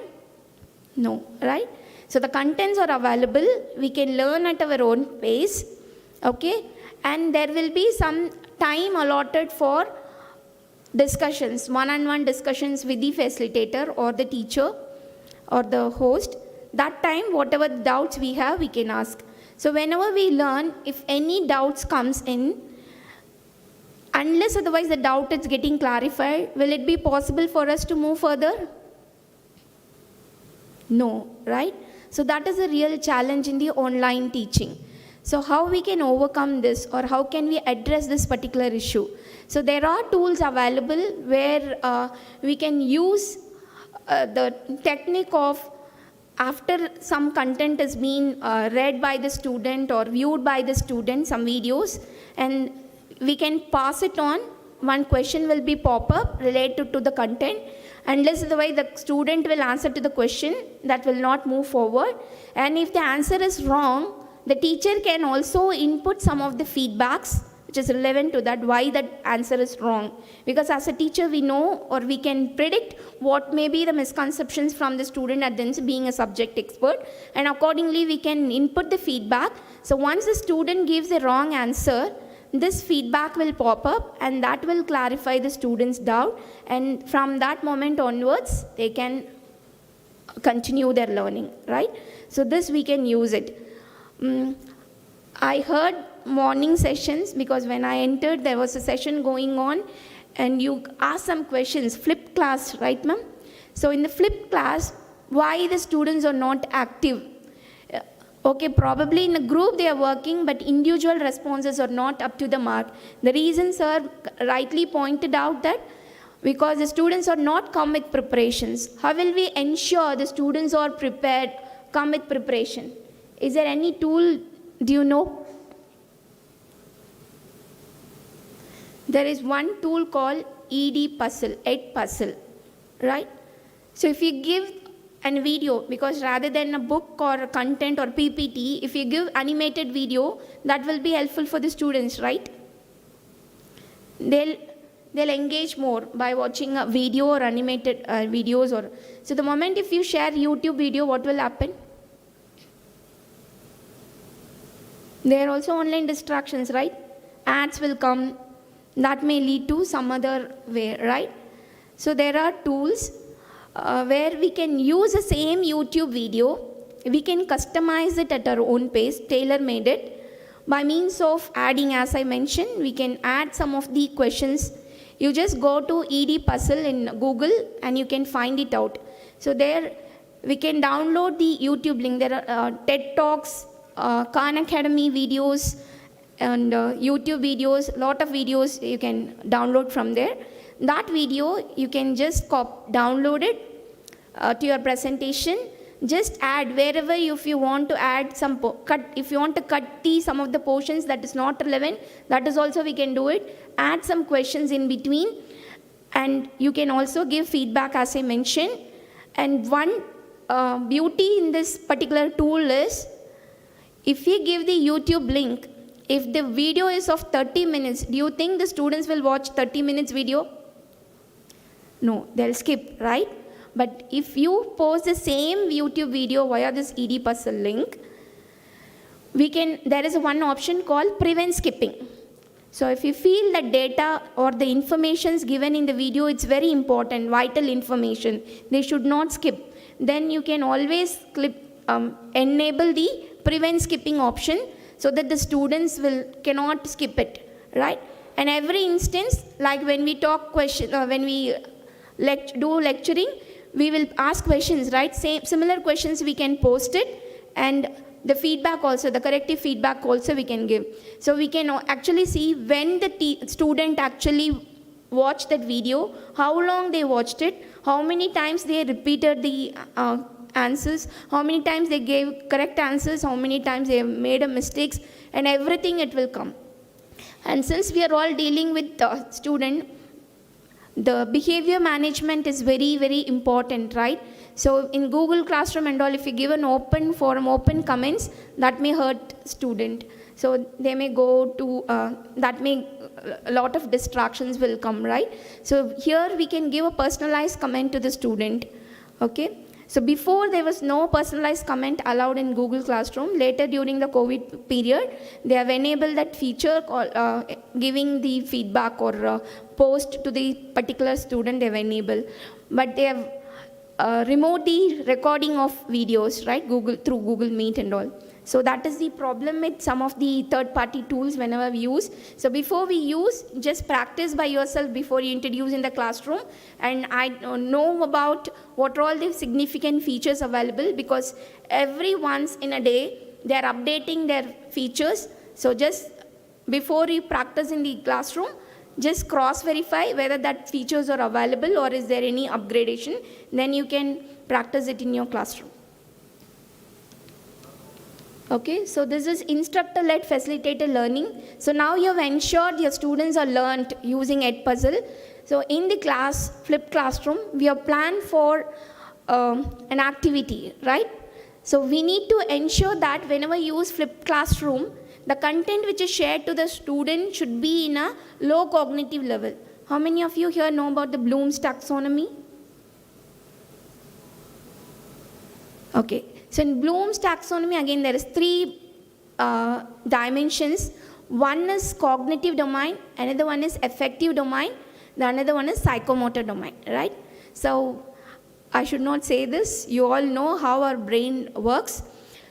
No, right? So the contents are available. We can learn at our own pace. Okay, and there will be some time allotted for discussions, one-on-one discussions with the facilitator or the teacher or the host. That time, whatever doubts we have, we can ask. So whenever we learn, if any doubts comes in, unless otherwise the doubt is getting clarified, will it be possible for us to move further? No, right? So that is a real challenge in the online teaching. So how we can overcome this, or how can we address this particular issue? So there are tools available where we can use the technique of, after some content is being read by the student or viewed by the student, some videos, and we can pass it on. One question will be pop up related to the content. Unless otherwise the student will answer to the question, that will not move forward. And if the answer is wrong, the teacher can also input some of the feedbacks which is relevant to that, why that answer is wrong. Because as a teacher, we know or we can predict what may be the misconceptions from the student at then being a subject expert, and accordingly we can input the feedback. So once the student gives a wrong answer, this feedback will pop up and that will clarify the student's doubt, and from that moment onwards they can continue their learning, right? So this we can use it. I heard morning sessions, because when I entered there was a session going on and you asked some questions, flipped class, right ma'am? So in the flipped class, why the students are not active? Okay, probably in a group they are working, but individual responses are not up to the mark. The reason sir rightly pointed out that because the students are not come with preparations. How will we ensure the students are prepared, come with preparation? Is there any tool, do you know? There is one tool called ED Puzzle, right? So if you give a video, because rather than a book or a content or PPT, if you give animated video, that will be helpful for the students, right? They'll engage more by watching a video or animated videos. Or so the moment if you share YouTube video, what will happen? There are also online distractions, right? Ads will come. That may lead to some other way, right? So there are tools where we can use the same YouTube video. We can customize it at our own pace, tailor-made it. By means of adding, as I mentioned, we can add some of the questions You just go to ED puzzle in Google and you can find it out. So there we can download the YouTube link. There are TED Talks, Khan Academy videos, and YouTube videos, lot of videos you can download from there. That video you can just download it to your presentation. Just add wherever if you want to add some if you want to cut some of the portions that is not relevant, that is also we can do it. Add some questions in between, and you can also give feedback as I mentioned. And one beauty in this particular tool is, if we give the YouTube link, if the video is of 30 minutes, do you think the students will watch 30 minutes video? No, they'll skip, right? But if you post the same YouTube video via this ED puzzle link, there is one option called prevent skipping. So if you feel the data or the information given in the video, it's very important, vital information, they should not skip, then you can always enable the prevent skipping option so that the students cannot skip it, right? And every instance, like when we talk when we do lecturing, we will ask questions, right? Similar questions we can post it, and the feedback also, the corrective feedback also we can give. So we can actually see when the student actually watched that video, how long they watched it, how many times they repeated the answers, how many times they gave correct answers, how many times they made mistakes, and everything it will come. And since we are all dealing with the student, the behavior management is very, very important, right? So in Google Classroom and all, if you give an open forum, open comments, that may hurt student. So they may go to, a lot of distractions will come, right? So here we can give a personalized comment to the student, okay? So before there was no personalized comment allowed in Google Classroom. Later during the COVID period, they have enabled that feature called giving the feedback or post to the particular student they have enabled. But they have removed the recording of videos, right, through Google Meet and all. So that is the problem with some of the third-party tools whenever we use. So before we use, just practice by yourself before you introduce in the classroom. And I know about what are all the significant features available, because every once in a day, they are updating their features. So just before you practice in the classroom, just cross-verify whether that features are available or is there any upgradation. Then you can practice it in your classroom. Okay, so this is instructor-led facilitated learning. So now you have ensured your students are learned using Edpuzzle. So in the class, flipped classroom, we have planned for an activity, right? So we need to ensure that whenever you use flipped classroom, the content which is shared to the student should be in a low cognitive level. How many of you here know about the Bloom's taxonomy? Okay. So in Bloom's taxonomy, again, there is 3 dimensions. One is cognitive domain, another one is affective domain, the another one is psychomotor domain, right? So I should not say this. You all know how our brain works.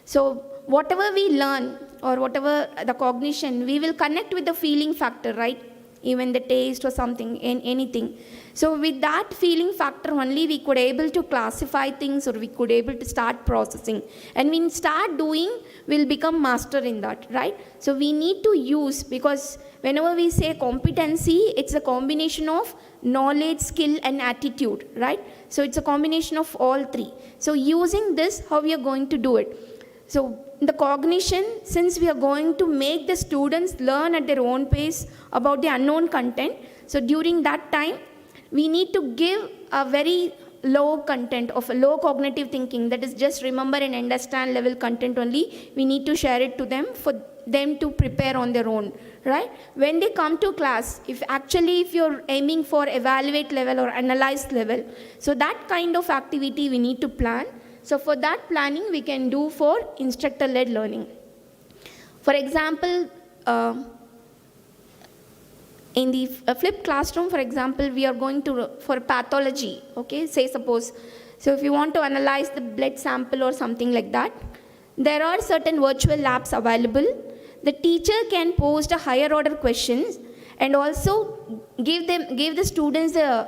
So whatever we learn or whatever the cognition, we will connect with the feeling factor, right? Even the taste or something, anything. So with that feeling factor only, we could able to classify things, or we could able to start processing. And when we start doing, we'll become master in that, right? So we need to use, because whenever we say competency, it's a combination of knowledge, skill, and attitude, right? So it's a combination of all 3. So using this, how we are going to do it? So the cognition, since we are going to make the students learn at their own pace about the unknown content, so during that time, we need to give a very low content of a low cognitive thinking, that is just remember and understand level content only. We need to share it to them for them to prepare on their own, right? When they come to class, if you're aiming for evaluate level or analyze level, so that kind of activity we need to plan. So for that planning, we can do for instructor-led learning. For example, in the flipped classroom, for example, we are going to for pathology, okay? Say suppose, so if you want to analyze the blood sample or something like that, there are certain virtual labs available. The teacher can post a higher order questions and also give the students the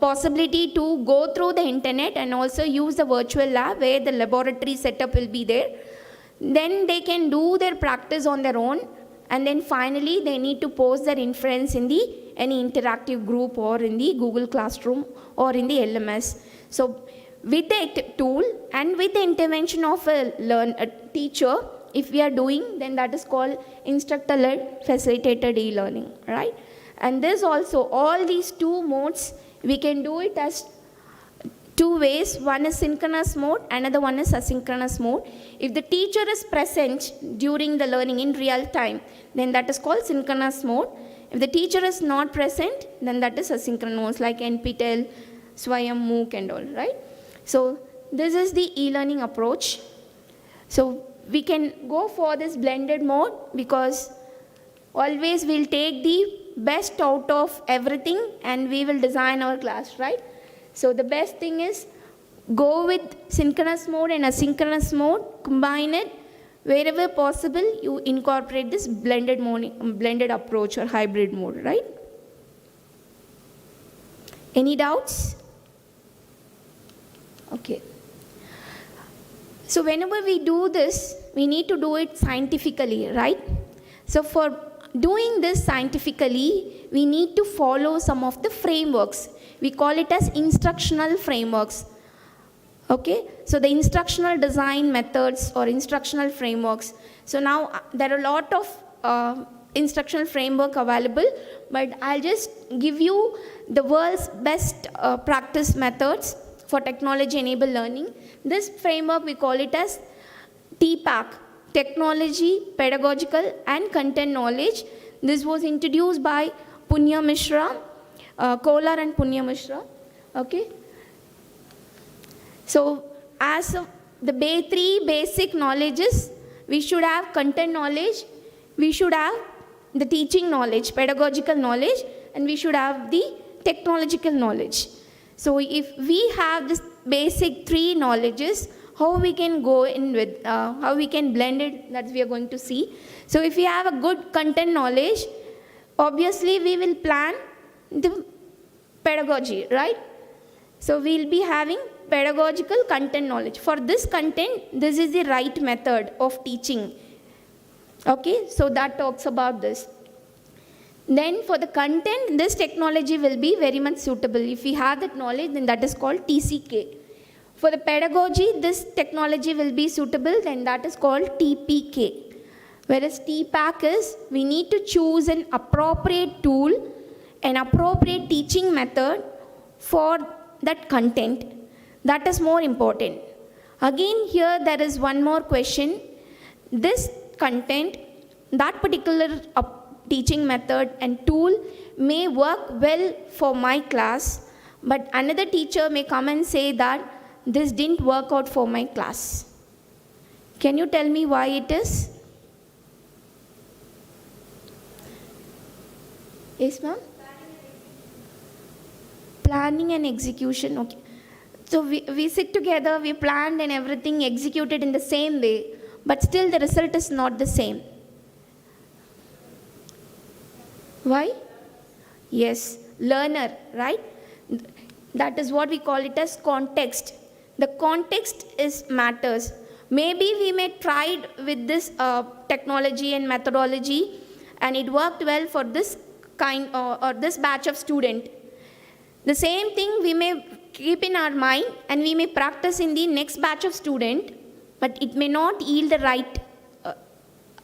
possibility to go through the internet and also use the virtual lab where the laboratory setup will be there. Then they can do their practice on their own, and then finally they need to post their inference in the any interactive group or in the Google Classroom or in the LMS. So with the tool and with the intervention of a teacher, if we are doing, then that is called instructor-led facilitated e-learning, right? And this also, all these two modes, we can do it as two ways. One is synchronous mode, another one is asynchronous mode. If the teacher is present during the learning in real time, then that is called synchronous mode. If the teacher is not present, then that is asynchronous mode, like NPTEL, Swayam, MOOC and all, right? So this is the e-learning approach. So we can go for this blended mode because always we'll take the best out of everything and we will design our class, right? So the best thing is go with synchronous mode and asynchronous mode, combine it. Wherever possible, you incorporate this blended approach or hybrid mode, right? Any doubts? Okay. So whenever we do this, we need to do it scientifically, right? So for doing this scientifically, we need to follow some of the frameworks. We call it as instructional frameworks. Okay, so the instructional design methods or instructional frameworks. So now there are a lot of instructional framework available, but I'll just give you the world's best practice methods for technology-enabled learning. This framework, we call it as TPACK, Technology, Pedagogical and Content Knowledge. This was introduced by Punya Mishra, Kolar and Punya Mishra. Okay. So as the three basic knowledges, we should have content knowledge, we should have the teaching knowledge, pedagogical knowledge, and we should have the technological knowledge. So if we have this basic three knowledges, how we can go in with, how we can blend it, that we are going to see. So if we have a good content knowledge, obviously we will plan the pedagogy, right? So we'll be having pedagogical content knowledge. For this content, this is the right method of teaching. Okay, so that talks about this. Then for the content, this technology will be very much suitable. If we have that knowledge, then that is called TCK. For the pedagogy, this technology will be suitable, then that is called TPK. Whereas TPACK is, we need to choose an appropriate tool, an appropriate teaching method for that content. That is more important. Again, here there is one more question. This content, that particular teaching method and tool may work well for my class, but another teacher may come and say that this didn't work out for my class. Can you tell me why it is? Yes, ma'am? Planning and execution, okay. So we sit together, we planned and everything executed in the same way, but still the result is not the same. Why? Yes, learner, right? That is what we call it as context. The context is matters. Maybe we may tried with this technology and methodology and it worked well for this kind or this batch of student. The same thing we may keep in our mind and we may practice in the next batch of student, but it may not yield the right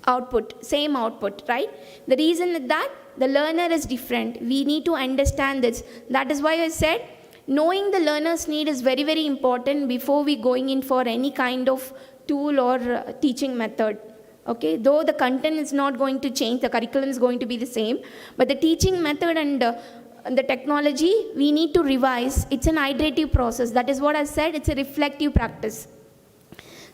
output, same output, right? The reason is that the learner is different. We need to understand this. That is why I said knowing the learner's need is very, very important before we going in for any kind of tool or teaching method. Okay, though the content is not going to change, the curriculum is going to be the same, but the teaching method and the technology, we need to revise. It's an iterative process. That is what I said, it's a reflective practice.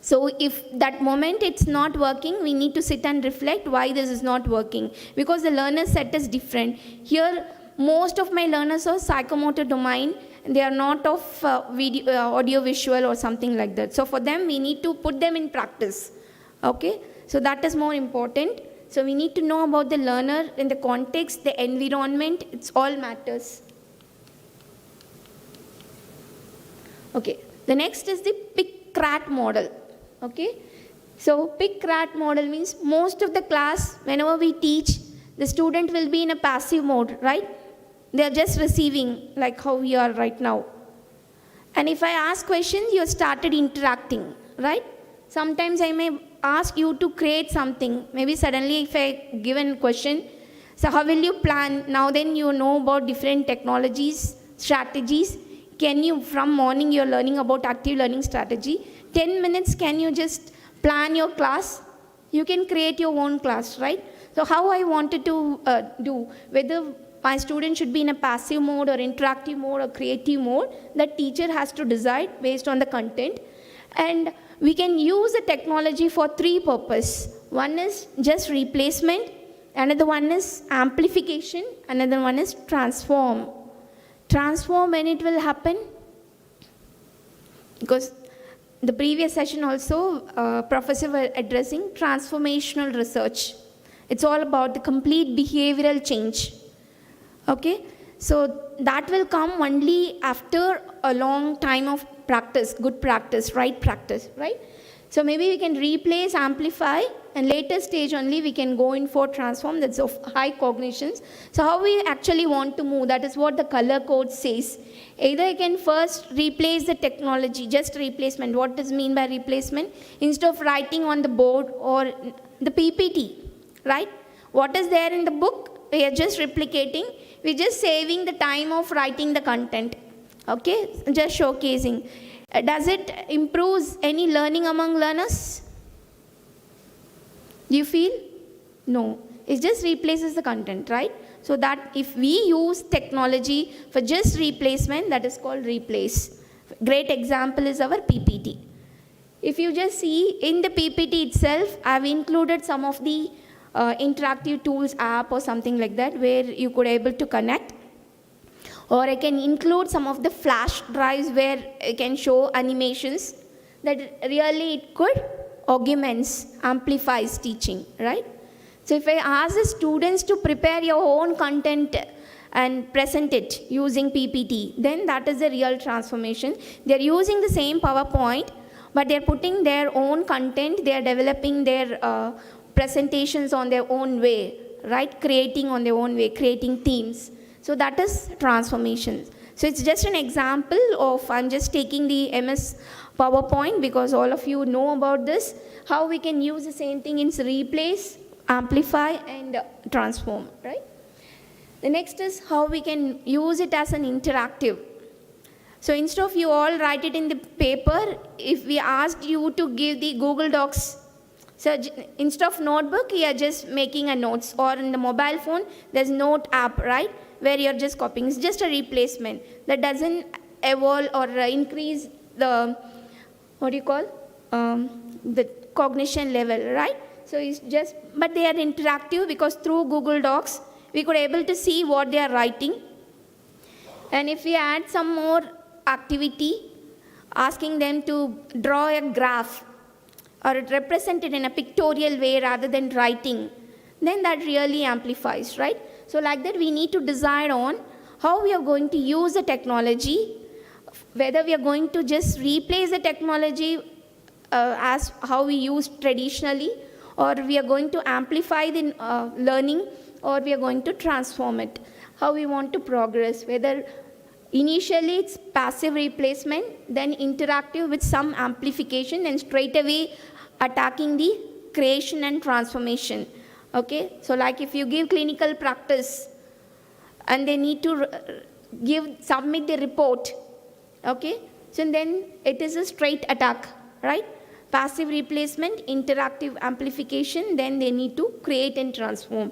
So if that moment it's not working, we need to sit and reflect why this is not working. Because the learner set is different. Here, most of my learners are psychomotor domain, and they are not of audio visual or something like that. So for them, we need to put them in practice. Okay, so that is more important. So we need to know about the learner in the context, the environment, it's all matters. Okay, the next is the pick-crat model. Okay, so pick-crat model means most of the class, whenever we teach, the student will be in a passive mode, right? They are just receiving, like how we are right now. And if I ask questions, you started interacting, right? Sometimes I may ask you to create something. Maybe suddenly if I give a question, so how will you plan? Now then you know about different technologies, strategies. Can you, from morning you're learning about active learning strategy. 10 minutes, can you just plan your class? You can create your own class, right? So how I wanted to do, whether my student should be in a passive mode or interactive mode or creative mode, the teacher has to decide based on the content. And we can use the technology for 3 purposes. One is just replacement, another one is amplification, another one is transform. Transform, when it will happen? Because the previous session also, professor was addressing transformational research. It's all about the complete behavioral change. Okay, so that will come only after a long time of practice, good practice, right? So maybe we can replace, amplify, and later stage only we can go in for transform, that's of high cognitions. So how we actually want to move, that is what the color code says. Either I can first replace the technology, just replacement. What does mean by replacement? Instead of writing on the board or the PPT, right? What is there in the book? We are just replicating. We're just saving the time of writing the content. Okay, just showcasing. Does it improve any learning among learners? Do you feel? No. It just replaces the content, right? So that if we use technology for just replacement, that is called replace. Great example is our PPT. If you just see in the PPT itself, I've included some of the interactive tools app or something like that where you could able to connect. Or I can include some of the flash drives where I can show animations that really it could augments, amplifies teaching, right? So if I ask the students to prepare your own content and present it using PPT, then that is the real transformation. They're using the same PowerPoint, but they're putting their own content, they're developing their presentations on their own way, right? Creating on their own way, creating themes. So that is transformation. So it's just an example of, I'm just taking the MS PowerPoint because all of you know about this, how we can use the same thing in replace, amplify, and transform, right? The next is how we can use it as an interactive. So instead of you all write it in the paper, if we asked you to give the Google Docs, so instead of notebook, you are just making a notes, or in the mobile phone, there's note app, right? Where you're just copying. It's just a replacement. That doesn't evolve or increase the, what do you call? The cognition level, right? So it's just, but they are interactive because through Google Docs, we could able to see what they are writing. And if we add some more activity, asking them to draw a graph or represent it in a pictorial way rather than writing, then that really amplifies, right? So like that, we need to decide on how we are going to use the technology, whether we are going to just replace the technology as how we use traditionally, or we are going to amplify the learning, or we are going to transform it. How we want to progress, whether initially it's passive replacement, then interactive with some amplification, and straight away attacking the creation and transformation. Okay, so like if you give clinical practice and they need to submit the report, okay, so then it is a straight attack, right? Passive replacement, interactive amplification, then they need to create and transform.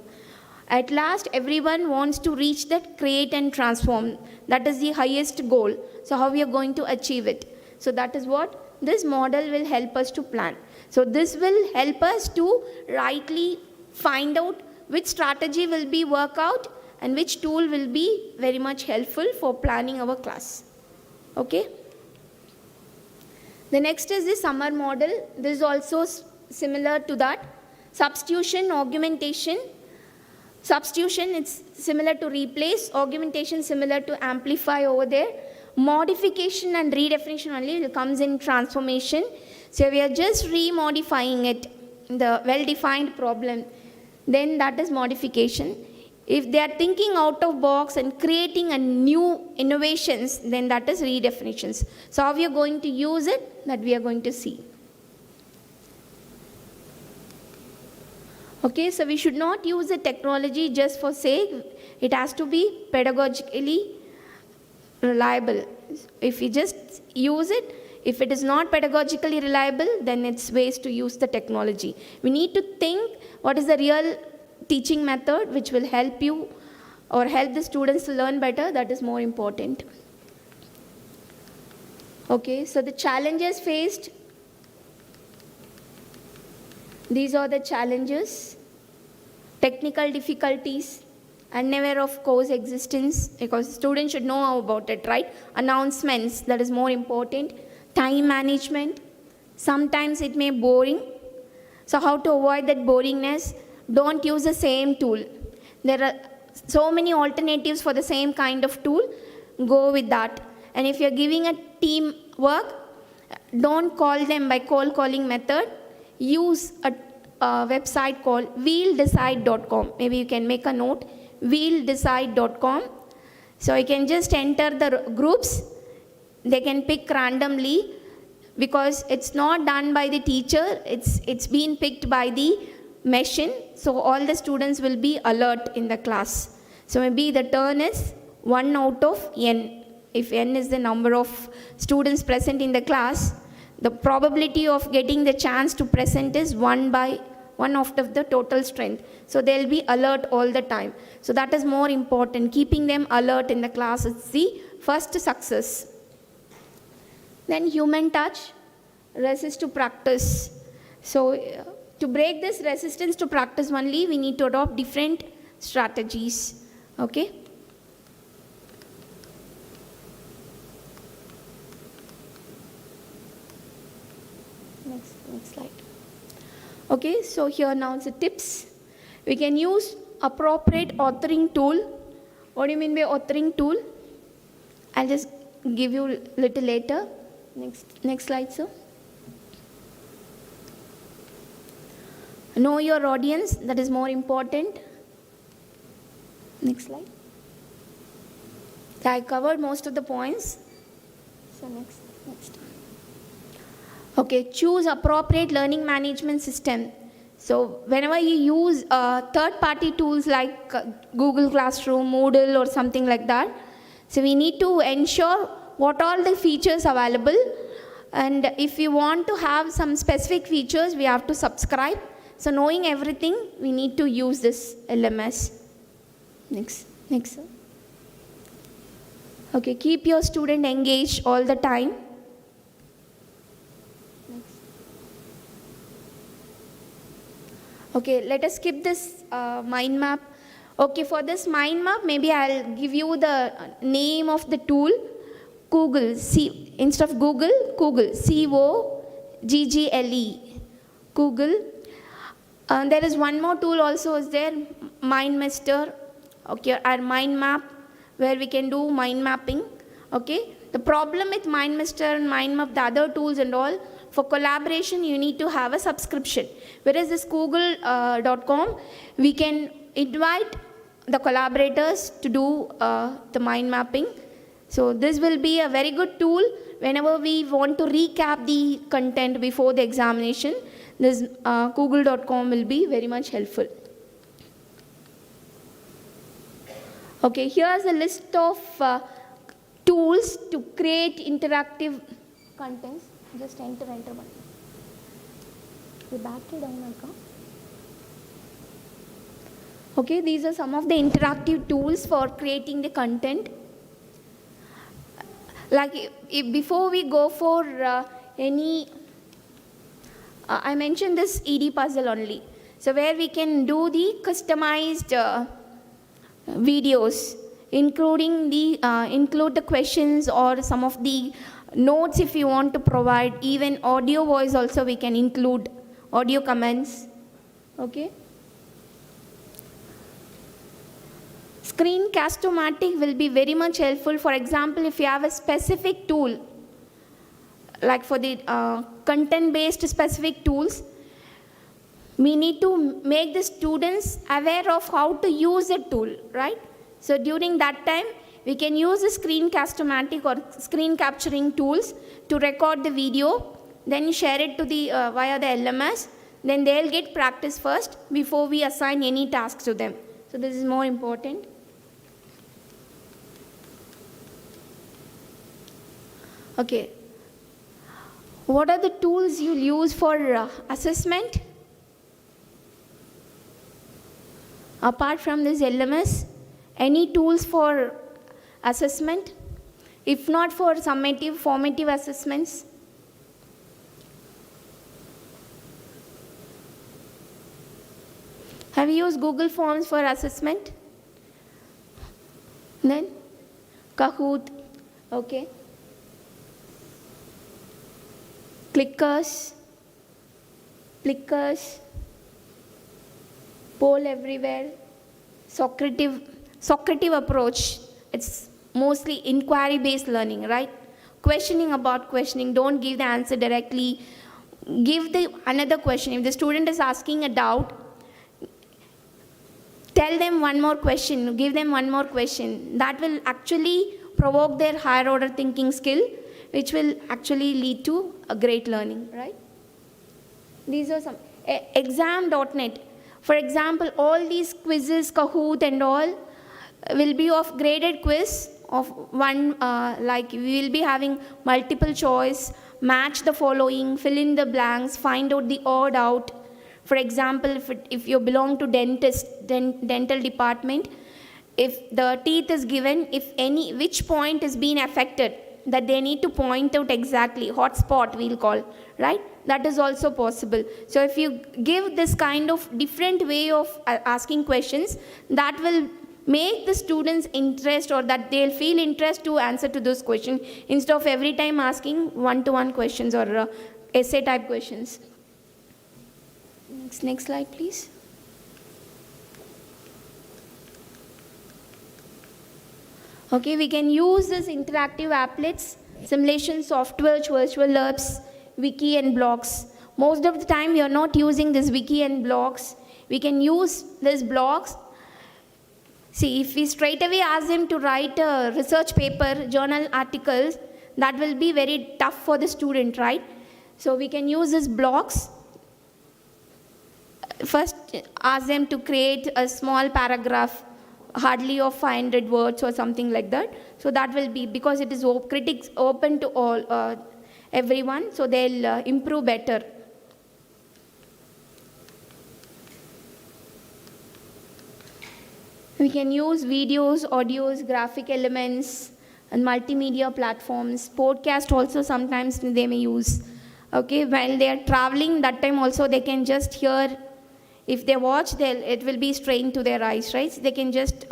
At last, everyone wants to reach that create and transform. That is the highest goal. So how we are going to achieve it? So that is what this model will help us to plan. So this will help us to rightly find out which strategy will be work out and which tool will be very much helpful for planning our class. Okay? The next is the summer model. This is also similar to that. Substitution, augmentation. Substitution, it's similar to replace. Augmentation, similar to amplify over there. Modification and redefinition only comes in transformation. So we are just remodifying it, the well-defined problem. Then that is modification. If they are thinking out of box and creating a new innovations, then that is redefinitions. So how we are going to use it, that we are going to see. Okay, so we should not use the technology just for sake. It has to be pedagogically reliable. If we just use it, if it is not pedagogically reliable, then it's waste to use the technology. We need to think what is the real teaching method which will help you or help the students to learn better. That is more important. Okay, so the challenges faced. These are the challenges. Technical difficulties, unaware of course existence, because students should know about it, right? Announcements, that is more important. Time management, sometimes it may boring. So how to avoid that boringness? Don't use the same tool. There are so many alternatives for the same kind of tool. Go with that. And if you're giving a team work, don't call them by cold calling method. Use a website called wheeldecide.com. Maybe you can make a note, wheeldecide.com. So you can just enter the groups. They can pick randomly because it's not done by the teacher. It's been picked by the machine. So all the students will be alert in the class. So maybe the turn is 1 out of n. If n is the number of students present in the class, the probability of getting the chance to present is 1 out of the total strength. So they'll be alert all the time. So that is more important. Keeping them alert in the class is the first success. Then human touch, resist to practice. So to break this resistance to practice only, we need to adopt different strategies. Okay. Next slide. Okay, so here now the tips. We can use appropriate authoring tool. What do you mean by authoring tool? I'll just give you a little later. Next slide, sir. Know your audience, that is more important. Next slide. I covered most of the points. So next. Okay, choose appropriate learning management system. So whenever you use third-party tools like Google Classroom, Moodle or something like that, so we need to ensure what all the features available. And if we want to have some specific features, we have to subscribe. So knowing everything, we need to use this LMS. Next, sir. Okay, keep your student engaged all the time. Okay, let us skip this mind map. Okay, for this mind map, maybe I'll give you the name of the tool. Google, instead of Google, C-O-G-G-L-E. Google. There is one more tool also is there, MindMaster. Okay, our mind map, where we can do mind mapping. Okay, the problem with MindMaster and mind map, the other tools and all, for collaboration, you need to have a subscription. Whereas this Google.com, we can invite the collaborators to do the mind mapping. So this will be a very good tool whenever we want to recap the content before the examination. This Google.com will be very much helpful. Okay, here's a list of tools to create interactive contents. Just enter one. The battery down. Okay, these are some of the interactive tools for creating the content. Like before we go for any, I mentioned this ED puzzle only. So where we can do the customized videos, including include the questions or some of the notes if you want to provide. Even audio voice also we can include, audio comments. Okay. Screencast-o-matic will be very much helpful. For example, if you have a specific tool, like for the content-based specific tools, we need to make the students aware of how to use the tool, right? So during that time, we can use the screencast-o-matic or screen capturing tools to record the video, then share it to the via the LMS. Then they'll get practice first before we assign any tasks to them. So this is more important. Okay. What are the tools you'll use for assessment? Apart from this LMS, any tools for assessment? If not for summative, formative assessments? Have you used Google Forms for assessment? Then Kahoot, okay. Plickers, Poll Everywhere, Socrative approach. It's mostly inquiry-based learning, right? Questioning about questioning. Don't give the answer directly. Give the another question. If the student is asking a doubt, tell them one more question. Give them one more question. That will actually provoke their higher order thinking skill, which will actually lead to a great learning, right? These are some. Exam.net. For example, all these quizzes, Kahoot and all, will be of graded quiz of one, like we will be having multiple choice, match the following, fill in the blanks, find out the odd out. For example, if you belong to dental department, if the teeth is given, which point is being affected, that they need to point out exactly, hotspot we'll call, right? That is also possible. So if you give this kind of different way of asking questions, that will make the students interest, or that they'll feel interest to answer to those questions instead of every time asking one-to-one questions or essay type questions. Next slide, please. Okay, we can use this interactive applets, simulation software, virtual labs, wiki and blogs. Most of the time we are not using this wiki and blogs. We can use these blogs. See, if we straight away ask them to write a research paper, journal articles, that will be very tough for the student, right? So we can use these blogs. First, ask them to create a small paragraph, hardly of 500 words or something like that. So that will be, because it is critics open to all, everyone, so they'll improve better. We can use videos, audios, graphic elements, and multimedia platforms. Podcast also sometimes they may use. Okay, while they are traveling, that time also they can just hear. If they watch, it will be strained to their eyes, right? They can just,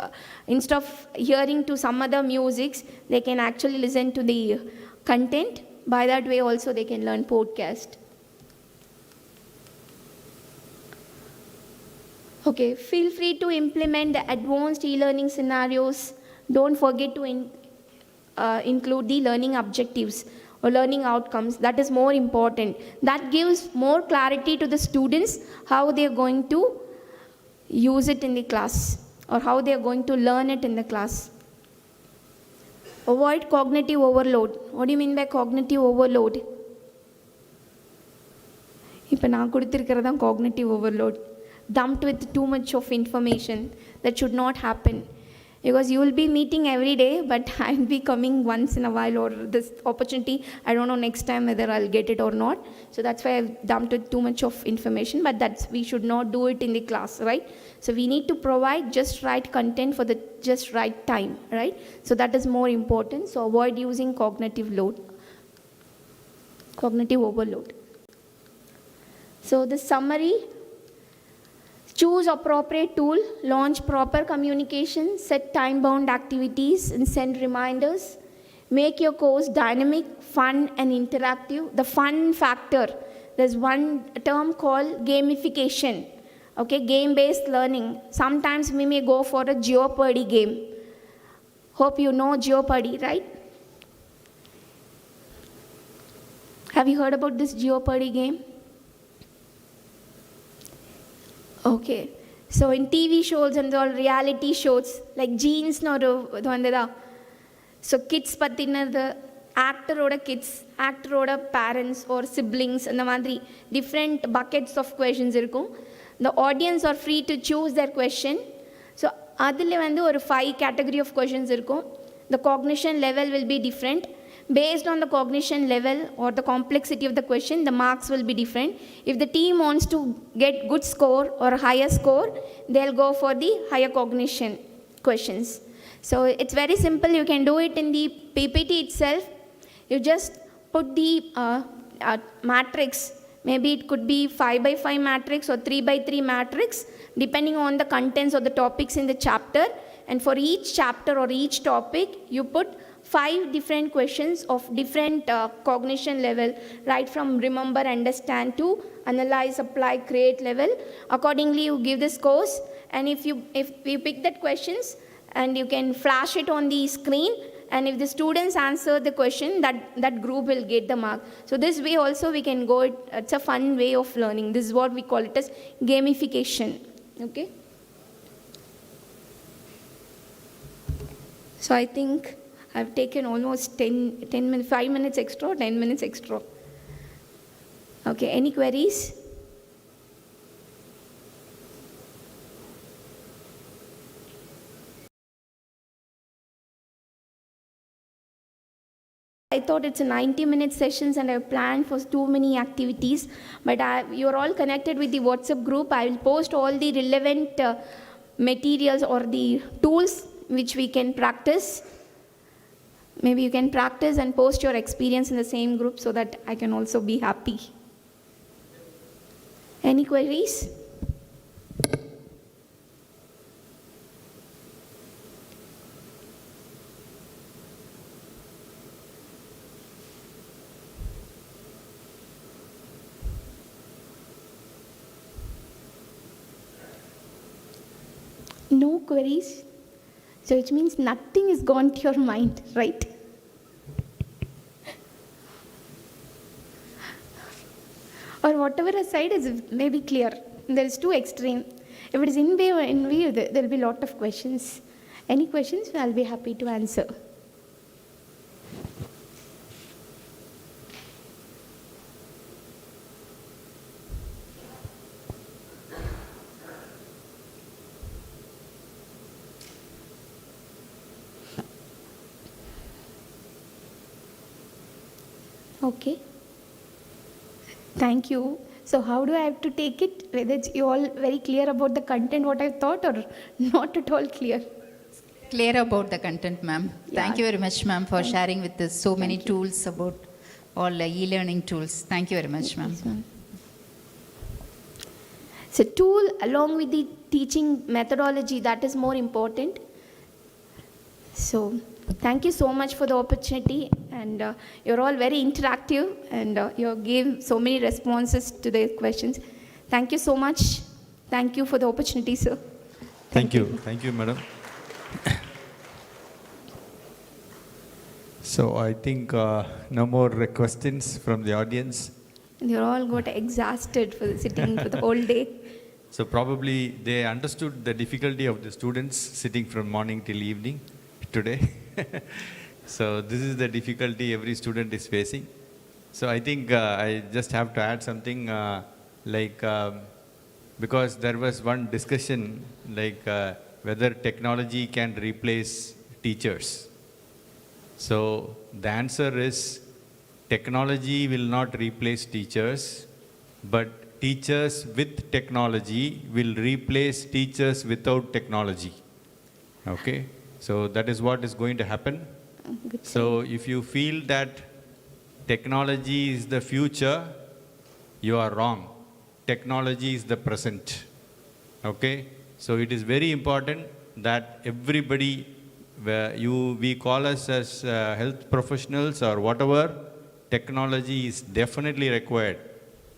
instead of hearing to some other musics, they can actually listen to the content. By that way also they can learn podcast. Okay, feel free to implement the advanced e-learning scenarios. Don't forget to include the learning objectives or learning outcomes. That is more important. That gives more clarity to the students how they are going to use it in the class or how they are going to learn it in the class. Avoid cognitive overload. What do you mean by cognitive overload? இப்போ நான் கொடுத்திருக்கிறது தான் cognitive overload. Dumped with too much of information. That should not happen. Because you will be meeting every day, but I'll be coming once in a while, or this opportunity, I don't know next time whether I'll get it or not. So that's why I've dumped with too much of information, but we should not do it in the class, right? So we need to provide just right content for the just right time, right? So that is more important. So avoid using cognitive overload. So the summary: choose appropriate tool, launch proper communication, set time-bound activities, and send reminders. Make your course dynamic, fun, and interactive. The fun factor, there's one term called gamification. Okay, game-based learning. Sometimes we may go for a Jeopardy game. Hope you know Jeopardy, right? Have you heard about this Jeopardy game? Okay. So in TV shows and all reality shows, like Genes no vandada. So kids the actor oda kids, actor oda parents or siblings and the madri different buckets of questions irukkum. The audience are free to choose their question. So adile vandu or 5 category of questions irukkum. The cognition level will be different. Based on the cognition level or the complexity of the question, the marks will be different. If the team wants to get good score or higher score, they'll go for the higher cognition questions. So it's very simple. You can do it in the PPT itself. You just put the matrix. Maybe it could be 5 by 5 matrix or 3 by 3 matrix, depending on the contents or the topics in the chapter. And for each chapter or each topic, you put 5 different questions of different cognition level, right from remember, understand to analyze, apply, create level. Accordingly, you give the scores, and if you pick that questions, and you can flash it on the screen, and if the students answer the question, that group will get the mark. So this way also we can go, it's a fun way of learning. This is what we call it as gamification. Okay. So I think I've taken almost 10 minutes, 5 minutes extra, 10 minutes extra. Okay, any queries? I thought it's a 90-minute sessions and I've planned for too many activities, but you're all connected with the WhatsApp group. I will post all the relevant materials or the tools which we can practice. Maybe you can practice and post your experience in the same group so that I can also be happy. Any queries? No queries? So it means nothing is gone to your mind, right? Or whatever aside is maybe clear. There is too extreme. If it is in way or in view, there will be a lot of questions. Any questions, I'll be happy to answer. Okay. Thank you. So how do I have to take it? Whether you all very clear about the content, what I thought, or not at all clear? Clear about the content, ma'am. Yeah. Thank you very much, ma'am, for sharing with us so many tools about all the e-learning tools. Thank you very much, ma'am. Yes, ma'am. So tool along with the teaching methodology, that is more important. So thank you so much for the opportunity, and you're all very interactive, and you gave so many responses to the questions. Thank you so much. Thank you for the opportunity, sir. Thank you. Thank you, madam. So I think no more questions from the audience. You're all got exhausted for sitting for the whole day. So probably they understood the difficulty of the students sitting from morning till evening today. So this is the difficulty every student is facing. So I think I just have to add something because there was one discussion whether technology can replace teachers. So the answer is technology will not replace teachers, but teachers with technology will replace teachers without technology. Okay? So that is what is going to happen. So if you feel that technology is the future, you are wrong. Technology is the present. Okay? So it is very important that everybody, we call us as health professionals or whatever, technology is definitely required.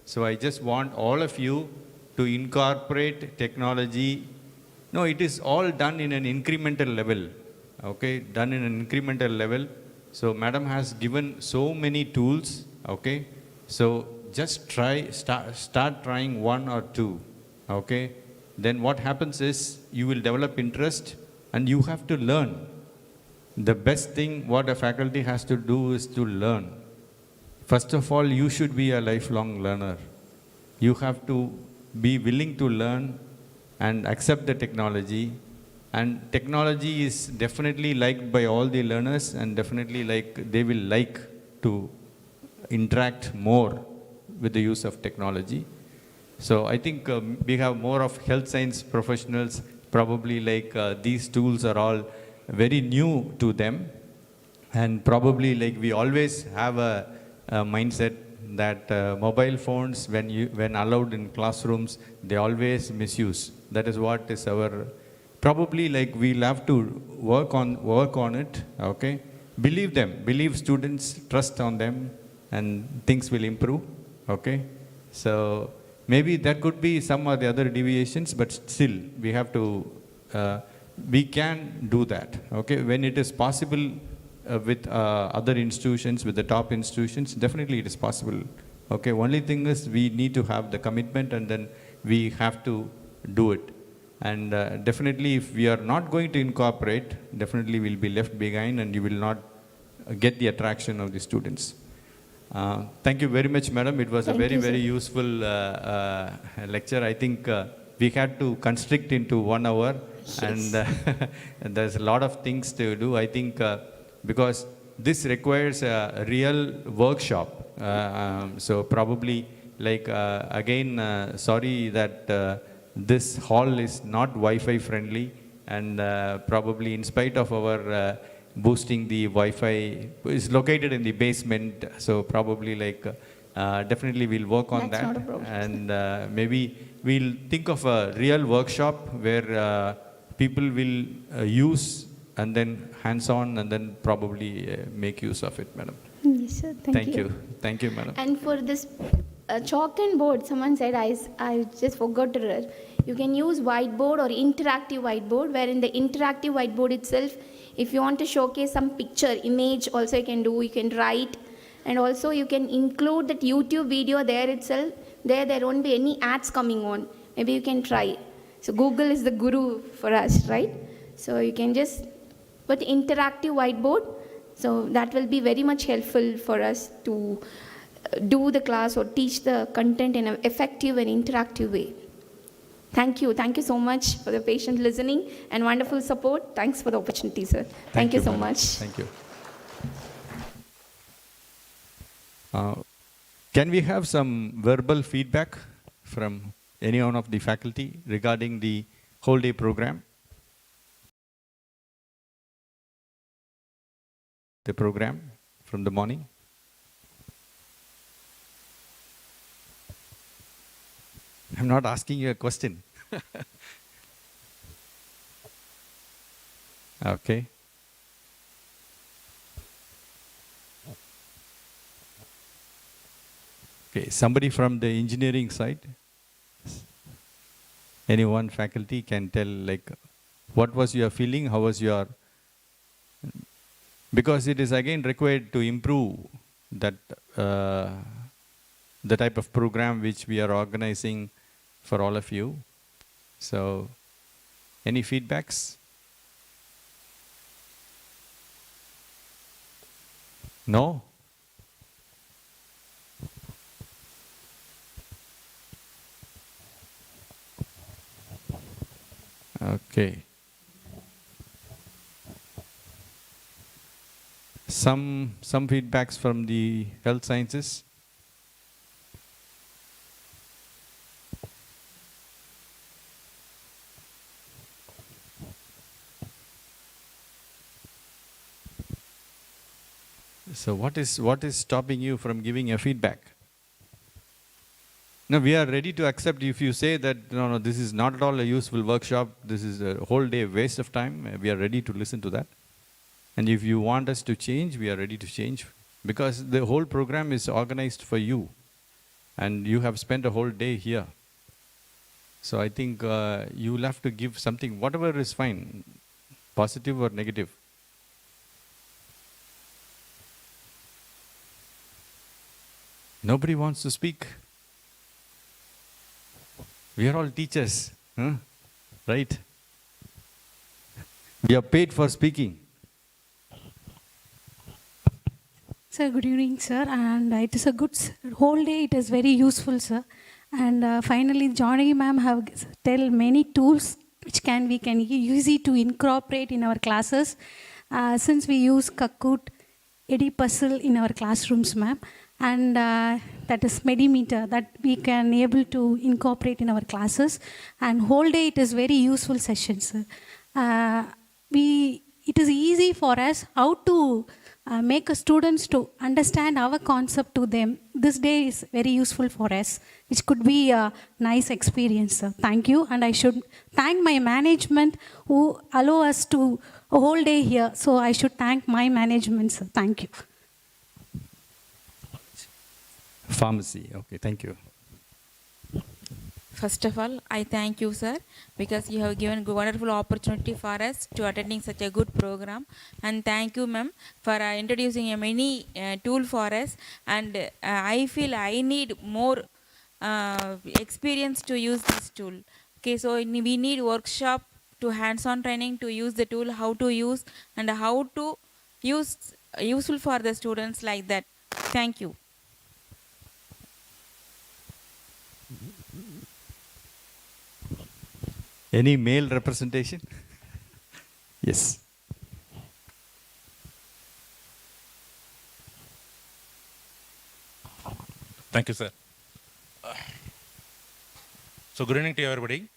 So I just want all of you to incorporate technology. No, it is all done in an incremental level. Okay, done in an incremental level. So madam has given so many tools. Okay, so just start trying one or two. Okay, then what happens is you will develop interest and you have to learn. The best thing what a faculty has to do is to learn. First of all, you should be a lifelong learner. You have to be willing to learn and accept the technology. And technology is definitely liked by all the learners, and definitely they will like to interact more with the use of technology. So I think we have more of health science professionals, probably these tools are all very new to them, and probably we always have a mindset that mobile phones, when allowed in classrooms, they always misuse. That is what is our, probably we'll have to work on it. Okay, believe them, believe students, trust on them, and things will improve. Okay, so maybe that could be some of the other deviations, but still we have to we can do that. Okay, when it is possible with other institutions, with the top institutions, definitely it is possible. Okay, only thing is we need to have the commitment, and then we have to do it. And definitely if we are not going to incorporate, definitely we'll be left behind and you will not get the attraction of the students. Thank you very much, madam. It was a very useful lecture. I think we had to constrict into 1 hour. Yes. And there's a lot of things to do. I think because this requires a real workshop. So probably again, sorry that this hall is not Wi-Fi friendly, and probably in spite of our boosting the Wi-Fi is located in the basement. So probably definitely we'll work on that. Not a problem. And maybe we'll think of a real workshop where people will use and then hands-on, and then probably make use of it, madam. Yes, sir. Thank you. Thank you, madam. And for this chalk and board, someone said, I just forgot to read. You can use whiteboard or interactive whiteboard, where in the interactive whiteboard itself, if you want to showcase some picture, image also you can do, you can write, and also you can include that YouTube video there itself. There won't be any ads coming on. Maybe you can try. So Google is the guru for us, right? So you can just put interactive whiteboard. So that will be very much helpful for us to do the class or teach the content in an effective and interactive way. Thank you. Thank you so much for the patient listening and wonderful support. Thanks for the opportunity, sir. Thank you so much. Thank you. Can we have some verbal feedback from any one of the faculty regarding the whole day program? The program from the morning? I'm not asking you a question. Okay. Okay, somebody from the engineering side? Any one faculty can tell what was your feeling, how was your... Because it is again required to improve that the type of program which we are organizing for all of you. So, any feedbacks? No? Okay. Some feedbacks from the health sciences. So what is stopping you from giving a feedback? No, we are ready to accept if you say that no, this is not at all a useful workshop, this is a whole day waste of time. We are ready to listen to that. And if you want us to change, we are ready to change, because the whole program is organized for you and you have spent a whole day here. So I think you will have to give something, whatever is fine, positive or negative. Nobody wants to speak. We are all teachers, huh? Right? We are paid for speaking. Sir, good evening, sir. And it is a good whole day. It is very useful, sir. And finally, Johnny ma'am have tell many tools which we can easy to incorporate in our classes. Since we use Kahoot, Edipuzzle in our classrooms, ma'am, and that is Mentimeter that we can able to incorporate in our classes. And whole day it is very useful session, sir. It is easy for us how to make a students to understand our concept to them. This day is very useful for us, which could be a nice experience, sir. Thank you, and I should thank my management who allow us to a whole day here. So I should thank my management, sir. Thank you. Pharmacy, okay, thank you. First of all, I thank you, sir, because you have given a wonderful opportunity for us to attending such a good program. And thank you, ma'am, for introducing a many tool for us. And I feel I need more experience to use this tool. Okay, so we need workshop to hands-on training to use the tool, how to use and how to use useful for the students like that. Thank you. Any male representation? Yes. Thank you, sir. So good evening to everybody.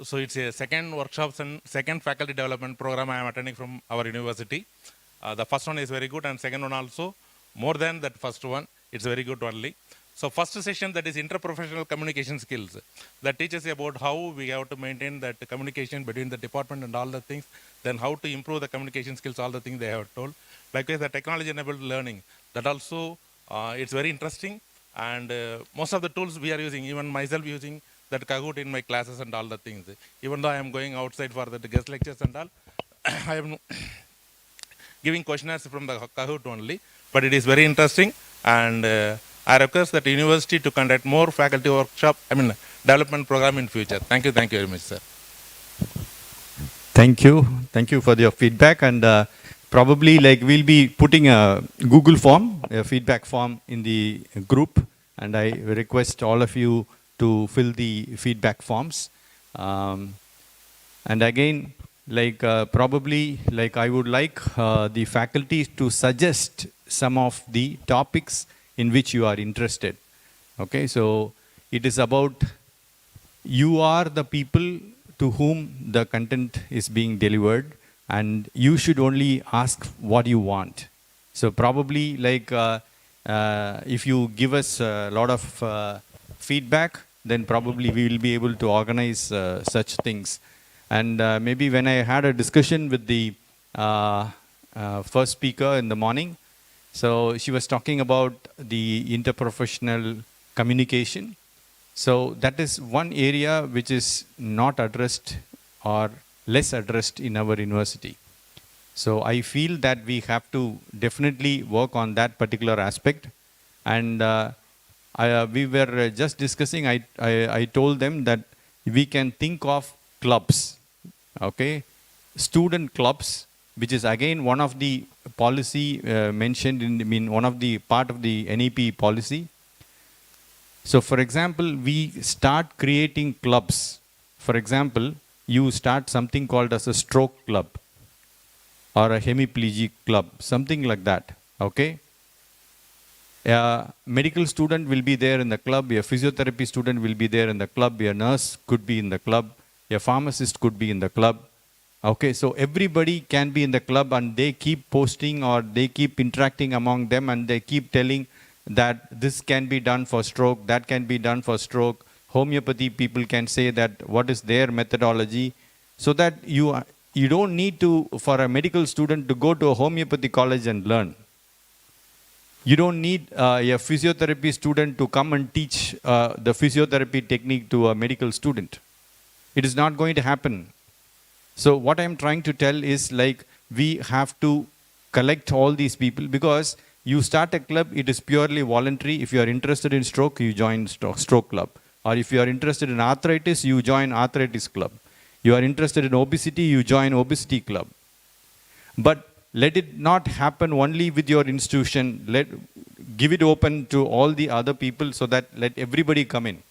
So it's a second workshops and second faculty development program I am attending from our university. The first one is very good and second one also more than that first one. It's very good only. So first session, that is interprofessional communication skills, that teaches about how we have to maintain that communication between the department and all the things, then how to improve the communication skills, all the things they have told. Likewise, the technology enabled learning, that also it's very interesting, and most of the tools we are using, even myself using that Kahoot in my classes and all the things. Even though I am going outside for the guest lectures and all, I am giving questionnaires from the Kahoot only, but it is very interesting, and I request that university to conduct more faculty workshop, development program in future. Thank you very much, sir. Thank you for your feedback, and probably we'll be putting a Google form, a feedback form in the group, and I request all of you to fill the feedback forms. And again, probably I would like the faculty to suggest some of the topics in which you are interested. Okay, so it is about you are the people to whom the content is being delivered, and you should only ask what you want. So probably if you give us a lot of feedback, then probably we will be able to organize such things. And maybe when I had a discussion with the first speaker in the morning, so she was talking about the interprofessional communication. So that is one area which is not addressed or less addressed in our university. So I feel that we have to definitely work on that particular aspect. And we were just discussing, I told them that we can think of clubs, okay, student clubs, which is again one of the policy mentioned in one of the part of the NEP policy. So for example, we start creating clubs. For example, you start something called as a stroke club or a hemiplegic club, something like that, okay? A medical student will be there in the club, a physiotherapy student will be there in the club, a nurse could be in the club, a pharmacist could be in the club. Okay, so everybody can be in the club, and they keep posting or they keep interacting among them, and they keep telling that this can be done for stroke, that can be done for stroke. Homeopathy people can say that what is their methodology, so that you don't need to, for a medical student to go to a homeopathy college and learn. You don't need a physiotherapy student to come and teach the physiotherapy technique to a medical student. It is not going to happen. So what I'm trying to tell is like we have to collect all these people, because you start a club, it is purely voluntary. If you are interested in stroke, you join stroke club. Or if you are interested in arthritis, you join arthritis club. You are interested in obesity, you join obesity club. But let it not happen only with your institution. Give it open to all the other people, so that let everybody come in.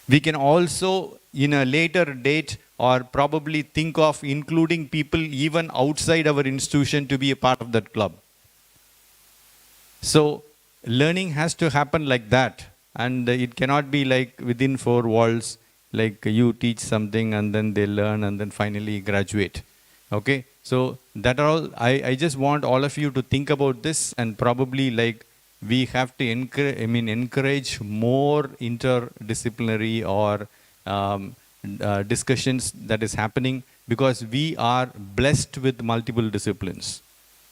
We can also, in a later date, or probably think of including people even outside our institution to be a part of that club. So learning has to happen like that, and it cannot be like within four walls, like you teach something and then they learn and then finally graduate. Okay, so that are all. I just want all of you to think about this, and probably like we have to encourage more interdisciplinary or discussions that is happening, because we are blessed with multiple disciplines.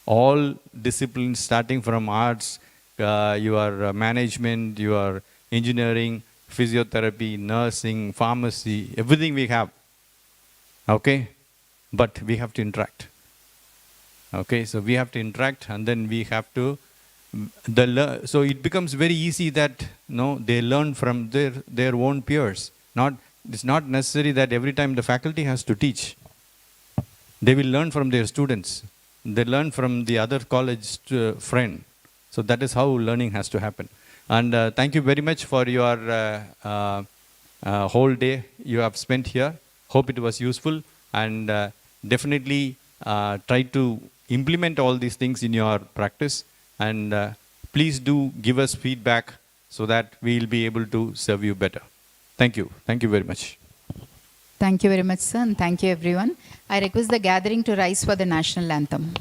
All disciplines, starting from arts, your management, your engineering, physiotherapy, nursing, pharmacy, everything we have. Okay? But we have to interact. Okay? So we have to interact, and then we have to, so it becomes very easy that they learn from their own peers. It's not necessary that every time the faculty has to teach. They will learn from their students. They learn from the other college friend. So that is how learning has to happen. And thank you very much for your whole day you have spent here. Hope it was useful, and definitely try to implement all these things in your practice. And please do give us feedback so that we will be able to serve you better. Thank you. Thank you very much. Thank you very much, sir, and thank you, everyone. I request the gathering to rise for the national anthem.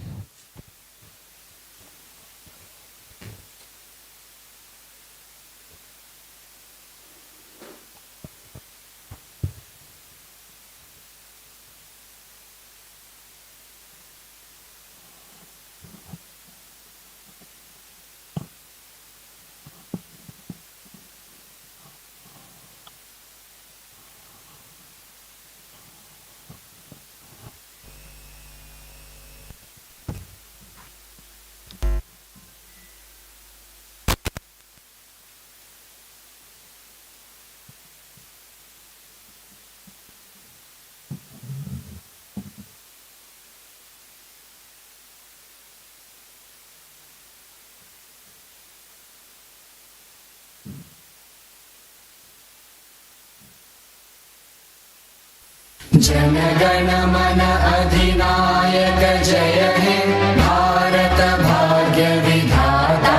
जनगण मन अधिनायक जय हे भारत भाग्य विधाता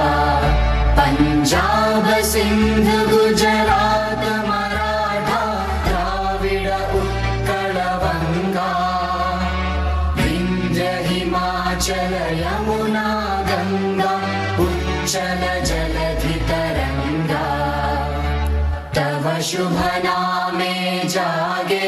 पंजाब सिंध गुजरात मराठा द्राविड उत्कल बंगा विंध्य हिमाचल यमुना गंगा उच्चल जलधि तरंगा तव शुभ नामे जागे